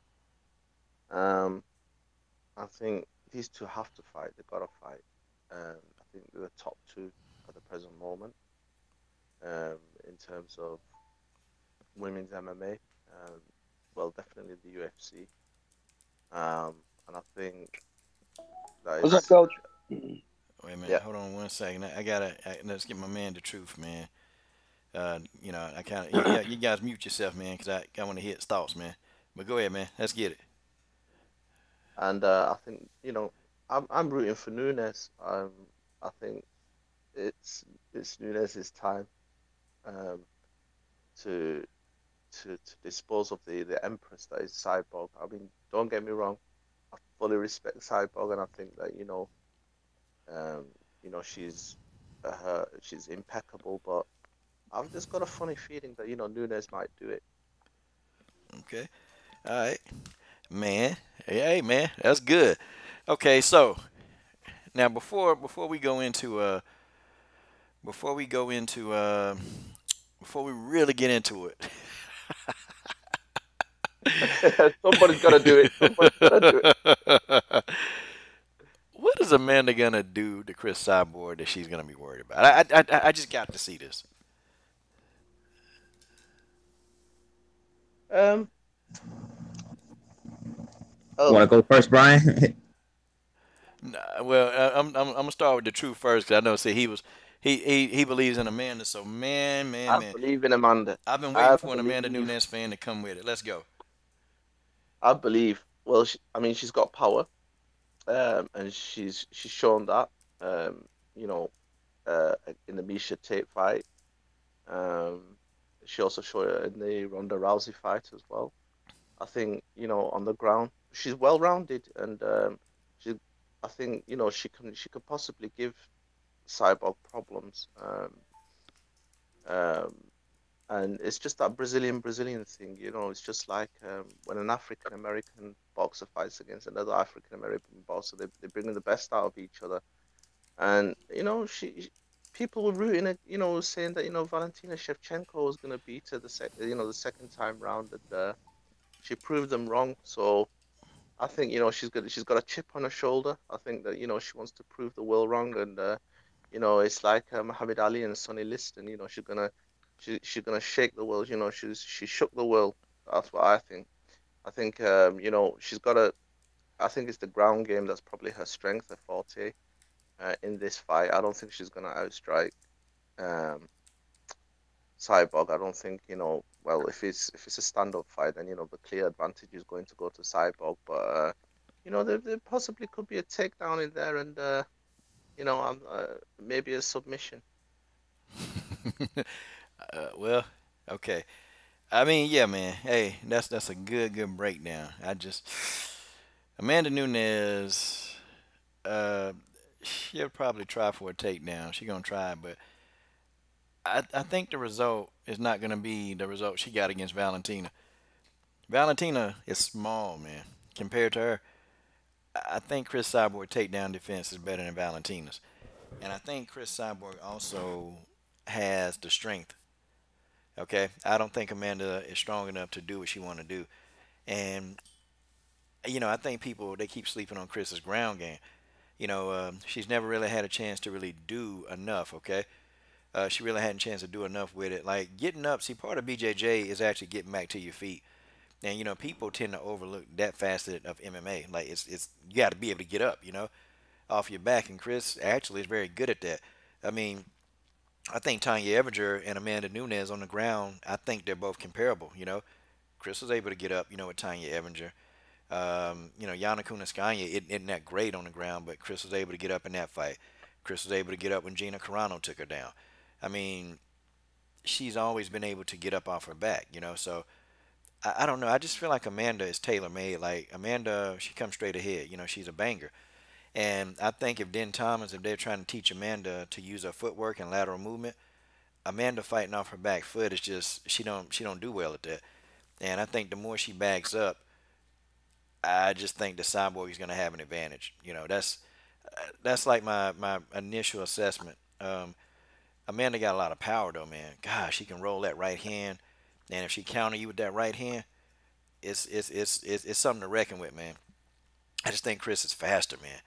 I think these two have to fight. They gotta fight. I think they're the top two at the present moment in terms of women's MMA. Well, definitely the UFC. And I think that What's up, is Coach? Wait a minute. Yeah. Hold on 1 second. Let's get my man the truth, man. You know, I kind of you guys mute yourself, man, because I want to hear his thoughts, man. But go ahead, man. Let's get it. and I think I'm rooting for Nunes. I think it's Nunes' time to to dispose of the Empress that is Cyborg. I mean, don't get me wrong, I fully respect Cyborg, and I think that um, she's impeccable, but I've just got a funny feeling that Nunes might do it. Okay. All right, man. Hey, man, that's good. Okay, so now before we go into before we go into before we really get into it. Somebody's got to do it. Somebody's got to do What is Amanda gonna do to Chris Cyborg that she's gonna be worried about? I just got to see this. it. Want to Oh, go first, Brian? Nah, well, I'm gonna start with the truth first because I know. See, he believes in Amanda. So I man, believe in Amanda. I've been waiting I for an Amanda believe. Nunes fan to come with it. Let's go. I believe. Well, I mean, she's got power, and she's shown that, um, you know, in the Misha Tate fight. Um, she also showed it in the Ronda Rousey fight as well. I think, on the ground, she's well-rounded, and she, I think, she could possibly give Cyborg problems. Um, and it's just that Brazilian thing, it's just like when an African American boxer fights against another African American boxer, they bring the best out of each other. And people were rooting it, saying that Valentina Shevchenko was going to beat her the second time round, and she proved them wrong. So I think she's got a chip on her shoulder. I think that she wants to prove the world wrong, and it's like Muhammad Ali and Sonny Liston. She's gonna shake the world. She shook the world. That's what I think. I think she's got a. I think it's the ground game that's probably her strength, her forte in this fight. I don't think she's gonna outstrike um, Cyborg. I don't think Well, if it's a stand-up fight, then the clear advantage is going to go to Cyborg. But there possibly could be a takedown in there, and maybe a submission. Well, okay. I mean, yeah, man. Hey, that's a good breakdown. I just Amanda Nunes. Uh, she'll probably try for a takedown. She gonna try, but I think the result is not gonna be the result she got against Valentina. Valentina is small, man. Compared to her, I think Chris Cyborg takedown defense is better than Valentina's, and I think Chris Cyborg also has the strength. Okay, I don't think Amanda is strong enough to do what she want to do, and I think people they keep sleeping on Chris's ground game. She's never really had a chance to really do enough. Okay, she really hadn't a chance to do enough with it. Like getting up. See, part of BJJ is actually getting back to your feet. And people tend to overlook that facet of MMA. Like it's you got to be able to get up, off your back. And Chris actually is very good at that. I mean, I think Tanya Evinger and Amanda Nunes on the ground. I think they're both comparable. Chris was able to get up, with Tanya Evinger. Yana Kunitskaya isn't that great on the ground, but Chris was able to get up in that fight. Chris was able to get up when Gina Carano took her down. I mean, she's always been able to get up off her back, So I don't know. I just feel like Amanda is tailor made. Like Amanda, she comes straight ahead. She's a banger. And I think if they're trying to teach Amanda to use her footwork and lateral movement, Amanda fighting off her back foot is just she don't do well at that. And I think the more she backs up, I just think the Cyborg is going to have an advantage. That's like my initial assessment. Amanda got a lot of power though, man. Gosh, she can roll that right hand, and if she counter you with that right hand, it's something to reckon with, man. I just think Chris is faster, man.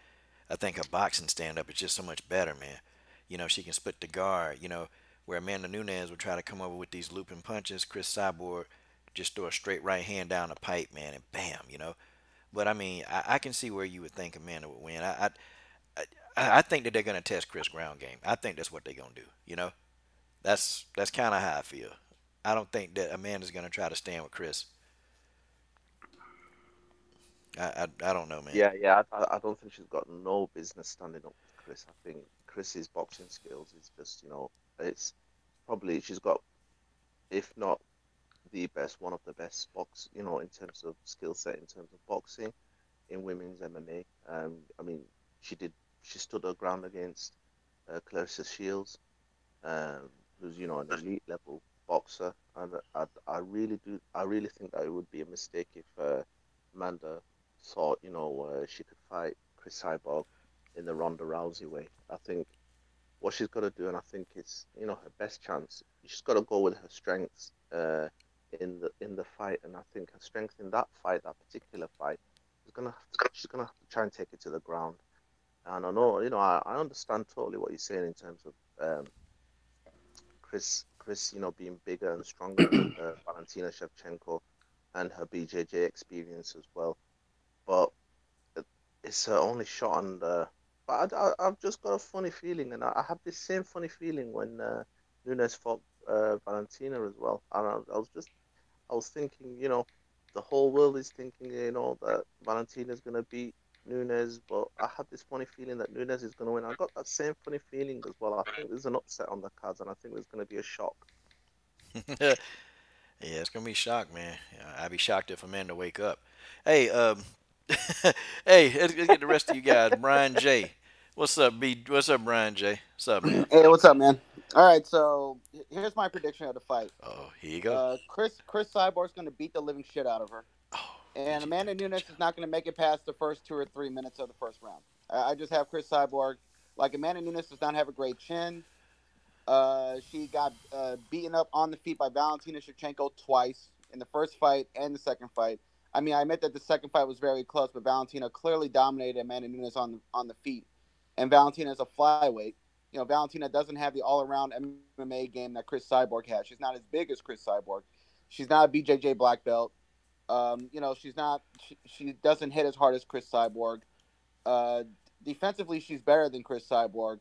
I think her boxing stand up is just so much better, man. She can split the guard. Where Amanda Nunes would try to come over with these looping punches, Chris Cyborg just throw a straight right hand down the pipe, man, and bam. But I mean, I can see where you would think Amanda would win. I think that they're gonna test Chris' ground game. I think that's what they're gonna do. That's kind of how I feel. I don't think that Amanda's gonna try to stand with Chris. I don't know, man. Yeah. I don't think she's got no business standing up with Chris. I think Chris's boxing skills is just, it's probably she's got, if not the best, one of the best in terms of skill set, in terms of boxing in women's MMA. I mean, she did, she stood her ground against Clarissa Shields, um, who's an elite level boxer, and I really think that it would be a mistake if Amanda thought she could fight Chris Cyborg in the Ronda Rousey way. I think what she's got to do, and I think it's her best chance. She's got to go with her strengths in the fight, and I think her strength in that fight, that particular fight, she's gonna have to try and take it to the ground. And I know, I understand totally what you're saying in terms of Chris, being bigger and stronger than Valentina Shevchenko and her BJJ experience as well. But it's her only shot, and but I've just got a funny feeling, and I had this same funny feeling when Nunes fought Valentina as well. And I was thinking, the whole world is thinking, that Valentina's gonna beat Nunes, but I had this funny feeling that Nunes is gonna win. I got that same funny feeling as well. I think there's an upset on the cards, and I think there's gonna be a shock. Yeah, it's gonna be shocked, man. I'd be shocked if Amanda wake up. Hey, hey, let's get the rest of you guys. Brian J. What's up, B? What's up, Brian J? What's up, man? Hey, what's up, man? All right, so here's my prediction of the fight. Oh, here you go. Chris Cyborg's going to beat the living shit out of her, Oh, and BJ. Amanda Nunes is not going to make it past the first 2 or 3 minutes of the first round. I just have Chris Cyborg. Like, Amanda Nunes does not have a great chin. She got beaten up on the feet by Valentina Shevchenko twice in the first fight and the second fight. I mean, I admit that the second fight was very close, but Valentina clearly dominated Amanda Nunes on the feet. And Valentina is a flyweight. Valentina doesn't have the all-around MMA game that Chris Cyborg has. She's not as big as Chris Cyborg. She's not a BJJ black belt. She's not. She doesn't hit as hard as Chris Cyborg. Uh, Defensively, she's better than Chris Cyborg,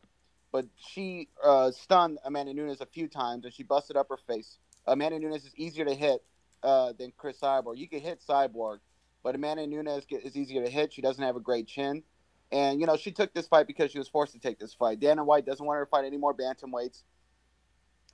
but she stunned Amanda Nunes a few times, and she busted up her face. Amanda Nunes is easier to hit than Chris Cyborg. You can hit Cyborg, but Amanda Nunes is easier to hit. She doesn't have a great chin. And, she took this fight because she was forced to take this fight. Dana White doesn't want her to fight any more bantamweights.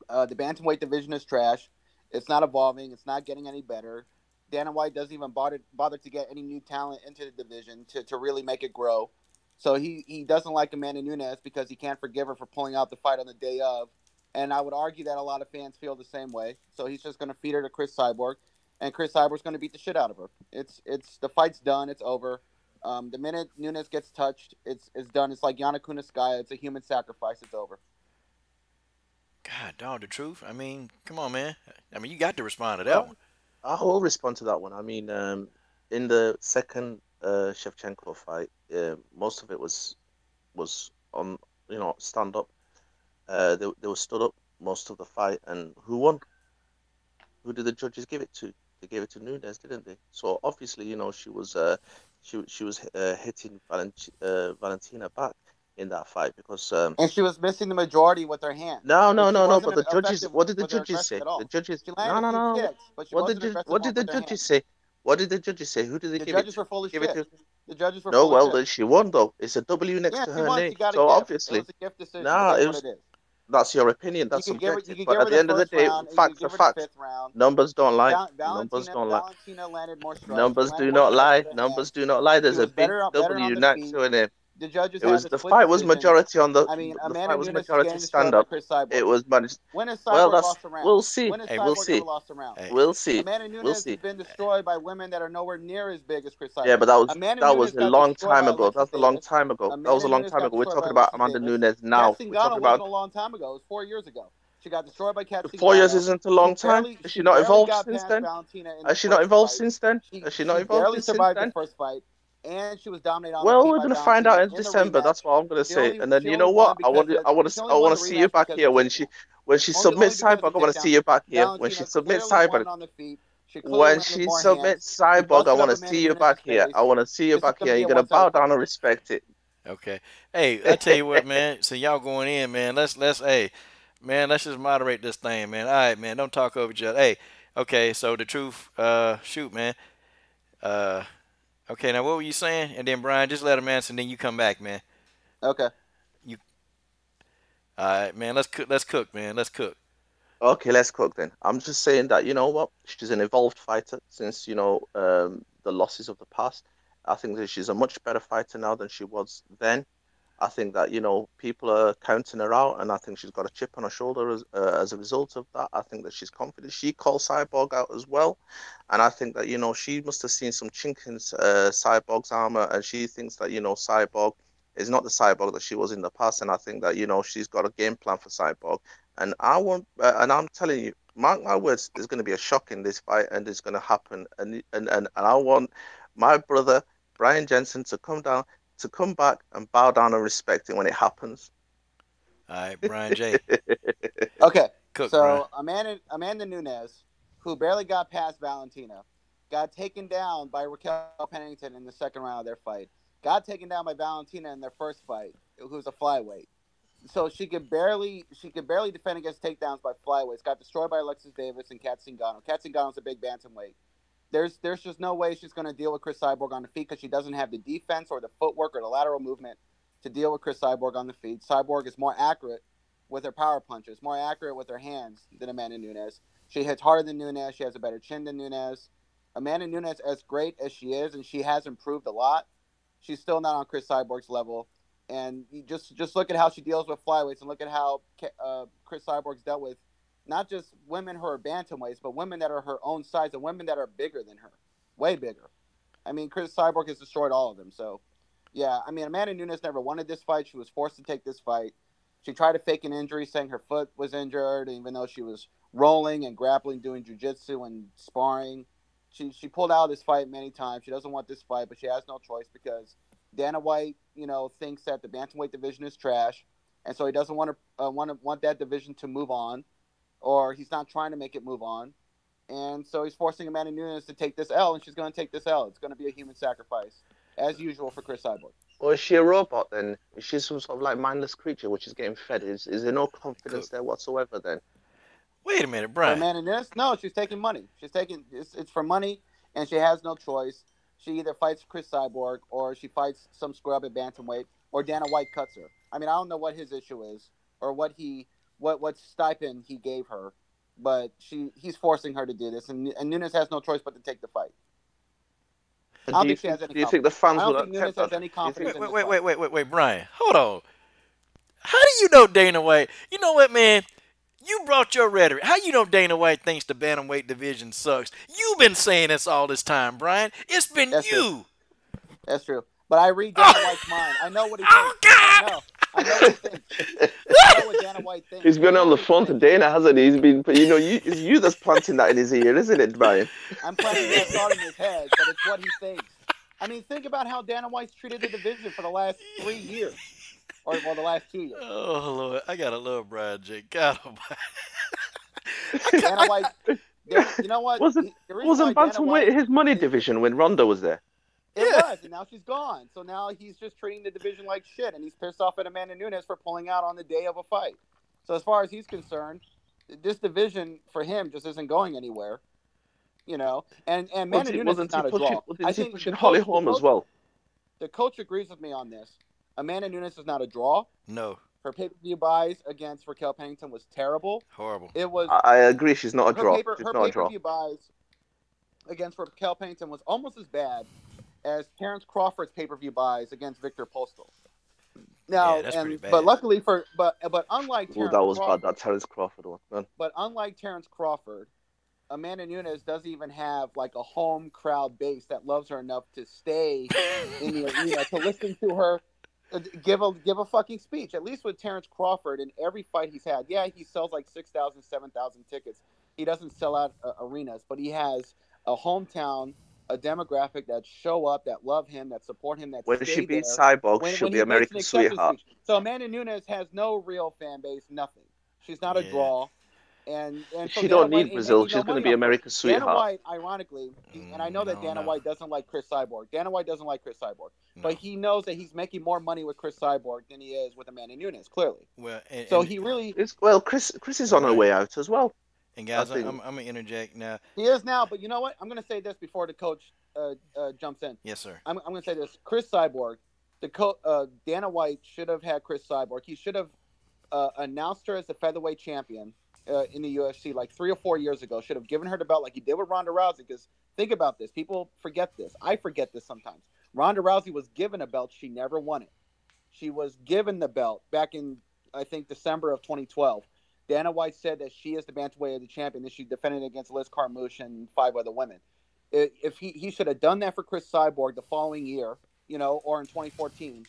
The bantamweight division is trash. It's not evolving. It's not getting any better. Dana White doesn't even bother to get any new talent into the division to really make it grow. So he doesn't like Amanda Nunes because he can't forgive her for pulling out the fight on the day of. And I would argue that a lot of fans feel the same way. So he's just going to feed her to Chris Cyborg. And Chris Cyborg's going to beat the shit out of her. It's the fight's done. It's over. The minute Nunes gets touched, it's done. It's like Yana Kunitskaya. It's a human sacrifice. It's over. God, dog, the truth. I mean, come on, man. I mean, you got to respond to that Well, one. I will respond to that one. I mean, in the second Shevchenko fight, most of it was on stand up. They were stood up most of the fight, and who won? Who did the judges give it to? They gave it to Nunes, didn't they? So obviously, she was hitting Valentina back in that fight because And she was missing the majority with her hands. no. Wasn't But the judges, effective what did the with her judges aggression say? at all. The judges, She landed a few no. kicks, but she wasn't aggressive What did the with her judges hands. say? What did the judges say? Who did they The give it judges to? were full of Give it shit. to? The judges were No, full of well, shit. then she won though. It's a W next Yeah, to she her won. name. She got a So gift. It obviously, was a gift decision. It nah, is it what was. it is. That's your opinion. You That's could give her. You subjective. could But give at her the the end of the first day, round, and you could facts are give her the facts. fifth round. Numbers don't lie. Numbers Valentina don't lie. Valentina landed more strikes. She Numbers landed do more not strikes lie. with her Numbers hands. do not lie. She There's a was big better on W the next feet. to her name. The judges It had was a the split fight was decision. majority on I mean, the fight Amanda was Nunes is majority getting stand destroyed by up. Chris It Cyborg. was managed. When has Well, Cyborg that's lost a round? we'll see. When has Hey, We'll Cyborg ever see. lost a round? hey, We'll see. Amanda We'll Nunes has see. been destroyed by women that are nowhere near as big as Chris Yeah, Cyborg. but Amanda that was Nunes a got long destroyed time by ago. Alexis That's a long Davis. time ago. That was a Amanda long Nunes time got ago. We're destroyed by talking about Alexis Amanda Davis. Nunes Kat now. We're Zingano talking wasn't about a long time ago. It was 4 years ago. She got destroyed by Kat 4 years Zingano. isn't a long time. Has She she not barely evolved got since past then? Valentina in the Has she not first evolved fight. since then? She Has she not she evolved barely since survived the then? first fight, and she was dominated on the Well, feet we're by gonna find out Valentina in in the December. rematch. That's what I'm gonna say. And then She you only know what? won because I she only want won to the see you rematch back because here of takedown. when she Only submits because Cyborg. of I want to see takedown. you back here when she Valentina submits clearly Cyborg. won on the feet. She clearly When landed she more hands. submits She Cyborg, I busted want up to Amanda see you back Nunes' here. I face. want to see you This is back going to here. be You're a gonna one-sided bow fight. down and respect it. okay. Hey, I tell you what, man. So y'all going in, man. Hey, man. Let's just moderate this thing, man. All right, man. Don't talk over each other. Hey, okay. So the truth, shoot, man. Uh, okay. Now, what were you saying? And then Brian, just let him answer, and then you come back, man. Okay. You, all right, man. Let's cook. Let's cook, man. Let's cook. Okay, let's cook then. I'm just saying that, you know what? She's an evolved fighter since, the losses of the past. I think that she's a much better fighter now than she was then. I think that, people are counting her out, and I think she's got a chip on her shoulder as a result of that. I think that she's confident. She called Cyborg out as well. And I think that, she must have seen some chink in Cyborg's armor, and she thinks that, Cyborg is not the Cyborg that she was in the past. And I think that, she's got a game plan for Cyborg. And I'm telling you, mark my words, there's going to be a shock in this fight, and it's going to happen. And I want my brother, Brian Jensen, to come back and bow down and respect it when it happens. All right, Brian J. Okay, Cook, so Amanda Nunes, who barely got past Valentina, got taken down by Raquel Pennington in the second round of their fight. Got taken down by Valentina in their first fight, who's a flyweight. So she could barely defend against takedowns by flyweights. Got destroyed by Alexis Davis and Kat Zingano. Kat Zingano's a big bantamweight. There's just no way she's going to deal with Chris Cyborg on the feet because she doesn't have the defense or the footwork or the lateral movement to deal with Chris Cyborg on the feet. Cyborg is more accurate with her power punches, more accurate with her hands than Amanda Nunes. She hits harder than Nunes. She has a better chin than Nunes. Amanda Nunes, as great as she is, and she has improved a lot, she's still not on Chris Cyborg's level. And you just look at how she deals with flyweights, and look at how Chris Cyborg's dealt with not just women who are bantamweights, but women that are her own size and women that are bigger than her, way bigger. I mean, Chris Cyborg has destroyed all of them. So, yeah, I mean, Amanda Nunes never wanted this fight. She was forced to take this fight. She tried to fake an injury, saying her foot was injured, even though she was rolling and grappling, doing jiu-jitsu and sparring. She pulled out of this fight many times. She doesn't want this fight, but she has no choice because Dana White, thinks that the bantamweight division is trash, and so he doesn't want that division to move on, or he's not trying to make it move on, and so he's forcing Amanda Nunes to take this L, and she's going to take this L. It's going to be a human sacrifice, as usual for Chris Cyborg. Or is she a robot then? Is she some sort of like mindless creature which is getting fed? Is there no confidence there whatsoever then? Wait a minute, For Brian. Amanda Nunes, no, she's taking money. It's for money, and she has no choice. She either fights Chris Cyborg or she fights some scrub at bantamweight, or Dana White cuts her. I mean, I don't know what his issue is or what stipend he gave her, but he's forcing her to do this, and Nunes has no choice but to take the fight. I don't think she has any. Do you think the fans will accept Nunes has any confidence? Wait, Brian. Hold on. How do you know Dana White? You know what, man? You brought your rhetoric. How you know Dana White thinks the bantamweight division sucks? You've been saying this all this time, Brian. It's been That's you. True. That's true. But I read Dana White's mind. I know what he thinks. Oh, God! No, I know what he thinks. I know what Dana White thinks. He's been on the phone to Dana, hasn't he? He's been, it's you that's planting that in his ear, isn't it, Brian? I'm planting that thought in his head, but it's what he thinks. I mean, think about how Dana White's treated the division for the last 3 years. Or, the last 2 years. Oh, Lord. I got to love Brian J. God Dana White, you know what? Wasn't bantamweight his money division when Ronda was there? It was, and now she's gone. So now he's just treating the division like shit, and he's pissed off at Amanda Nunes for pulling out on the day of a fight. So as far as he's concerned, this division for him just isn't going anywhere. And Amanda Nunes is not a draw. I think pushing Holly Holm as well. The coach agrees with me on this. Amanda Nunes is not a draw. No. Her pay-per-view buys against Raquel Pennington was terrible. Horrible. It was. I agree. She's not a draw. Her pay-per-view buys against Raquel Pennington was almost as bad as Terence Crawford's pay-per-view buys against Victor Postal. Now, yeah, that's pretty bad. But luckily but unlike Terence that was Crawford, bad. That Terence Crawford one. Man. But unlike Terence Crawford, Amanda Nunes doesn't even have like a home crowd base that loves her enough to stay in the arena to listen to her. Give a fucking speech. At least with Terence Crawford, in every fight he's had, yeah, he sells like 6,000, 7,000 tickets. He doesn't sell out arenas, but he has a hometown, a demographic that show up, that love him, that support him, that when stay she beats there. Cyborg, she'll be American sweetheart. So Amanda Nunes has no real fan base, nothing. She's not a draw. And so she don't need Brazil. She's going to be America's sweetheart. Dana White, ironically, and I know that Dana White doesn't like Chris Cyborg. Dana White doesn't like Chris Cyborg, but he knows that he's making more money with Chris Cyborg than he is with Amanda Nunes. Clearly, he really. Chris is on her way out as well. And guys, I'm gonna interject now. He is now, but you know what? I'm gonna say this before the coach jumps in. Yes, sir. I'm gonna say this. Chris Cyborg, Dana White should have had Chris Cyborg. He should have announced her as the featherweight champion in the UFC like 3 or 4 years ago. Should have given her the belt like he did with Ronda Rousey. Because think about this. People forget this. I forget this sometimes. Ronda Rousey was given a belt. She never won it. She was given the belt back in, I think, December of 2012. Dana White said that she is the bantamweight champion, and she defended against Liz Carmouche and 5 other women. If he should have done that for Chris Cyborg the following year, or in 2014,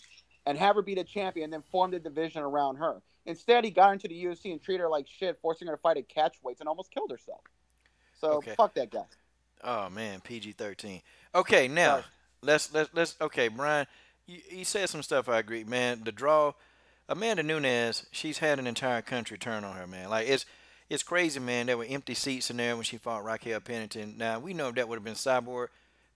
and have her be the champion, and then formed a division around her. Instead, he got into the UFC and treated her like shit, forcing her to fight at catch weights, and almost killed herself. So Okay. fuck that guy. Oh man, PG-13. Okay, now Sorry. let's. Okay, Brian, you said some stuff I agree, man. The draw, Amanda Nunes, she's had an entire country turn on her, man. Like it's crazy, man. There were empty seats in there when she fought Raquel Pennington. Now we know if that would have been Cyborg,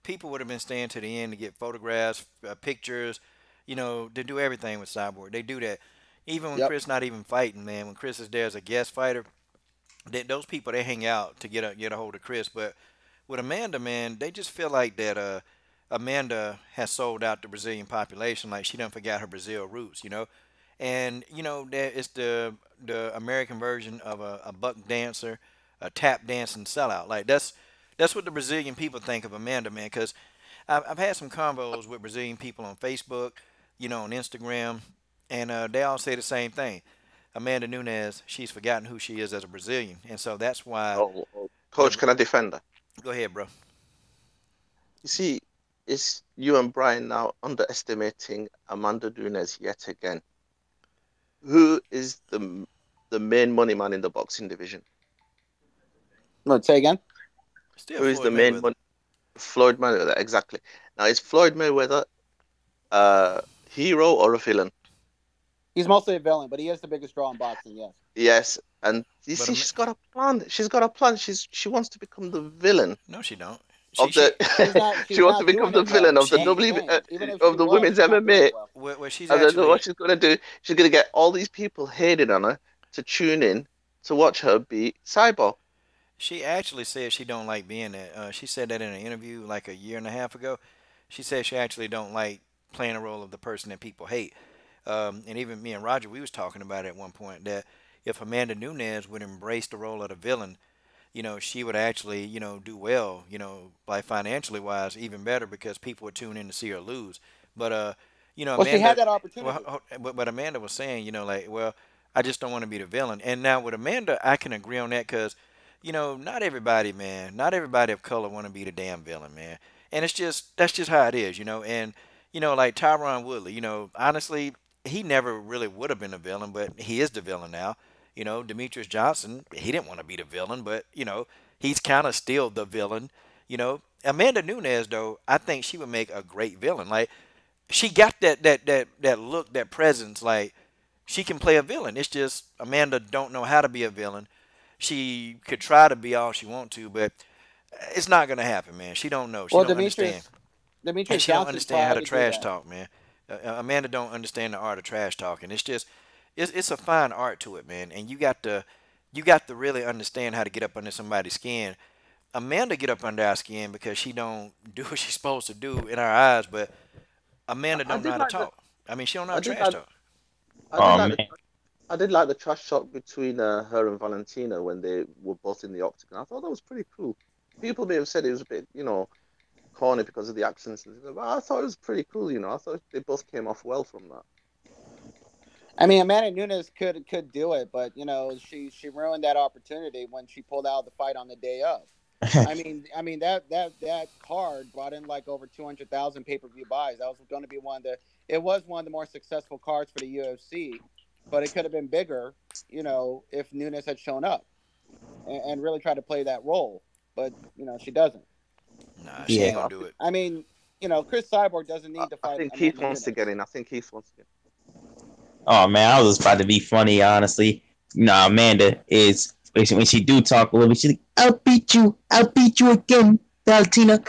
people would have been staying to the end to get photographs, pictures, to do everything with Cyborg. They do that. Even when Yep. Chris not even fighting, man. When Chris is there as a guest fighter, those people they hang out to get a hold of Chris. But with Amanda, man, they just feel like that. Amanda has sold out the Brazilian population, like she done forgot her Brazil roots, And there is the American version of a buck dancer, a tap dancing sellout. Like that's what the Brazilian people think of Amanda, man. Because I've had some convos with Brazilian people on Facebook, on Instagram, and they all say the same thing. Amanda Nunes, she's forgotten who she is as a Brazilian, and so that's why. Coach, can I defend her? Go ahead, bro. You see, it's you and Brian now underestimating Amanda Nunes yet again. Who is the main money man in the boxing division? Let's say again. Still Who is Floyd the main Mayweather. money? Floyd Mayweather, exactly. Now, is Floyd Mayweather a hero or a villain? He's mostly a villain, but he is the biggest draw in boxing. Yes. Yes, and you But see, she's got a plan. She's got a plan. She wants to become the villain No, she don't. of the. She's not. She She's wants to not become doing the it well. villain of the That's the W thing. Even if she of the was, women's she's not doing MMA. it well. where she's And then actually what she's gonna do? She's gonna get all these people hating on her to tune in to watch her beat Cyborg. She actually said she don't like being that. She said that in an interview like a year and a half ago. She said she actually don't like playing a role of the person that people hate. And even me and Roger, we was talking about it at one point that if Amanda Nunes would embrace the role of the villain, she would actually, do well, like financially wise, even better because people would tune in to see her lose. But Well, she had Amanda, that opportunity. but Amanda was saying, like, well, I just don't want to be the villain. And now with Amanda, I can agree on that because, not everybody, man, not everybody of color want to be the damn villain, man. And that's just how it is, And like Tyron Woodley, honestly, he never really would have been a villain, but he is the villain now. Demetrius Johnson, he didn't want to be the villain, but he's kind of still the villain. Amanda Nunes, though, I think she would make a great villain. Like she got that look, that presence. Like she can play a villain. It's just Amanda don't know how to be a villain. She could try to be all she want to, but it's not gonna happen, man. She don't know. She Well, don't understand, and Demetrius she don't Johnson understand how tried to to do trash that. talk, man. Amanda don't understand the art of trash talking. It's a fine art to it, man. And you got to really understand how to get up under somebody's skin. Amanda get up under our skin because she don't do what she's supposed to do in our eyes, but Amanda I don't know did how to like the talk. I mean, she don't know how I to did trash like talk. I did Oh like man, the I did like the trash talk between her and Valentina when they were both in the octagon. I thought that was pretty cool. People may have said it was a bit, corny because of the accents, but I thought it was pretty cool. I thought they both came off well from that. I mean, Amanda Nunes could do it, but she ruined that opportunity when she pulled out of the fight on the day of. I mean that card brought in like over 200,000 pay-per-view buys. That was going to be it was one of the more successful cards for the UFC, but it could have been bigger, if Nunes had shown up and really tried to play that role. But she doesn't. Nah, she ain't yeah. gonna I do think it. I mean, Chris Cyborg doesn't I, need to I fight think Keith Amanda wants to get Nunes. in. I think Keith wants to get Oh man, I was about to be funny, honestly. No, Amanda is when she do talk a little bit. She's like, I'll beat you again, Valentina.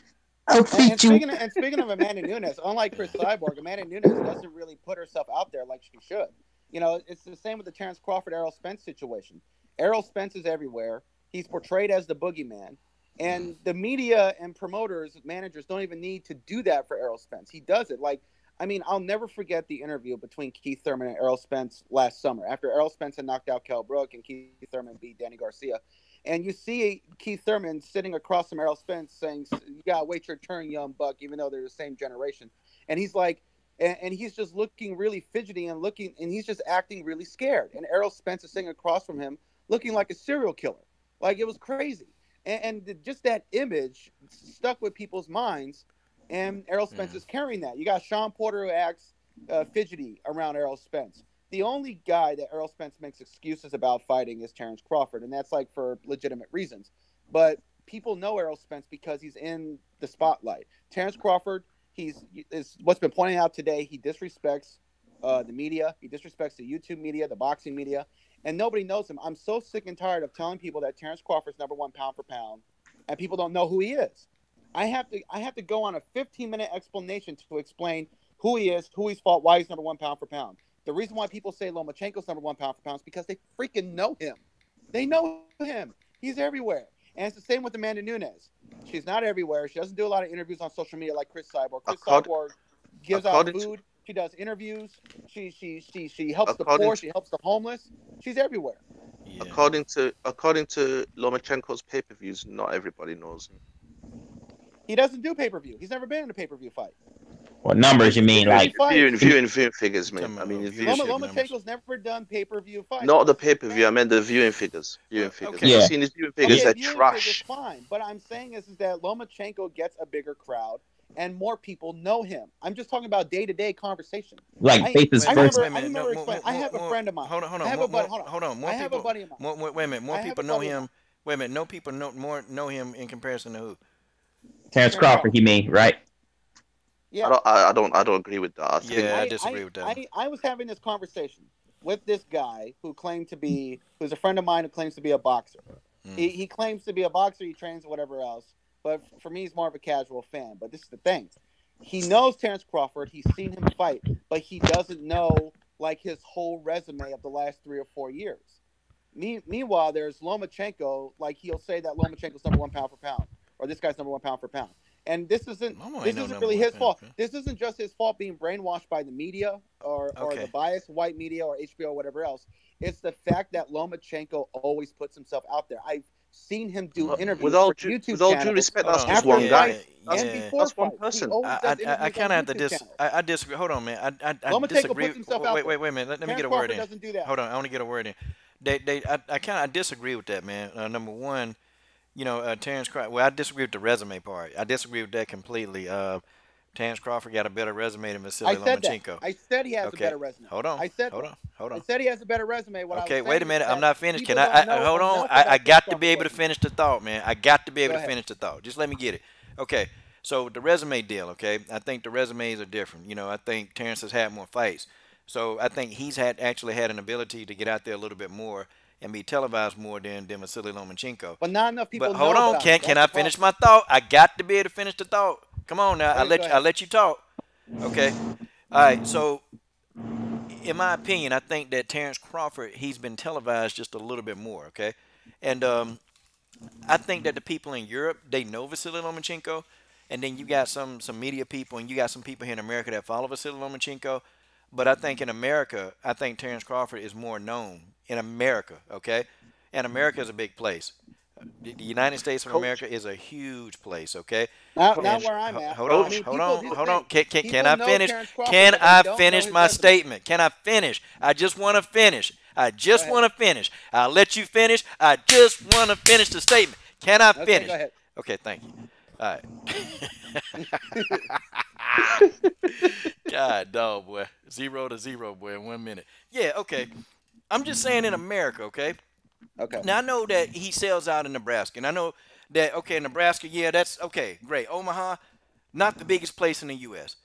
I'll And, and beat you." speaking of, and speaking of Amanda Nunes, unlike Chris Cyborg, Amanda Nunes doesn't really put herself out there like she should. It's the same with the Terence Crawford Errol Spence situation. Errol Spence is everywhere. He's portrayed as the boogeyman, and the media and promoters, managers don't even need to do that for Errol Spence. He does it. Like, I mean, I'll never forget the interview between Keith Thurman and Errol Spence last summer after Errol Spence had knocked out Kell Brook and Keith Thurman beat Danny Garcia. And you see Keith Thurman sitting across from Errol Spence saying, "You gotta wait your turn, young buck," even though they're the same generation. And he's like, and he's just looking really fidgety and he's just acting really scared. And Errol Spence is sitting across from him, looking like a serial killer. Like, it was crazy. And just that image stuck with people's minds. And Errol Spence is carrying that. You got Sean Porter who acts fidgety around Errol Spence. The only guy that Errol Spence makes excuses about fighting is Terence Crawford, and that's like for legitimate reasons. But people know Errol Spence because he's in the spotlight. Terence Crawford, is what's been pointed out today. He disrespects the media. He disrespects the YouTube media, the boxing media, and nobody knows him. I'm so sick and tired of telling people that Terence Crawford's #1 pound for pound, and people don't know who he is. I have to go on a 15-minute explanation to explain who he is, who he's fought, why he's #1 pound for pound. The reason why people say Lomachenko's #1 pound for pound is because they freaking know him. They know him. He's everywhere. And it's the same with Amanda Nunes. She's not everywhere. She doesn't do a lot of interviews on social media like Chris Cyborg. Cyborg gives out food. She does interviews. She helps the poor. She helps the homeless. She's everywhere. Yeah. According to Lomachenko's pay-per-views, not everybody knows him. He doesn't do pay-per-view. He's never been in a pay-per-view fight. What numbers you mean? Like viewing figures, man. I mean, Lomachenko's never done pay-per-view fights. Not the pay-per-view. I meant the viewing figures. Okay. I've seen his viewing figures. They're trash. Figures, fine, but I'm saying is that Lomachenko gets a bigger crowd and more people know him. I'm just talking about day-to-day conversation. Like faces first. I have a friend of mine. Hold on. I have a buddy of mine. Wait a minute. More people know him. Wait a minute. No people know him in comparison to who? Terence Crawford, you mean, right? Yeah. I don't agree with that. I disagree with that. I was having this conversation with this guy who's a friend of mine who claims to be a boxer. He claims to be a boxer. He trains whatever else. But for me, he's more of a casual fan. But this is the thing. He knows Terence Crawford. He's seen him fight, but he doesn't know like his whole resume of the last 3 or 4 years. Meanwhile, there's Lomachenko. Like, he'll say that Lomachenko's #1 pound for pound, or this guy's #1 pound for pound. And this isn't really his fault. This isn't just his fault being brainwashed by the media or the biased white media or HBO or whatever else. It's the fact that Lomachenko always puts himself out there. I've seen him do interviews with all YouTube with all due respect. That's just one guy. That's one person. I kind of have to disagree. Hold on, man. I disagree. Wait a minute. Let me get a word in. Hold on. I want to get a word in. I kind of disagree with that, man. Number one, Terence Crawford. Well, I disagree with the resume part. I disagree with that completely. Terence Crawford got a better resume than Vasily Lomachenko. I said he has a better resume. Hold on. I said he has a better resume. Wait a minute. I'm not finished. Can I hold on? I got to be able to finish the thought, man. I got to be able to finish the thought. Just let me get it. Okay. So the resume deal, okay? I think the resumes are different. I think Terence has had more fights. So I think he's actually had an ability to get out there a little bit more and be televised more than Vasily Lomachenko. But not enough people know hold on, can I finish my thought? I got to be able to finish the thought. Come on now, I'll let you talk. Okay. All right, so in my opinion, I think that Terence Crawford, he's been televised just a little bit more, okay? And I think that the people in Europe, they know Vasily Lomachenko, and then you got some media people and you got some people here in America that follow Vasily Lomachenko. But I think in America, I think Terence Crawford is more known in America, okay? And America is a big place. The United States of America is a huge place, okay? Not where I'm at. Hold on. Can I finish? Can I finish my statement? Can I finish? I just want to finish. I'll let you finish. I just want to finish the statement. Can I finish? Go ahead. Okay, thank you. All right. God, dog, boy. 0-0, boy, in 1 minute. Yeah, okay. I'm just saying in America, okay? Okay. Now, I know that he sells out in Nebraska. And I know that, okay, Nebraska, yeah, that's, okay, great. Omaha, not the biggest place in the U.S.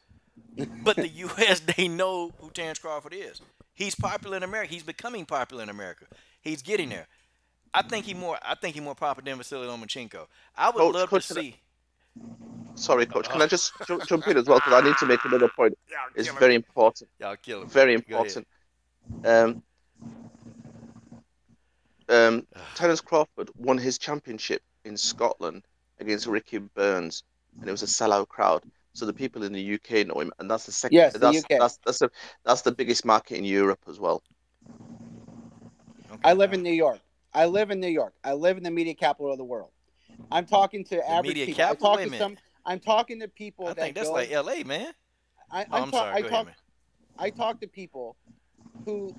But the U.S., they know who Terence Crawford is. He's popular in America. He's becoming popular in America. He's getting there. I think he's more popular than Vasily Lomachenko. I would love to see. Sorry, Coach. Can I just jump in as well? Because I need to make another point. It's very important. Y'all kill him. Very important. Terence Crawford won his championship in Scotland against Ricky Burns, and it was a sellout crowd. so the people in the UK know him, and that's the second. Yes, the UK. That's the biggest market in Europe as well. Okay. I live in New York. I live in New York. I live in the media capital of the world. I'm talking to average media people. capital? I talk Wait a to minute. some. I'm talking to people I that think that's go. like L.A., man. I, Oh, I'm I'm talk. sorry. I Go ahead, talk. man. I talk to people who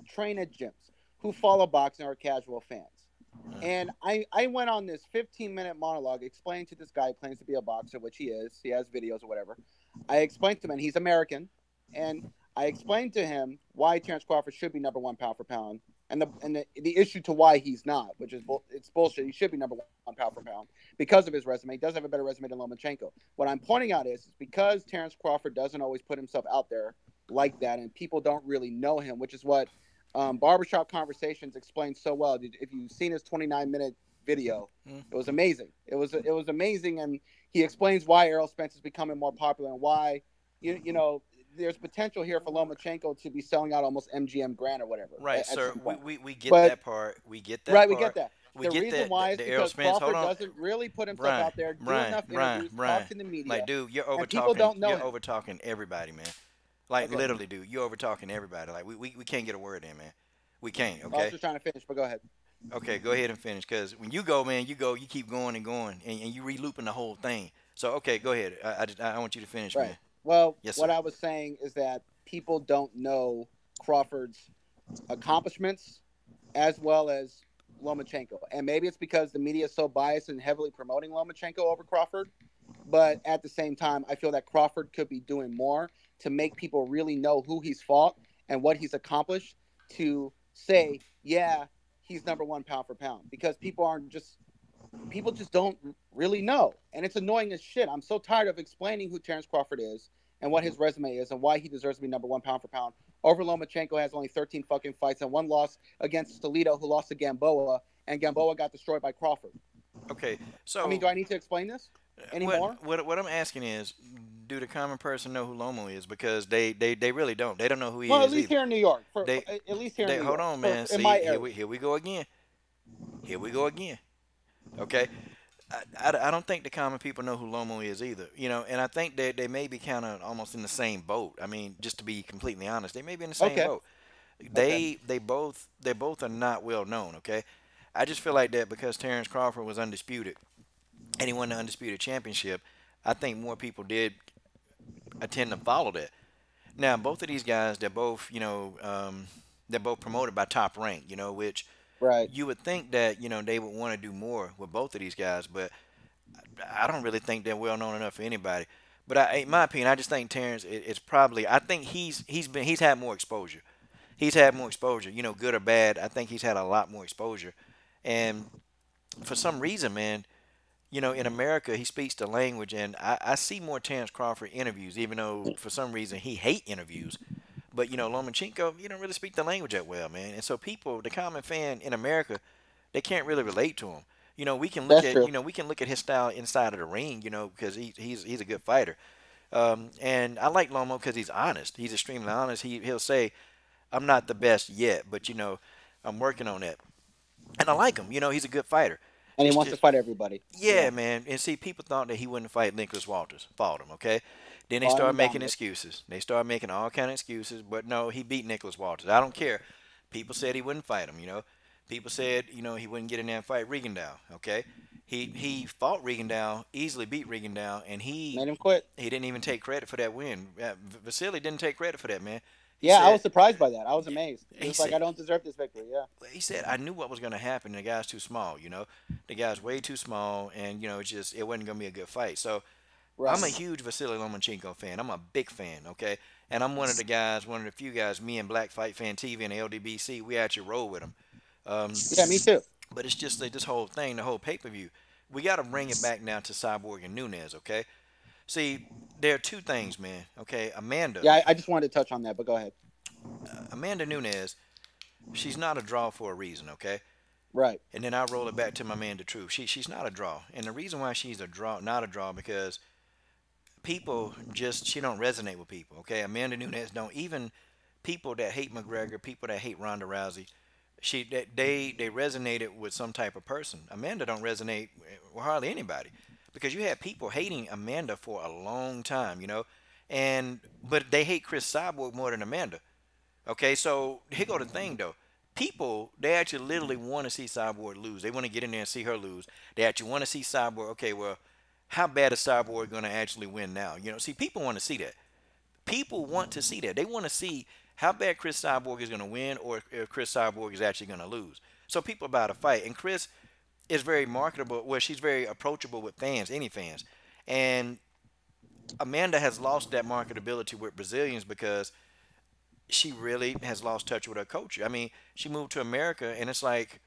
train at gyms, who follow boxing or are casual fans. And I went on this 15-minute monologue explaining to this guy who claims to be a boxer, which he is. He has videos or whatever. I explained to him, and he's American, and I explained to him why Terence Crawford should be number one pound for pound, and the issue to why he's not, which is it's bullshit. He should be number one pound for pound because of his resume. He does have a better resume than Lomachenko. What I'm pointing out is because Terence Crawford doesn't always put himself out there like that, and people don't really know him, which is what Barbershop Conversations explained so well. If you've seen his 29-minute video, it was amazing. It was amazing, and he explains why Errol Spence is becoming more popular and why you know there's potential here for Lomachenko to be selling out almost MGM Grand or whatever. Right, at sir. some point. We get But that part. We get that right, part. we get that. We The get reason that. why is The Errol because Spence. Hold Crawford on. doesn't really put himself Brian, out there, do Brian, enough Brian, interviews, Brian. talk to the media, Like, dude, you're over and people talking. don't know You're him. over talking everybody, man. Like, Okay. literally, dude, you're over talking everybody. Like, we can't get a word in, man. We can't. I Okay. was just trying to finish, but go ahead. Okay, go ahead and finish. Because when you go, man, you keep going and going, and you re-looping the whole thing. So, okay, go ahead. I want you to finish, Right. man. Well, Yes, what sir. I was saying is that people don't know Crawford's accomplishments as well as Lomachenko. And maybe it's because the media is so biased and heavily promoting Lomachenko over Crawford. But at the same time, I feel that Crawford could be doing more to make people really know who he's fought and what he's accomplished to say, yeah, he's number one pound for pound. Because people just don't really know. And it's annoying as shit. I'm so tired of explaining who Terence Crawford is and what his resume is and why he deserves to be number one pound for pound. Over Lomachenko has only 13 fucking fights and one loss against Toledo, who lost to Gamboa, and Gamboa got destroyed by Crawford. Okay, so I mean, do I need to explain this anymore? what I'm asking is, do the common person know who Lomo is? Because they really don't. They don't know who he Well, at is least either. here in New York. They At least here in New hold York. on, man. In See, my here area. we go again. Here we go again. Okay. I don't think the common people know who Lomo is either, you know, and I think that they may be kind of almost in the same boat. I mean, just to be completely honest, they may be in the same Okay. boat. They both are not well known. Okay, I just feel like that because Terence Crawford was undisputed and he won the undisputed championship. I think more people did attend to follow that. Now, both of these guys, they're both, they're both promoted by Top Rank, you know, which Right. you would think that, they would want to do more with both of these guys, but I don't really think they're well known enough for anybody. But in my opinion, I just think Terrence it's probably. I think he's had more exposure. He's had more exposure, good or bad. I think he's had a lot more exposure, and for some reason, man, in America, he speaks the language, and I see more Terrence Crawford interviews, even though for some reason he hate interviews. But Lomachenko, you don't really speak the language that well, man. And so people, the common fan in America, they can't really relate to him. We can look That's at true. we can look at his style inside of the ring, because he's a good fighter. And I like Lomo because he's honest. He's extremely honest. He'll say, "I'm not the best yet, but I'm working on that." And I like him. He's a good fighter. And he It's wants to just fight everybody. yeah, man. And see, people thought that he wouldn't fight Nicholas Walters. Fought him, okay? Then they Fought him started and making dominated. excuses. They started making all kind of excuses. But no, he beat Nicholas Walters. I don't care. People said he wouldn't fight him. People said, he wouldn't get in there and fight Regendow, okay? He fought Regendow, easily beat Regendow, and he Made him quit. didn't even take credit for that win. Vasily didn't take credit for that, man. He Yeah, I said, was surprised by that. I was amazed. He he was like, said- I don't deserve this victory. Yeah. he said, I knew what was going to happen. The guy's too small, The guy's way too small, and, it wasn't going to be a good fight. So Right. I'm a huge Vasily Lomachenko fan. I'm a big fan, okay? And I'm one of the few guys, me and Black Fight Fan TV and Ldbc, we actually roll with him. Yeah, me too. But it's just like this whole thing, the whole pay-per-view. We got to bring it back now to Cyborg and Nunes, okay? See, there are two things, man, okay? Yeah, I just wanted to touch on that, but go ahead. Amanda Nunes, she's not a draw for a reason, okay? Right. And then I roll it back to my man, the truth. She's not a draw. And the reason why she's not a draw, because people she don't resonate with people, okay? Amanda Nunes don't. Even people that hate McGregor, people that hate Ronda Rousey, they resonated with some type of person. Amanda don't resonate with hardly anybody because you had people hating Amanda for a long time, and but they hate Chris Cyborg more than Amanda. Okay, so here go the thing though. People, they actually literally want to see Cyborg lose. They want to get in there and see her lose. They actually want to see Cyborg. Okay, well, how bad is Cyborg going to actually win now? See, people want to see that. People want to see that. They want to see how bad Chris Cyborg is going to win, or if Chris Cyborg is actually going to lose. So people about to fight, and Chris is very marketable. Well, she's very approachable with fans, any fans, and Amanda has lost that marketability with Brazilians because she really has lost touch with her culture. I mean, she moved to America, and it's like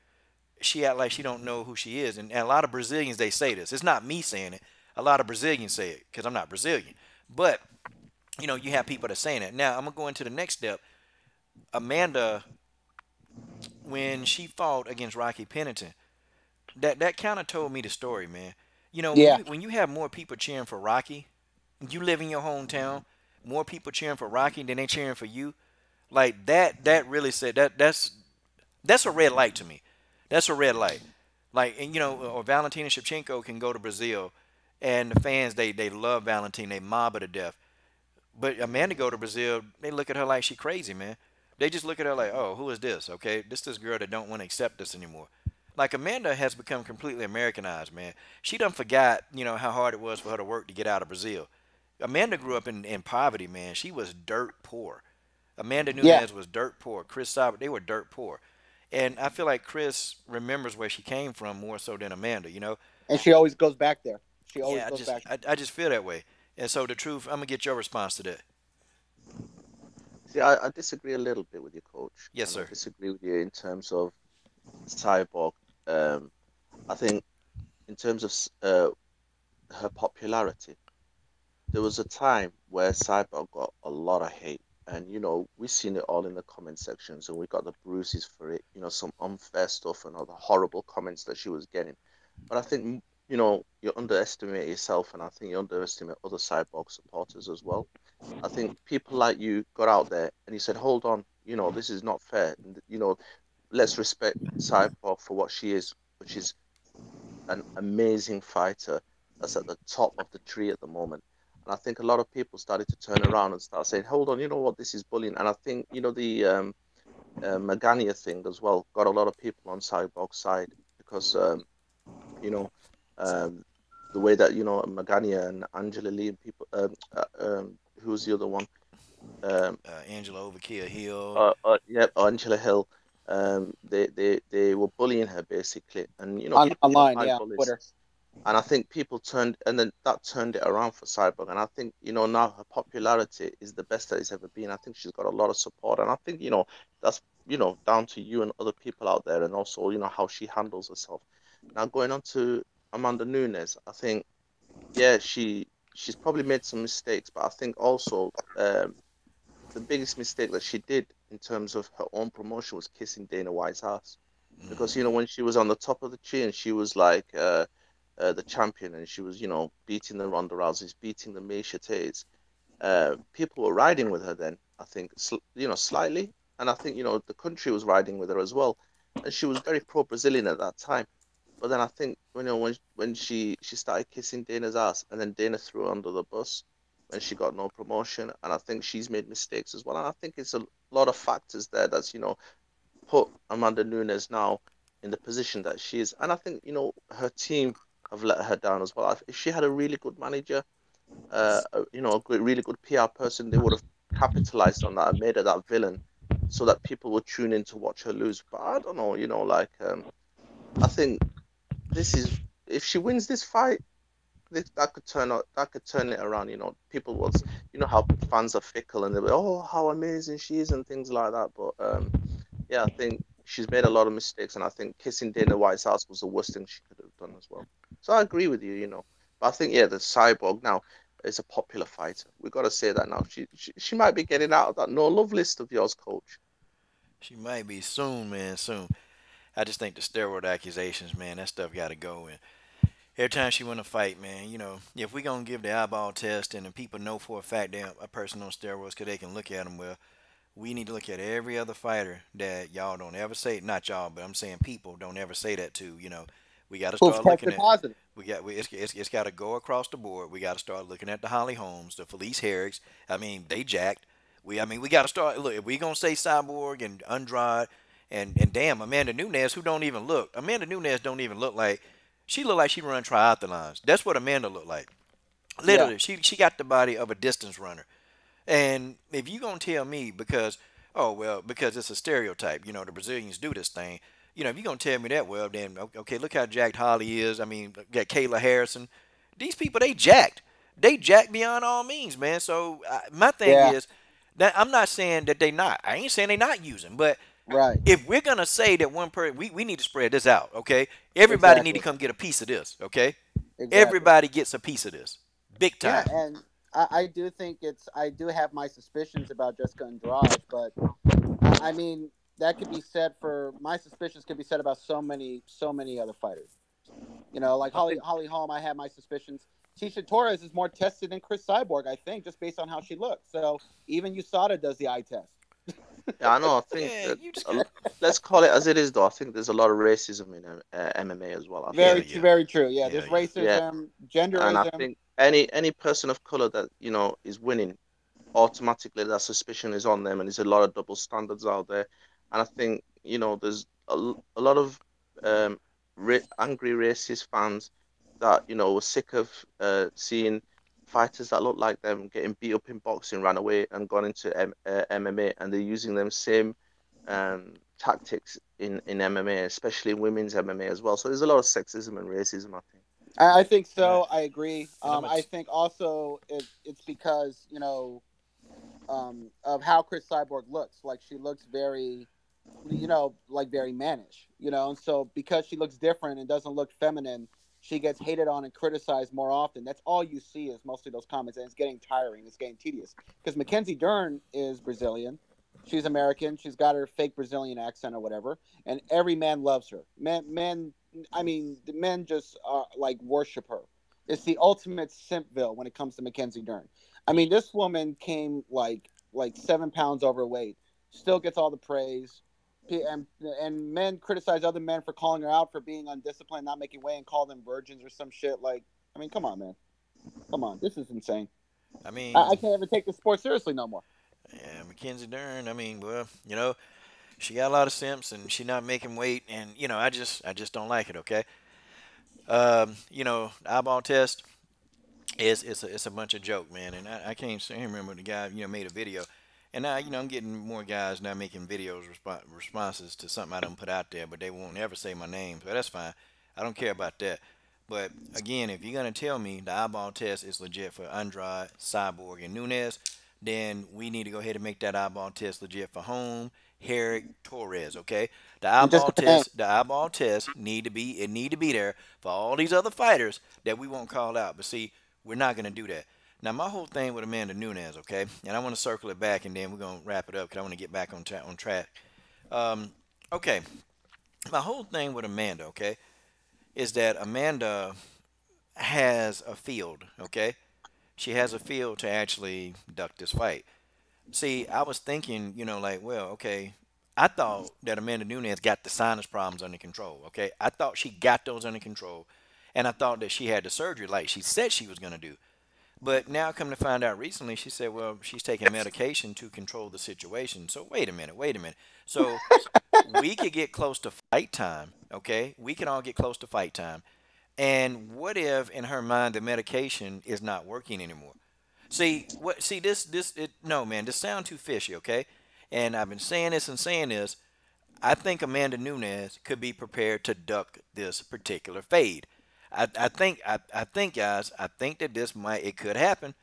she act like she don't know who she is. And a lot of Brazilians, they say this. It's not me saying it. A lot of Brazilians say it because I'm not Brazilian. But you have people that are saying it. Now I'm gonna go into the next step. Amanda, when she fought against Rocky Pennington, that kind of told me the story, man. When Yeah. you have more people cheering for Rocky, you live in your hometown, more people cheering for Rocky than they cheering for you. Like that really said that's a red light to me. That's a red light. Like, and or Valentina Shevchenko can go to Brazil, and the fans they love Valentina, they mob her to death. But Amanda go to Brazil, they look at her like she crazy, man. They just look at her like, oh, who is this? Okay, this girl that don't want to accept us anymore. Like Amanda has become completely Americanized, man. She done forgot, how hard it was for her to work to get out of Brazil. Amanda grew up in poverty, man. She was dirt poor. Amanda Yeah. Nunes was dirt poor. Chris Sauber, they were dirt poor. And I feel like Chris remembers where she came from more so than Amanda, And she always goes back there. She always Yeah, goes back. I just feel that way. And so the truth, I'm gonna get your response to that. See, I disagree a little bit with your coach, Yes, and I sir. disagree with you in terms of Cyborg. Um, I think in terms of her popularity, there was a time where Cyborg got a lot of hate, and we've seen it all in the comment sections, and we got the bruises for it. Some unfair stuff and all the horrible comments that she was getting. But I think you underestimate yourself, and I think you underestimate other Cyborg supporters as well. I think people like you got out there and you said, hold on, this is not fair. And, let's respect Cyborg for what she is, which is an amazing fighter that's at the top of the tree at the moment. And I think a lot of people started to turn around and start saying, hold on, you know what, this is bullying. And I think, the Magania thing as well got a lot of people on Cyborg's side because, you know, um, the way that, Magania and Angela Lee and people, who's the other one? Um, Angela Overkill Hill. yeah, Angela Hill. They were bullying her basically, and people don't Online, like yeah, bullies. Twitter. And I think people turned, and then that turned it around for Cyborg. And I think now her popularity is the best that it's ever been. I think she's got a lot of support, and I think that's down to you and other people out there, and also how she handles herself. Now going on to Amanda Nunes, I think yeah, she's probably made some mistakes, but I think also the biggest mistake that she did in terms of her own promotion was kissing Dana White's ass. Because, when she was on the top of the tree and she was like the champion and she was, beating the Ronda Rouseys, beating the Misha Tays, people were riding with her then, I think, slightly. And I think, the country was riding with her as well. And she was very pro-Brazilian at that time. But then I think when she started kissing Dana's ass, and then Dana threw her under the bus, and she got no promotion, and I think she's made mistakes as well. And I think it's a lot of factors there that's put Amanda Nunes now in the position that she is. And I think her team have let her down as well. If she had a really good manager, a really good PR person, they would have capitalized on that and made her that villain, so that people would tune in to watch her lose. But I don't know, I think this is if she wins this fight, that could turn it around. People was how fans are fickle and they're like, oh, how amazing she is and things like that. But yeah, I think she's made a lot of mistakes, and I think kissing Dana White's ass was the worst thing she could have done as well. So I agree with you. But I think the Cyborg now is a popular fighter. We've got to say that now. She might be getting out of that no love list of yours, coach. She might be soon, man, soon. I just think the steroid accusations, man, that stuff got to go. And every time she want to fight, man, if we gonna give the eyeball test and the people know for a fact they're a person on steroids because they can look at them, well, we need to look at every other fighter that y'all don't ever say, not y'all, but I'm saying people don't ever say that to. We got to Who've start looking tested at, positive. It's got to go across the board. We got to start looking at the Holly Holmes, the Felice Herrigs. I mean, they jacked. We got to start. Look, if we gonna say Cyborg and Andrade and damn Amanda Nunes, who don't even look. Amanda Nunes don't even look like she look like she run triathlons. That's what Amanda looked like. Yeah. Literally, she got the body of a distance runner. And if you gonna tell me because oh well because it's a stereotype, the Brazilians do this thing. If you're gonna tell me that, well then okay, look how jacked Holly is. I mean, got Kayla Harrison. These people they jacked. They jacked beyond all means, man. So my thing Yeah. is that I'm not saying that they not. I ain't saying they not using, but Right. if we're gonna say that one person, we need to spread this out, okay? Everybody need to Exactly. come get a piece of this, okay? Exactly. Everybody gets a piece of this, big Yeah, time. and I do think I do have my suspicions about Jessica Andrade, but I mean that could be said for my suspicions could be said about so many other fighters. Like I think Holly Holm, I have my suspicions. Tisha Torres is more tested than Chris Cyborg, I think, just based on how she looks. So even USADA does the eye test. yeah, I know. I think Yeah, that you just a got l- let's call it as it is, though. I think there's a lot of racism in MMA as well. I yeah, think, yeah, Very true. Yeah, yeah, there's yeah. yeah, racism, and I genderism. think any person of color that is winning, automatically that suspicion is on them, and there's a lot of double standards out there. And I think there's a lot of um, angry racist fans that were sick of seeing fighters that look like them getting beat up in boxing, ran away and gone into MMA, and they're using them same tactics in MMA, especially in women's MMA as well. So there's a lot of sexism and racism, I think. I think And I so. I agree. and I'm I think also it's because of how Chris Cyborg looks. Like she looks very, like very mannish. And so because she looks different and doesn't look feminine, she gets hated on and criticized more often. That's all you see is mostly those comments, and it's getting tiring. It's getting tedious because Mackenzie Dern is Brazilian. She's American. She's got her fake Brazilian accent or whatever, and every man loves her. I mean, the men just like worship her. It's the ultimate simpville when it comes to Mackenzie Dern. I mean, this woman came like 7 pounds overweight, still gets all the praise, and men criticize other men for calling her out for being undisciplined, not making weight, and call them virgins or some shit. Like, I mean, come on, man, come on, this is insane. I I mean, can't even take the sport seriously no more. yeah, Mackenzie Dern. I mean, well, she got a lot of simps and she not making weight, and I just don't like it. Okay, the eyeball test is it's a bunch of joke, man, and I can't say, remember the guy made a video, and now I'm getting more guys now making videos responses to something I don't put out there, but they won't ever say my name, so that's fine. I don't care about that. But again, if you're gonna tell me the eyeball test is legit for Andrade, Cyborg, and Nunez, then we need to go ahead and make that eyeball test legit for Home, Herrick, Torres. Okay, It just depends. the eyeball test need to be there for all these other fighters that we won't call out. But see, we're not gonna do that. Now, my whole thing with Amanda Nunes, okay, and I want to circle it back, and then we're gonna wrap it up because I want to get back on track. Um, okay, my whole thing with Amanda, okay, is that Amanda has a field, okay? She has a field to actually duck this fight. See, I was thinking, like, well, okay, I thought that Amanda Nunes got the sinus problems under control, okay? I thought she got those under control, and I thought that she had the surgery like she said she was going to do. But now, come to find out recently, she said, well, she's taking medication to control the situation. So, wait a minute, wait a minute. So, we could get close to fight time, okay? We can all get close to fight time. And what if in her mind the medication is not working anymore? See no man, this sound too fishy, okay? And I've been saying this and saying this. I think Amanda Nunes could be prepared to duck this particular fade. I think guys, I think that it could happen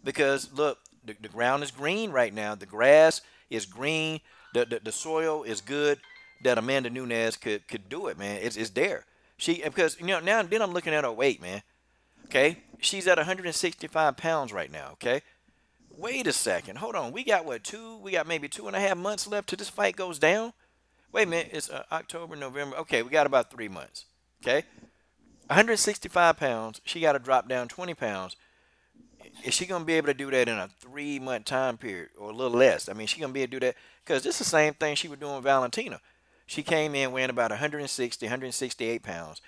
because look, the ground is green right now. The grass is green. The soil is good. That Amanda Nunes could do it, man. It's there. Because now and then I'm looking at her weight, man. Okay, she's at 165 pounds right now. Okay, wait a second, hold on. We got what two? We got maybe 2.5 months left till this fight goes down. Wait a minute, it's October, November. Okay, we got about 3 months. Okay, 165 pounds. She got to drop down 20 pounds. Is she gonna be able to do that in a 3 month time period or a little less? I mean, she gonna be able to do that because this is the same thing she was doing with Valentina. She came in weighing about 160, 168 pounds,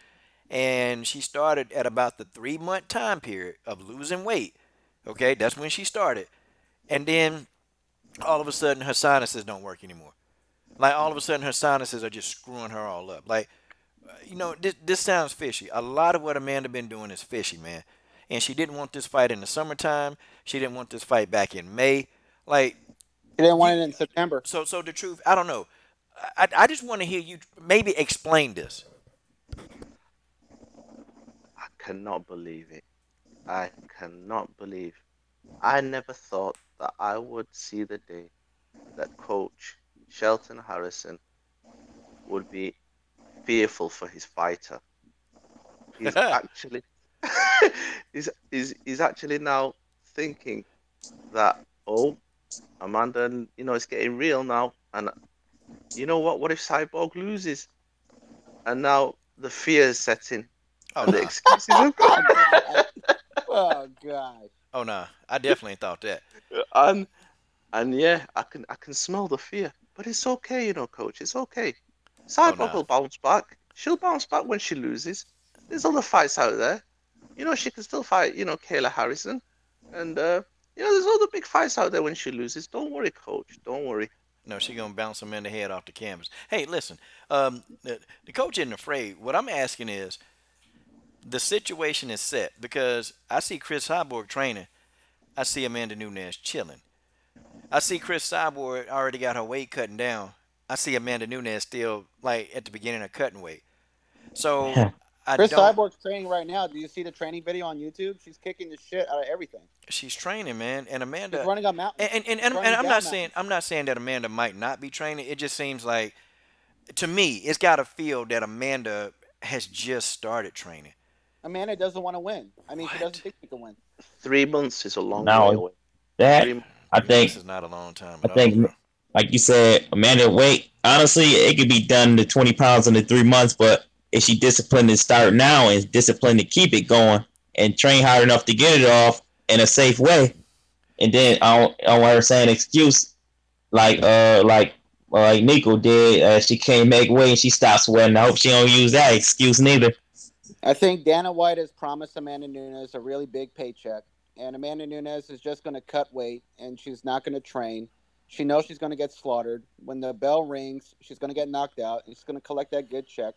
and she started at about the 3 month time period of losing weight. Okay, that's when she started, and then all of a sudden her sinuses don't work anymore. Like all of a sudden her sinuses are just screwing her all up. Like this sounds fishy. A lot of what Amanda been doing is fishy, man. And she didn't want this fight in the summertime. She didn't want this fight back in May. Like She didn't you, want it in September. so the truth, I don't know. I just want to hear you maybe explain this. I cannot believe it. I cannot believe. I never thought that I would see the day that Coach Shelton Harrison would be fearful for his fighter. He's actually he's actually now thinking that, oh, Amanda, it's getting real now, and you know what? What if Cyborg loses? And now the fear is setting, Oh and the nah. excuses have gone. Oh gosh. Oh nah. I definitely thought that. and and yeah, I can smell the fear, but it's okay, Coach. It's okay. Oh Cyborg nah. will bounce back. She'll bounce back when she loses. There's other fights out there. She can still fight, Kayla Harrison. And, there's other big fights out there when she loses. Don't worry, Coach. Don't worry. No, she gonna bounce him in the head off the canvas. Hey, listen, the coach isn't afraid. What I'm asking is, the situation is set because I see Chris Cyborg training. I see Amanda Nunes chilling. I see Chris Cyborg already got her weight cutting down. I see Amanda Nunes still like at the beginning of cutting weight. So I Chris don't. Cyborg's training right now. Do you see the training video on YouTube? She's kicking the shit out of everything. She's training, man, and She's Amanda. running up mountains. And Running I'm down not mountains. saying that Amanda might not be training. It just seems like to me it's got to feel that Amanda has just started training. Amanda doesn't want to win. I mean, she What? doesn't think she can win. 3 months is a long way Now away. that 3 months. I This think is not a long time I at all, think bro. like you said, Amanda weight. Honestly, it could be done to 20 pounds in the 3 months, but if she disciplined to start now and disciplined to keep it going and train hard enough to get it off in a safe way, and then I don't want her saying excuse like Nico did. She can't make weight and she stopped sweating. I hope she don't use that excuse neither. I think Dana White has promised Amanda Nunes a really big paycheck, and Amanda Nunes is just going to cut weight, and she's not going to train. She knows she's going to get slaughtered. When the bell rings, she's going to get knocked out, and she's going to collect that good check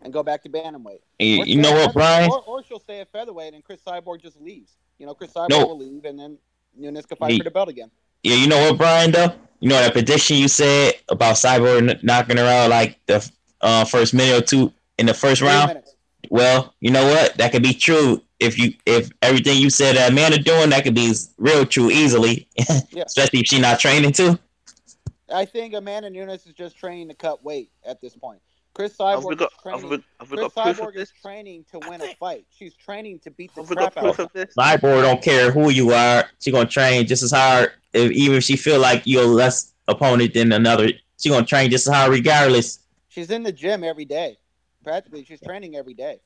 and go back to bantamweight. You, Or you stay know at what, Brian? or she'll stay at featherweight, and Chris Cyborg just leaves. Chris Cyborg No, will leave, and then Nunes can fight yeah, for the belt again. yeah, you know what, Brian? Though you know that prediction you said about Cyborg knocking her out like the first minute or two in the first 3 round. minutes. Well, you know what? That could be true if everything you said that Amanda doing that could be real true easily, Yeah. especially if she not training too. I think Amanda Nunes is just training to cut weight at this point. Chris Have we Cyborg is got training. have we Chris got proof of Cyborg this? is training to I win a think fight. She's training to beat the Have we got crap out proof of of this? Cyborg don't care who you are. She gonna train just as hard. Even if she feel like you're less opponent than another, she gonna train just as hard regardless. She's in the gym every day. Practically, she's training every day.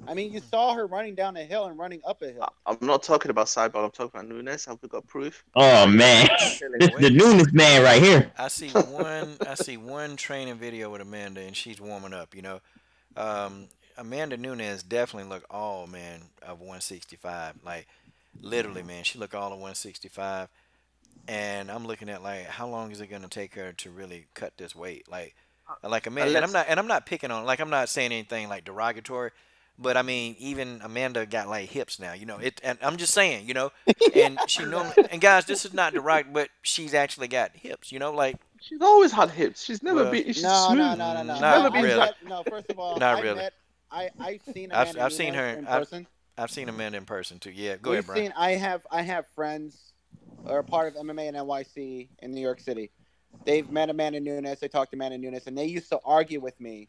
I mean, you saw her running down a hill and running up a hill. I'm not talking about Cyborg. I'm talking about Nunes. Have we got proof? Oh Are you man, telling this me? is the wait. Nunes man right here. I see one training video with Amanda, and she's warming up. Amanda Nunes definitely look all man of 165. Like literally, man, she look all of 165. And I'm looking at like how long is it gonna take her to really cut this weight? Like Amanda, Let's and I'm not picking on, like I'm not saying anything like derogatory, but I mean even Amanda got like hips now, and I'm just saying, and she normally, and guys, this is not derogatory, but she's actually got hips, like She's always had hips. She's never well, been. She's No, no, smooth. no, no, no. She's not never No, been really, fat. no. First of all, not really. I've seen I've Amanda I've seen Nunes her, in person. I've seen Amanda in person too. Yeah, go ahead, We've Brian. seen. I have friends who are part of MMA and NYC in New York City. They've met Amanda Nunes. They talked to Amanda Nunes, and they used to argue with me.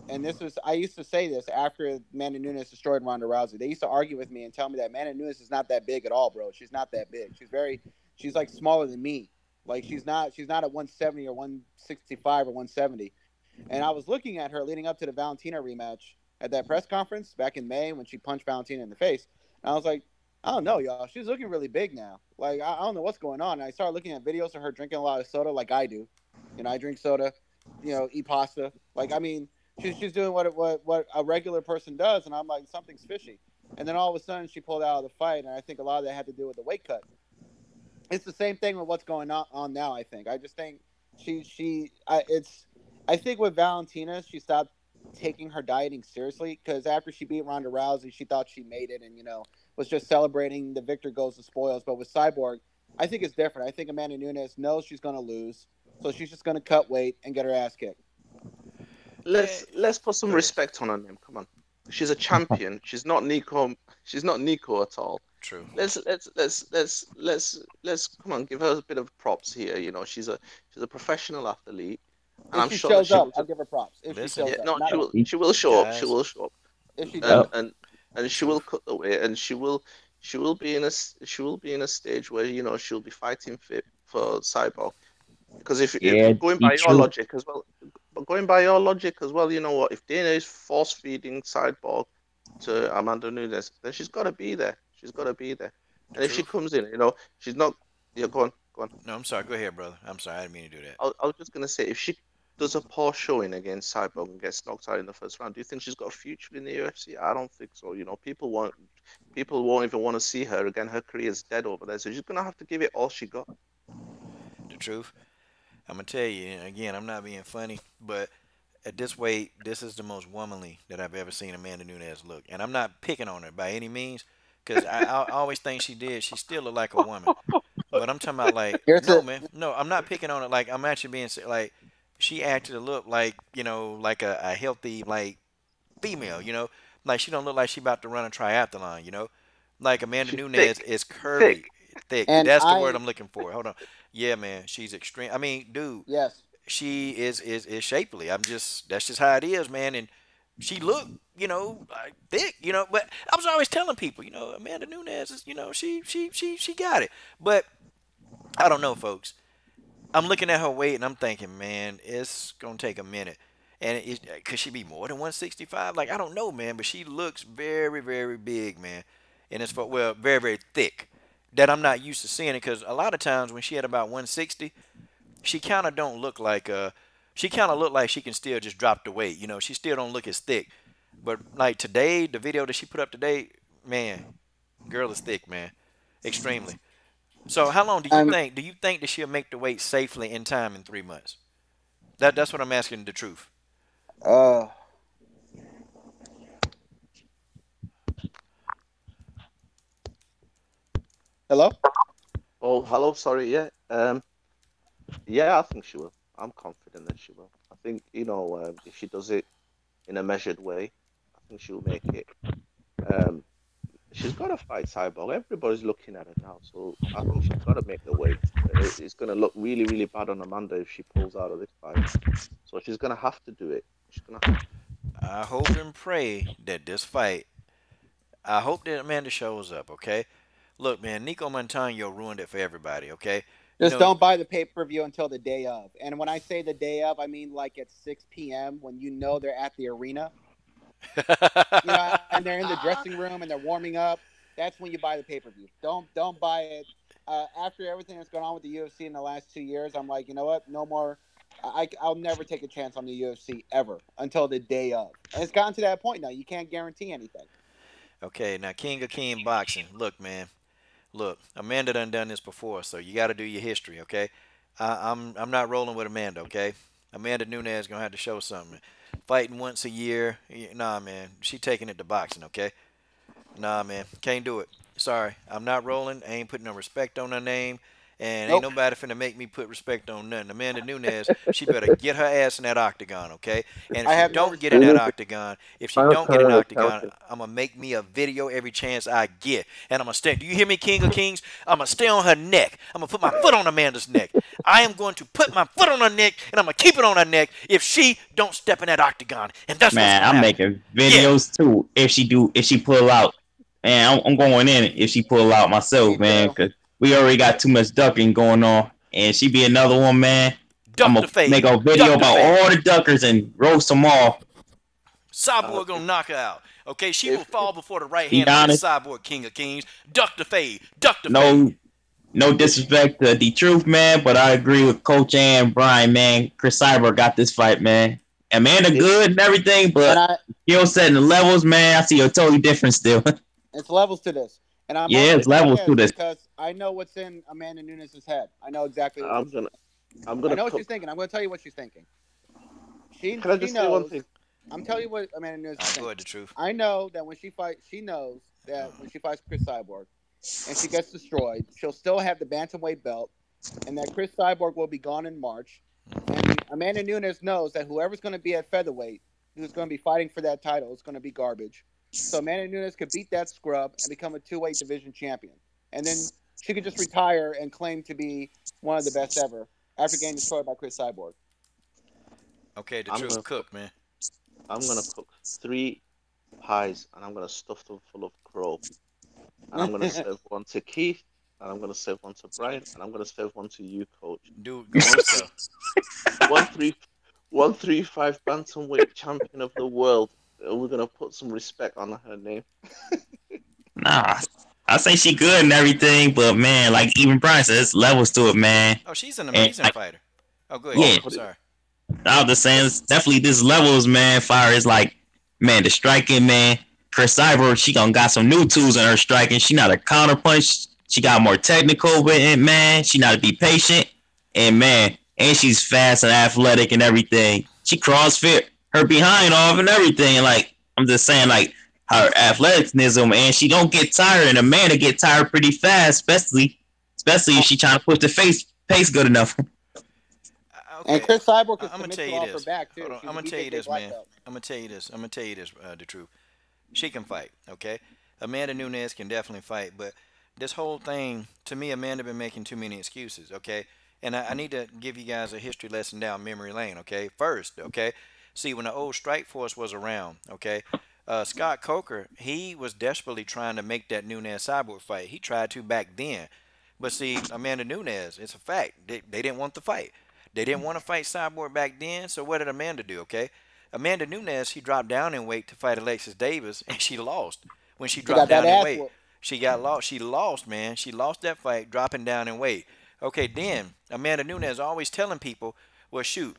And I used to say this after Amanda Nunes destroyed Ronda Rousey. They used to argue with me and tell me that Amanda Nunes is not that big at all, bro. She's not that big. She's like smaller than me. Like she's not at 170 or 165 or 170. And I was looking at her leading up to the Valentina rematch at that press conference back in May when she punched Valentina in the face. And I was like, I don't know, y'all. She's looking really big now. Like, I don't know what's going on. And I started looking at videos of her drinking a lot of soda like I do. I drink soda, eat pasta. Like, I mean, She's doing what a regular person does, and I'm like, something's fishy. And then all of a sudden, she pulled out of the fight, and I think a lot of that had to do with the weight cut. It's the same thing with what's going on now. I think. I just think I think with Valentina, she stopped taking her dieting seriously because after she beat Ronda Rousey, she thought she made it, and was just celebrating the victor goes the spoils. But with Cyborg, I think it's different. I think Amanda Nunes knows she's going to lose, so she's just going to cut weight and get her ass kicked. Let's put some respect on her name. Come on, she's a champion. She's not Nico. She's not Nico at all. True. Let's come on, give her a bit of props here. She's a professional athlete, and I'm sure shows up, I'll give her props. If she shows up, no, she will show up. She will show up. If she does, and she will cut the weight, and she will be in a stage where she'll be fighting fit for Cyborg. Because if going by your logic as well, you know what? If Dana is force feeding Cyborg to Amanda Nunes, then she's got to be there. She's got to be there. And if she comes in, she's not. Yeah, go on. No, I'm sorry. Go ahead, brother. I'm sorry. I didn't mean to do that. I was just gonna say, if she does a poor showing against Cyborg and gets knocked out in the first round, do you think she's got a future in the UFC? I don't think so. People won't even want to see her again. Her career's dead over there. So she's gonna have to give it all she got. The truth. I'm gonna tell you again. I'm not being funny, but at this weight, this is the most womanly that I've ever seen Amanda Nunes look. And I'm not picking on her by any means, because I always think she still look like a woman. But I'm talking about like, man. No, I'm not picking on it. Like, I'm actually being like, she acted to look like, like a healthy, like, female, Like, she don't look like she about to run a triathlon, Like, Amanda Nunes is curvy, thick. That's the word I'm looking for. Hold on. Yeah, man, she's extreme. I mean, dude. Yes. She is shapely. That's just how it is, man. And she looked, thick, But I was always telling people, Amanda Nunes is, she got it. But I don't know, folks. I'm looking at her weight and I'm thinking, man, it's gonna take a minute. And could she be more than 165? Like, I don't know, man. But she looks very, very big, man. And it's very, very thick. That I'm not used to seeing it, because a lot of times when she had about 160, she kind of don't look like she kind of look like she can still just drop the weight. She still don't look as thick. But like today, the video that she put up today, man, girl is thick, man, extremely. So how long do you think? Do you think that she'll make the weight safely in time in 3 months? That's what I'm asking. The truth. Hello. Oh, hello. Sorry. Yeah. Yeah, I think she will. I'm confident that she will. I think if she does it in a measured way, I think she'll make it. She's got to fight Cyborg. Everybody's looking at her now, so I think she's got to make the weight. It's going to look really, really bad on Amanda if she pulls out of this fight. So she's going to have to do it. She's going to have to. I hope and pray that this fight, I hope that Amanda shows up, okay? Look, man, Nico Montano ruined it for everybody, okay? Just don't buy the pay-per-view until the day of. And when I say the day of, I mean like at 6 p.m. when they're at the arena. And they're in the dressing room and they're warming up. That's when you buy the pay-per-view. Don't buy it after everything that's gone on with the UFC in the last 2 years. I'm like, you know what? No more. I'll never take a chance on the UFC ever until the day of. And it's gotten to that point now. You can't guarantee anything. Okay, now King of King Boxing. Look, man. Look, Amanda done this before, so you got to do your history, okay? I'm not rolling with Amanda, okay? Amanda Nunes is going to have to show something. Fighting once a year, nah, man. She taking it to boxing, okay? Nah, man. Can't do it. Sorry. I'm not rolling. I ain't putting no respect on her name. And ain't nobody finna make me put respect on nothing. Amanda Nunes, she better get her ass in that octagon, okay? And if she don't get in that octagon, I'm going to make me a video every chance I get. And I'm going to stay. Do you hear me, King of Kings? I'm going to stay on her neck. I'm going to put my foot on Amanda's neck. I am going to put my foot on her neck, and I'm going to keep it on her neck if she don't step in that octagon. And that's man, I'm making videos too if she pull out. And I'm going in if she pull out myself, man, because we already got too much ducking going on, and she be another one, man. I'm gonna make a video about all the duckers and roast them all. Cyborg gonna knock her out. Okay, she will fall before the right hand of the Cyborg King of Kings. Duck the fade. Duck the fade. No disrespect to the truth, man, but I agree with Coach and Brian, man. Chris Cyborg got this fight, man. Amanda good and everything, And but skill set and the levels, man, I see a totally different still. it's levels to this. And I'm Yeah, only it's saying levels to this this. because I know what's in Amanda Nunes' head. I know exactly what I'm she's gonna thinking. I'm I gonna know what she's cook. thinking. I'm going to tell you what she's thinking. Can I She just say one knows. thing? I'm telling you what Amanda Nunes All is right, go thinking. ahead, the truth. I know that when she fights, she knows that when she fights Chris Cyborg and she gets destroyed, she'll still have the bantamweight belt, and that Chris Cyborg will be gone in March. And Amanda Nunes knows that whoever's going to be at featherweight, who's going to be fighting for that title, is going to be garbage. So Amanda Nunes could beat that scrub and become a two-weight division champion, and then she could just retire and claim to be one of the best ever after getting destroyed by Chris Cyborg. Okay, the I'm truth. gonna Cook, man. I'm gonna cook 3 pies and I'm gonna stuff them full of crow. And I'm gonna serve one to Keith, and I'm gonna serve one to Brian, and I'm gonna serve one to you, Coach. Dude, go One for three, so. one three, 135 bantamweight champion of the world. We're gonna put some respect on her name. Nah, I say she good and everything, but man, like even Brian says, there's levels to it, man. Oh, she's an And amazing like, fighter. Oh, go ahead, Oh, yeah, Keith. put it. Sorry. I was just saying, it's definitely this levels, man. Fire is like, man, the striking, man. Chris Cyborg, she gonna got some new tools in her striking. She not a counter punch. She got more technical with it, man. She not to be patient, and man, and she's fast and athletic and everything. She CrossFit her behind off and everything. Like I'm just saying, like her athleticism, and she don't get tired. And a man to get tired pretty fast, especially if she trying to push the pace good enough. And Okay, Chris Cyborg could I'm gonna submit tell you you off her this. back Hold too. on. She's I'm a gonna tell you BJJ this, black man. belt. I'm gonna tell you this. I'm gonna tell you this. The truth. She can fight. Okay. Amanda Nunes can definitely fight, but this whole thing, to me, Amanda been making too many excuses. Okay. And I need to give you guys a history lesson down memory lane. Okay. First, okay. See, when the old Strike Force was around, okay, Scott Coker, he was desperately trying to make that Nunes Cyborg fight. He tried to back then. But see, Amanda Nunes, it's a fact. They didn't want the fight. They didn't want to fight Cyborg back then. So what did Amanda do? Okay, Amanda Nunes, she dropped down in weight to fight Alexis Davis, and she lost. When she She dropped got that down in ass weight, whoop. she got lost. She lost, man. She lost that fight, dropping down in weight. Okay, then Amanda Nunes always telling people, well, shoot,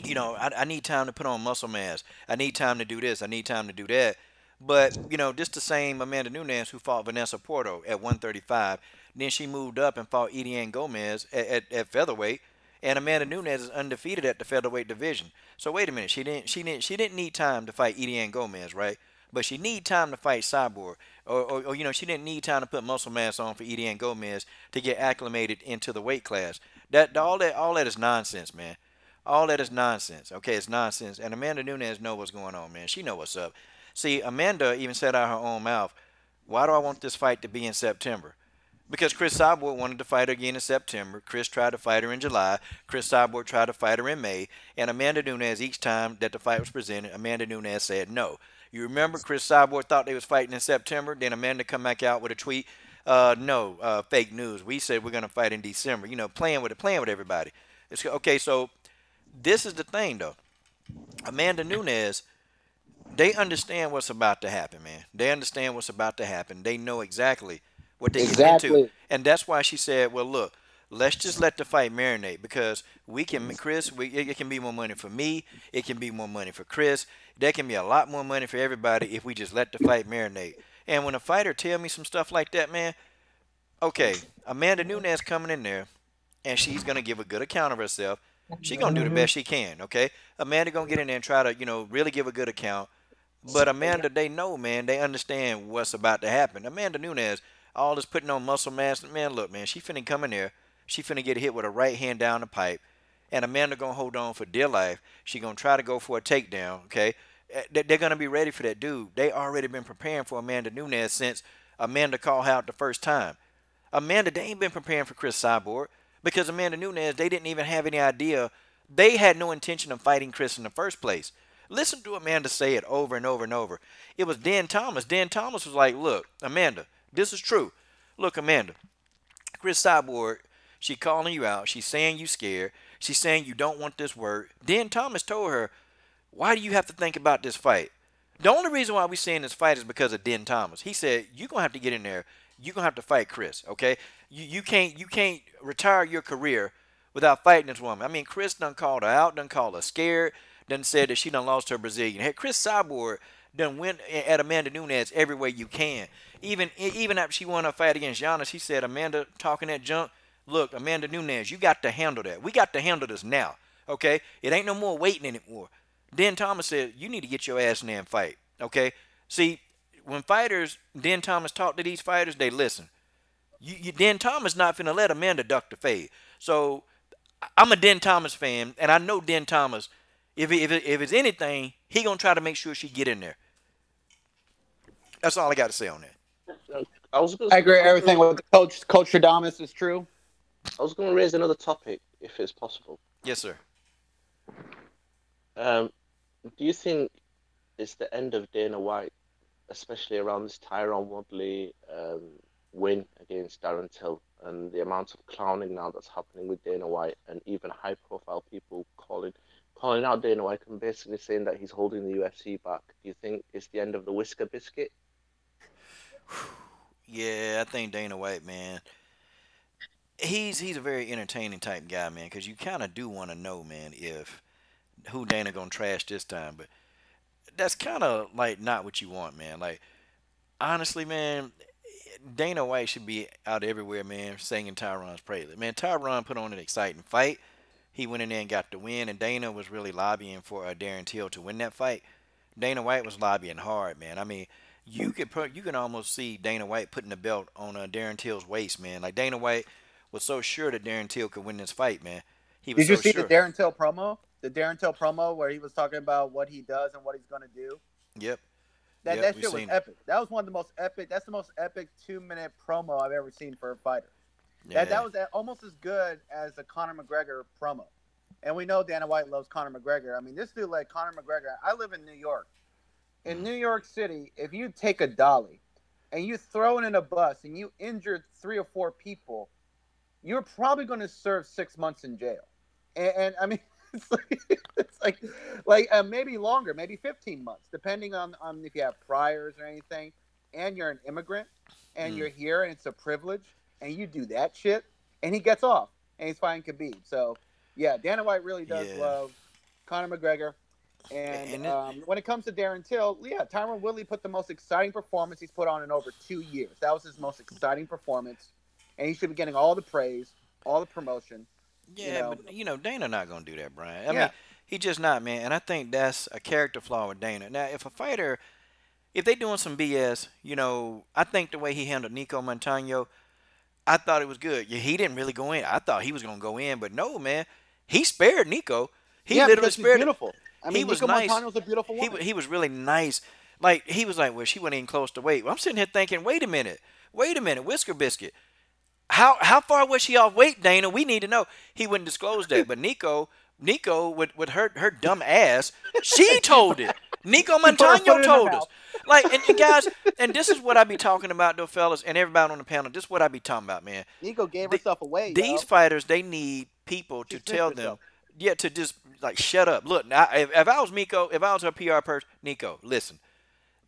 I need time to put on muscle mass. I need time to do this. I need time to do that. But, this the same Amanda Nunes who fought Vanessa Porto at 135. Then she moved up and fought Ediane Gomez at featherweight. And Amanda Nunes is undefeated at the featherweight division. So wait a minute. She didn't need time to fight Ediane Gomez, right? But she need time to fight Cyborg. Or she didn't need time to put muscle mass on for Ediane Gomez to get acclimated into the weight class. All that is nonsense, man. All that is nonsense. Okay, it's nonsense. And Amanda Nunes know what's going on, man. She know what's up. See, Amanda even said out her own mouth, why do I want this fight to be in September? Because Chris Cyborg wanted to fight her again in September. Chris tried to fight her in July. Chris Cyborg tried to fight her in May. And Amanda Nunes, each time that the fight was presented, Amanda Nunes said no. You remember Chris Cyborg thought they was fighting in September. Then Amanda come back out with a tweet. No, fake news. We said we're going to fight in December. Playing with everybody. Okay, so this is the thing, though. Amanda Nunes, they understand what's about to happen, man. They understand what's about to happen. They know exactly what they're getting into. Exactly. And that's why she said, well, look, let's just let the fight marinate because it can be more money for me. It can be more money for Chris. There can be a lot more money for everybody if we just let the fight marinate. And when a fighter tell me some stuff like that, man, okay, Amanda Nunes coming in there, and she's going to give a good account of herself. She going to do the best she can, okay? Amanda going to get in there and try to, really give a good account. But Amanda, they know, man. They understand what's about to happen. Amanda Nunes, all this putting on muscle mass. Man, look, man, she finna come in there. She finna get hit with a right hand down the pipe. And Amanda going to hold on for dear life. She going to try to go for a takedown, okay? They're going to be ready for that dude. They already been preparing for Amanda Nunes since Amanda called out the first time. Amanda, they ain't been preparing for Chris Cyborg because Amanda Nunes, they didn't even have any idea. They had no intention of fighting Chris in the first place. Listen to Amanda say it over and over and over. It was Dan Thomas. Dan Thomas was like, look, Amanda, this is true. Look, Amanda, Chris Cyborg, she calling you out. She's saying you scared. She's saying you don't want this work. Dan Thomas told her, why do you have to think about this fight? The only reason why we're saying this fight is because of Den Thomas. He said, you're going to have to get in there. You're going to have to fight Chris, okay? You can't retire your career without fighting this woman. I mean, Chris done called her out, done called her scared, done said that she done lost her Brazilian. Hey, Chris Cyborg done went at Amanda Nunes every way you can. Even after she won her fight against Giannis, he said, Amanda talking that junk. Look, Amanda Nunes, you got to handle that. We got to handle this now. Okay? It ain't no more waiting anymore. Den Thomas said, you need to get your ass in there and fight. Okay? See, when fighters, Den Thomas talk to these fighters, they listen. Den Thomas not finna let Amanda duck the fade. So I'm a Den Thomas fan, and I know Den Thomas, if it's anything, he gonna try to make sure she get in there. That's all I got to say on that. I agree. Everything with Coach Stradamus is true. I was going to raise another topic, if it's possible. Yes, sir. Do you think it's the end of Dana White, especially around this Tyron Woodley win against Darren Till, and the amount of clowning now that's happening with Dana White, and even high-profile people calling out Dana White and basically saying that he's holding the UFC back? Do you think it's the end of the Whisker Biscuit? Yeah, I think Dana White, man, he's a very entertaining type guy, man, because you kind of do want to know, man, if who Dana gonna trash this time. But that's kind of like not what you want, man. Like, honestly, man, Dana White should be out everywhere, man, singing Tyron's praises. Man, Tyron put on an exciting fight. He went in there and got the win, and Dana was really lobbying for Darren Till to win that fight. Dana White was lobbying hard, man. I mean, you can almost see Dana White putting the belt on Darren Till's waist, man. Like, Dana White was so sure that Darren Till could win this fight, man. He was Did you so see sure. the Darren Till promo? The Darren Till promo where he was talking about what he does and what he's going to do? Yep. That shit was epic. That was one of the most epic. That's the most epic 2-minute promo I've ever seen for a fighter. Yeah. That was almost as good as the Conor McGregor promo. And we know Dana White loves Conor McGregor. I mean, this dude like Conor McGregor. I live in New York. In New York City, if you take a dolly and you throw it in a bus and you injure 3 or 4 people, you're probably going to serve 6 months in jail. And I mean, it's like maybe longer, maybe 15 months, depending on if you have priors or anything, and you're an immigrant and you're here and it's a privilege and you do that shit, and he gets off and he's fighting Khabib. So yeah, Dana White really does love Conor McGregor. And when it comes to Darren Till, yeah, Tyron Woodley put the most exciting performance he's put on in over 2 years. That was his most exciting performance, and he should be getting all the praise, all the promotion. Yeah, but Dana not gonna do that, Brian. I mean, he just not, man. And I think that's a character flaw with Dana. Now, if a fighter, if they doing some BS, I think the way he handled Nico Montano, I thought it was good. Yeah, he didn't really go in. I thought he was gonna go in, but no, man, he spared Nico. He literally spared. Beautiful. I mean, he was Nico nice. Montano's a beautiful woman. He was really nice. Like, he was like, well, she wasn't even close to weight. Well, I'm sitting here thinking, wait a minute, Whisker Biscuit. How far was she off weight, Dana? We need to know. He wouldn't disclose that, but Nico with her dumb ass, she told it. Nico Montano told us. Like, and guys, and this is what I be talking about, though, fellas, and everybody on the panel. This is what I be talking about, man. Nico gave herself away. These fighters, they need people to tell them. Yeah, to just like shut up. Look, now, if I was Nico, if I was her PR person, Nico, listen,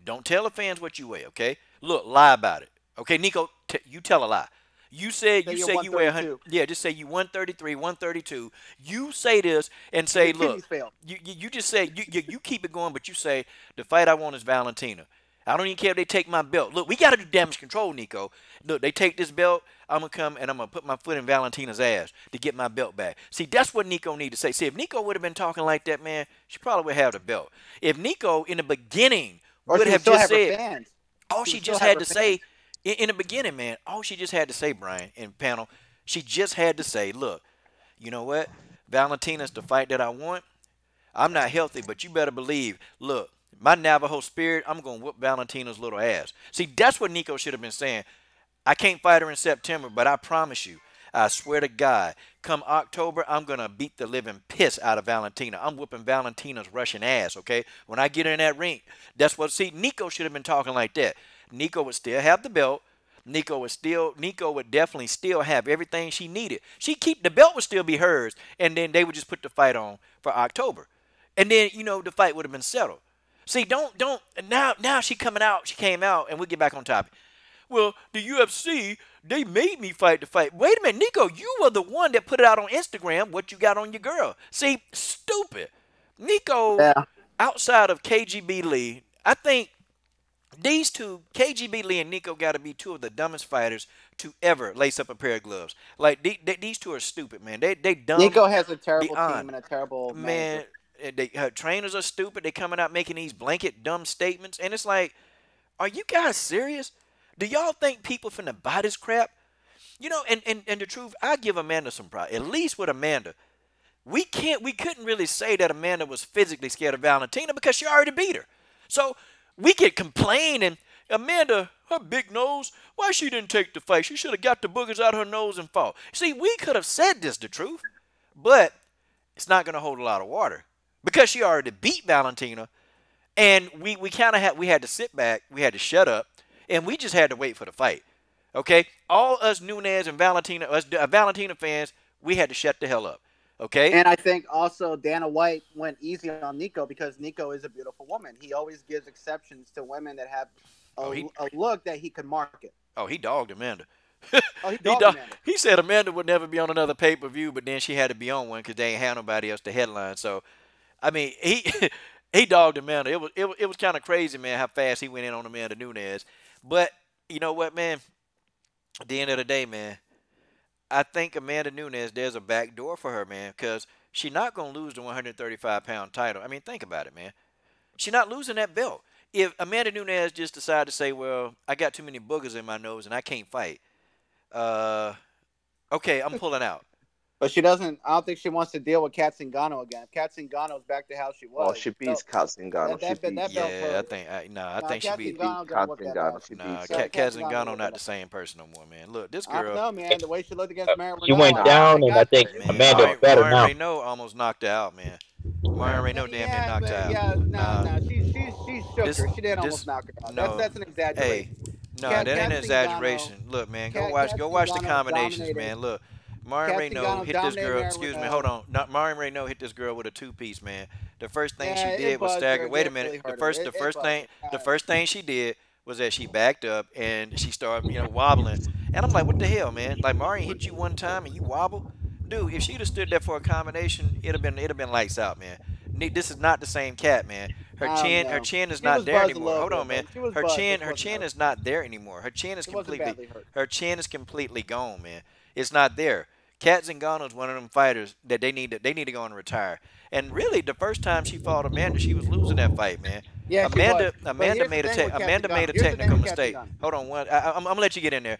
don't tell the fans what you weigh, okay? Look, lie about it, okay? Nico, you tell a lie. You say you weigh 100. Yeah, just say you 133, 132. You say this and say, look, you just say you keep it going, but you say the fight I want is Valentina. I don't even care if they take my belt. Look, we got to do damage control, Nico. Look, they take this belt, I'm going to come and I'm going to put my foot in Valentina's ass to get my belt back. See, that's what Nico need to say. See, if Nico would have been talking like that, man, she probably would have the belt. If Nico in the beginning would have just said, all she just had to say in the beginning, man, all she just had to say, Brian, and panel, she just had to say, look, you know what? Valentina's the fight that I want. I'm not healthy, but you better believe, look, my Navajo spirit, I'm going to whoop Valentina's little ass. See, that's what Nico should have been saying. I can't fight her in September, but I promise you, I swear to God, come October, I'm going to beat the living piss out of Valentina. I'm whooping Valentina's Russian ass, okay? When I get her in that ring, that's what, see, Nico should have been talking like that. Nico would still have the belt. Nico would definitely still have everything she needed. The belt would still be hers, and then they would just put the fight on for October. And then, the fight would have been settled. See, now she came out, and we'll get back on topic. Well, the UFC, they made me fight the fight. Wait a minute, Nico, you were the one that put it out on Instagram, what you got on your girl. See, stupid. Nico, Yeah. outside of KGB Lee, I think these two, KGB Lee and Nico, got to be two of the dumbest fighters to ever lace up a pair of gloves. Like these two are stupid, man. They dumb. Nico has a terrible beyond. team and a terrible Man, manager. her trainers are stupid. They coming out making these blanket dumb statements, and it's like, are you guys serious? Do y'all think people finna buy this crap? You know, and the truth, I give Amanda some pride. At least with Amanda, we couldn't really say that Amanda was physically scared of Valentina because she already beat her. So we could complain and Amanda, her big nose, why she didn't take the fight? She should have got the boogers out of her nose and fought. See, we could have said this the truth, but it's not gonna hold a lot of water because she already beat Valentina, and we kind of had to sit back, we had to shut up, and we just had to wait for the fight. Okay, all us Nunez and Valentina, us Valentina fans, we had to shut the hell up. Okay. And I think also Dana White went easy on Nico because Nico is a beautiful woman. He always gives exceptions to women that have a look that he could market. Oh, he dogged Amanda. Oh, he dogged Amanda. He said Amanda would never be on another pay-per-view, but then she had to be on one because they ain't had nobody else to headline. So, I mean, he dogged Amanda. It was kind of crazy, man, how fast he went in on Amanda Nunes. But you know what, man? At the end of the day, man, I think Amanda Nunes, there's a back door for her, man, because she's not going to lose the 135-pound title. I mean, think about it, man. She's not losing that belt. If Amanda Nunes just decided to say, well, I got too many boogers in my nose and I can't fight, okay, I'm pulling out. But she doesn't. I don't think she wants to deal with Kat Zingano again. Kat Zingano's back to how she was. Oh, she beats Kat Zingano. Yeah, I think she beat Kat Zingano. Kat Zingano not the same person no more, man. Look, this girl. I don't know, man. The way she looked against Marion She went down, and I think Amanda's better now. Marion Renaud almost knocked her out, man. Marion Renaud damn near knocked her out. Yeah, no. She shook her. She didn't almost knock her out. No, that's an exaggeration. Hey, no, that ain't an exaggeration. Look, man, go watch the combinations, man. Look. Marion Renaud hit this girl. Excuse me, hold on. Marion Renaud hit this girl with a two-piece, man. The first thing she did was stagger. Wait a minute. The first thing she did was that she backed up and she started, wobbling. And I'm like, what the hell, man? Like Marion hit you one time and you wobble, dude. If she'd have stood there for a combination, it'd have been lights out, man. This is not the same cat, man. Her chin is not there anymore. Hold on, man. Her chin is not there anymore. Her chin is completely gone, man. It's not there. Kat Zingano is one of them fighters that they need to go and retire. And really, the first time she fought Amanda, she was losing that fight, man. Yeah, Amanda made a technical mistake. Hold on, I'm gonna let you get in there.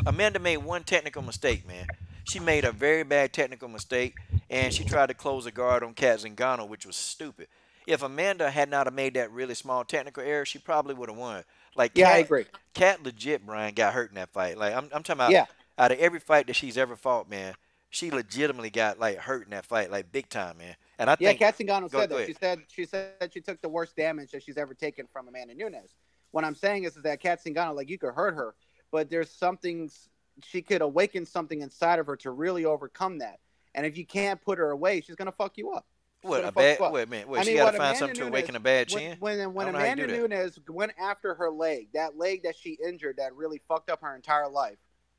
Amanda made one technical mistake, man. She made a very bad technical mistake, and she tried to close a guard on Kat Zingano, which was stupid. If Amanda had not have made that really small technical error, she probably would have won. Like, I agree. Kat legit, Brian, got hurt in that fight. Like, I'm talking about. Yeah. Out of every fight that she's ever fought, man, she legitimately got like hurt in that fight, like big time, man. And I think Kat Zingano said that. She said she took the worst damage that she's ever taken from Amanda Nunes. What I'm saying is that Kat Zingano, like, you could hurt her, but there's something she could awaken something inside of her to really overcome that. And if you can't put her away, she's gonna fuck you up. What a bad? Wait, man. She got to find something to awaken a bad chin. When Amanda Nunes went after her leg, that leg that she injured, that really fucked up her entire life.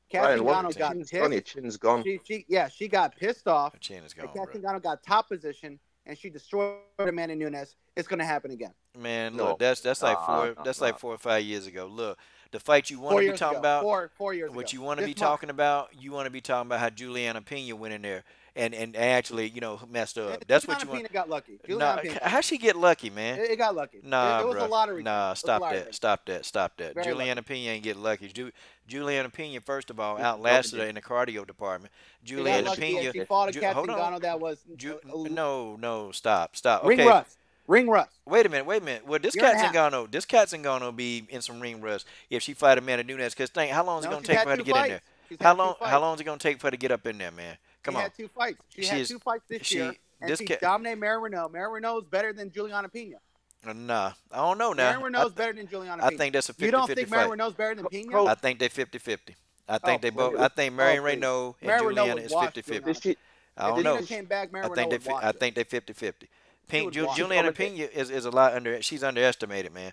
Kat Zingano got pissed. Your chin's gone. She got pissed off. Her chin is gone. Kat Zingano got top position, and she destroyed Amanda Nunes. It's gonna happen again. Man, look, that's like 4 or 5 years ago. Look, the fight you want to be talking about. 4 years ago. What you want to be talking about? You want to be talking about how Juliana Pena went in there and actually, messed up. That's what you want. Juliana Pena got lucky. How'd she get lucky, man? It got lucky. Nah, it was a lottery. Nah, stop that. Very Juliana Pena ain't get lucky. Juliana Pena, first of all, outlasted her in the cardio department. Juliana Pena. She fought a Kat Zingano that was. No, stop. Ring rust. Wait a minute. Well, this Kat Zingano be in some ring rust if she fight Amanda Nunes. Cause how long is it gonna take for her to get in there? How long is it gonna take for her to get up in there, man? Come on. She had 2 fights. She had 2 fights this year, and she dominated Marion Renaud. Marion Renaud is better than Juliana Pena. Nah, I don't know now. Marion Renaud is better than Juliana Pena. I think that's a 50-50 fight. You don't think Marion Renaud is better than Pena? I think they're 50-50. I think they both. I think Marion Renaud and Juliana is 50-50. I don't know. I think they're 50-50. Juliana Pena is a lot she's underestimated, man.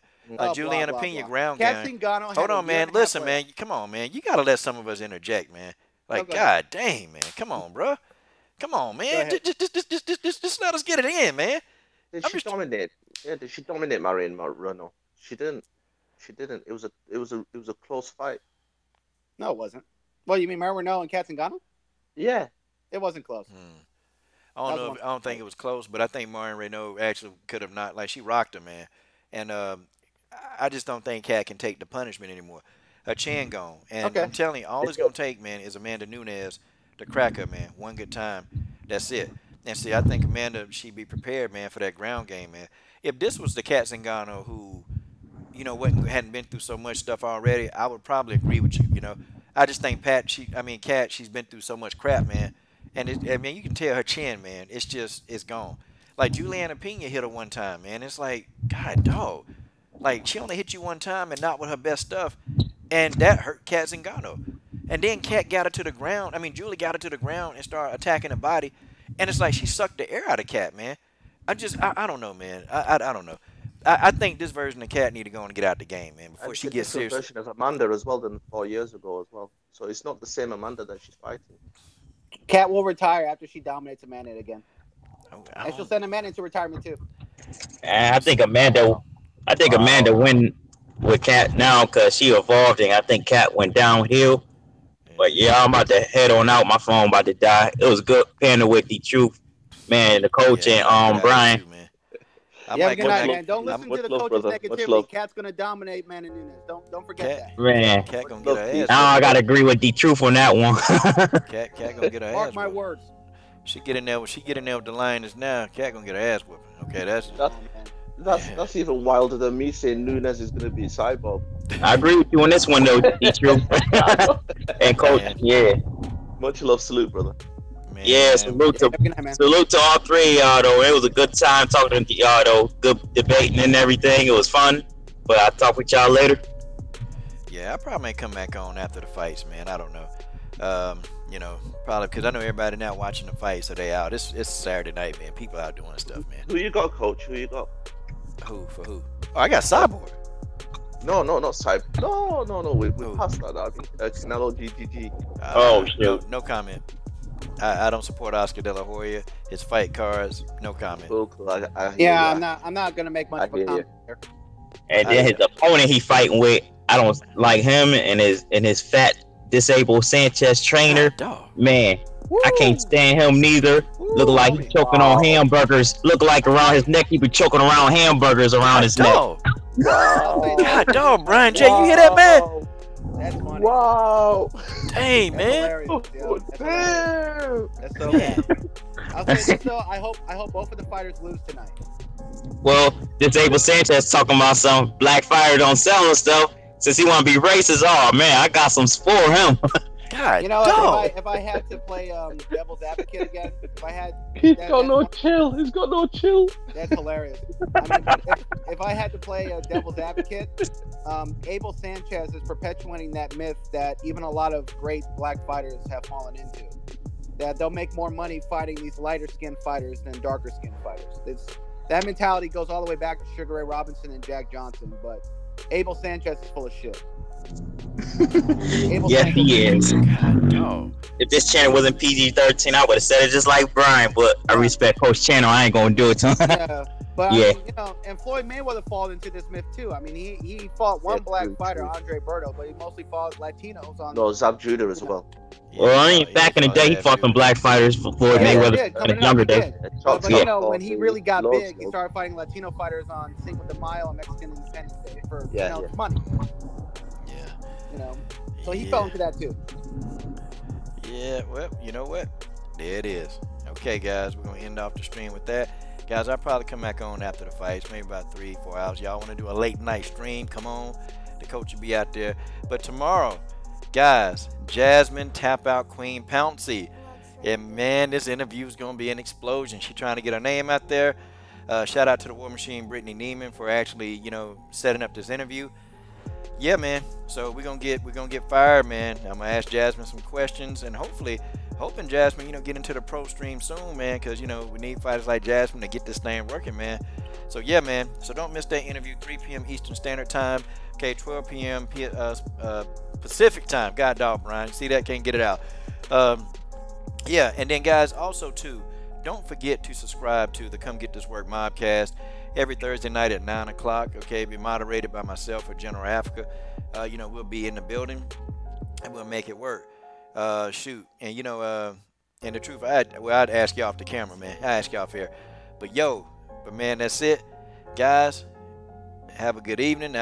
Juliana Pena ground game. Hold on, man. Listen, man. Come on, man. You gotta let some of us interject, man. Like, god dang, man. Come on, bro. Come on, man. Just let us get it in, man. Did I'm she just dominate? Yeah, did she dominate Marion Renault? She didn't. She didn't. It was a close fight. No, it wasn't. Well, you mean Mario Renault and Katzengano? Yeah. It wasn't close. I don't know. I don't think it was close, but I think Marion Renault actually could have not. Like she rocked her, man, and I just don't think Kat can take the punishment anymore. Her chin gone, and Okay. I'm telling you, all it's gonna take, man, is Amanda Nunes to crack her, man. One good time, that's it. And see, I think Amanda, she'd be prepared, man, for that ground game, man. If this was the Kat Zingano who, you know, hadn't been through so much stuff already, I would probably agree with you. You know, I just think Kat, she's been through so much crap, man. And I mean, you can tell her chin, man. It's gone. Like Juliana Pena hit her one time, man. It's like, God, dog. Like she only hit you one time and not with her best stuff, and that hurt Kat Zingano. And then Kat got her to the ground. I mean, Julie got her to the ground and started attacking her body, and it's like she sucked the air out of Kat, man. I don't know, man. I don't know. I think this version of Kat need to go and get out the game, man, before she gets serious. It's a different version of Amanda as well than 4 years ago as well. So it's not the same Amanda that she's fighting. Kat will retire after she dominates Amanda again. And she'll Oh, send Amanda into retirement too. And I think Amanda win with Kat now because she evolved, and I think Kat went downhill. But yeah, I'm about to head on out. My phone about to die. It was good panel with the truth, man. The coach and Brian. Yeah, good night, man. Don't listen to the coach's negativity. Kat's gonna dominate, man, and Nunes. Don't forget that. Man, Kat gonna get her ass. now I gotta agree with the truth on that one. Kat gonna get her ass. Mark my whooped. words. She get in there with the Lions now. Kat gonna get her ass whooping. Okay, That's even wilder than me saying Nunes is gonna beat Cyborg. I agree with you on this one though, the truth. And coach, yeah. Much love, salute, brother. man. Yeah, salute to all three of y'all though. It was a good time talking to y'all though. Good debating and everything. It was fun. But I'll talk with y'all later. Yeah, I probably may come back on after the fights, man. I don't know. You know, probably because I know everybody now watching the fight, so they out. It's Saturday night, man. People out doing stuff, man. Who you got, coach? Who you got? Who for who? Oh, I got Cyborg. No, not Cyborg. No. We passed that. I think Canelo GGG. Shoot. No comment. I don't support Oscar De La Hoya. His fight cards, no comment. Cool. I'm not gonna make much of a comment there. And then his opponent he fighting with, I don't like him and his fat disabled Sanchez trainer. Man, Woo! I can't stand him neither. Look like he's choking on hamburgers. Look like around his neck he be choking around hamburgers around his neck. God dog, Brian J, you hear that, man? That's funny. Wow. Dang, man. That's so bad. I'll say this though, I hope both of the fighters lose tonight. Well, disabled Sanchez talking about some black fire don't sell and stuff. Since he want to be racist, oh man, I got some for him. God, you know, if I had to play devil's advocate again, He's got no chill. That's hilarious. I mean, if I had to play devil's advocate, Abel Sanchez is perpetuating that myth that even a lot of great black fighters have fallen into. That they'll make more money fighting these lighter skinned fighters than darker skinned fighters. That mentality goes all the way back to Sugar Ray Robinson and Jack Johnson, but Abel Sanchez is full of shit. Yes, he is. God, no. If this channel wasn't PG-13, I would have said it just like Brian, but I respect Coach Channel. I ain't gonna do it to him. Yeah, but yeah. I mean, you know, and Floyd Mayweather falls into this myth too. I mean, he fought one black fighter, Andre Berto, but he mostly fought Latinos on. No, Zab Judah as well. Yeah, well, I mean, back in the day, he fought some black fighters for Floyd Mayweather in the younger days. But you know, when he really got big, he started fighting Latino fighters on Cinco de Mayo and Mexican Independence Day for money. Yeah. You know, so he fell into that too. Yeah, well, you know what? There it is. Okay, guys, we're gonna end off the stream with that. Guys, I'll probably come back on after the fights, maybe about 3-4 hours. Y'all want to do a late night stream? Come on, the coach will be out there. But tomorrow, guys, Jasmine Tap Out Queen Pouncey. And man, this interview is gonna be an explosion. She's trying to get her name out there. Shout out to the War Machine, Brittany Neiman, for actually, you know, setting up this interview. Yeah, man. So we're gonna get fired, man. I'm gonna ask Jasmine some questions, and hoping Jasmine, you know, get into the pro stream soon, man, because you know we need fighters like Jasmine to get this thing working, man. So yeah, man. So don't miss that interview, 3 p.m. Eastern Standard Time. Okay, 12 p.m. Pacific Time. God dog, Brian. See that? Can't get it out. Yeah, and then guys, also too, don't forget to subscribe to the Come Get This Work Mobcast every Thursday night at 9 o'clock. Okay, be moderated by myself or General Africa. You know, we'll be in the building and we'll make it work. Shoot, and you know, and the truth, I'd ask you off the camera, man. I ask you off here, but man, that's it, guys. Have a good evening.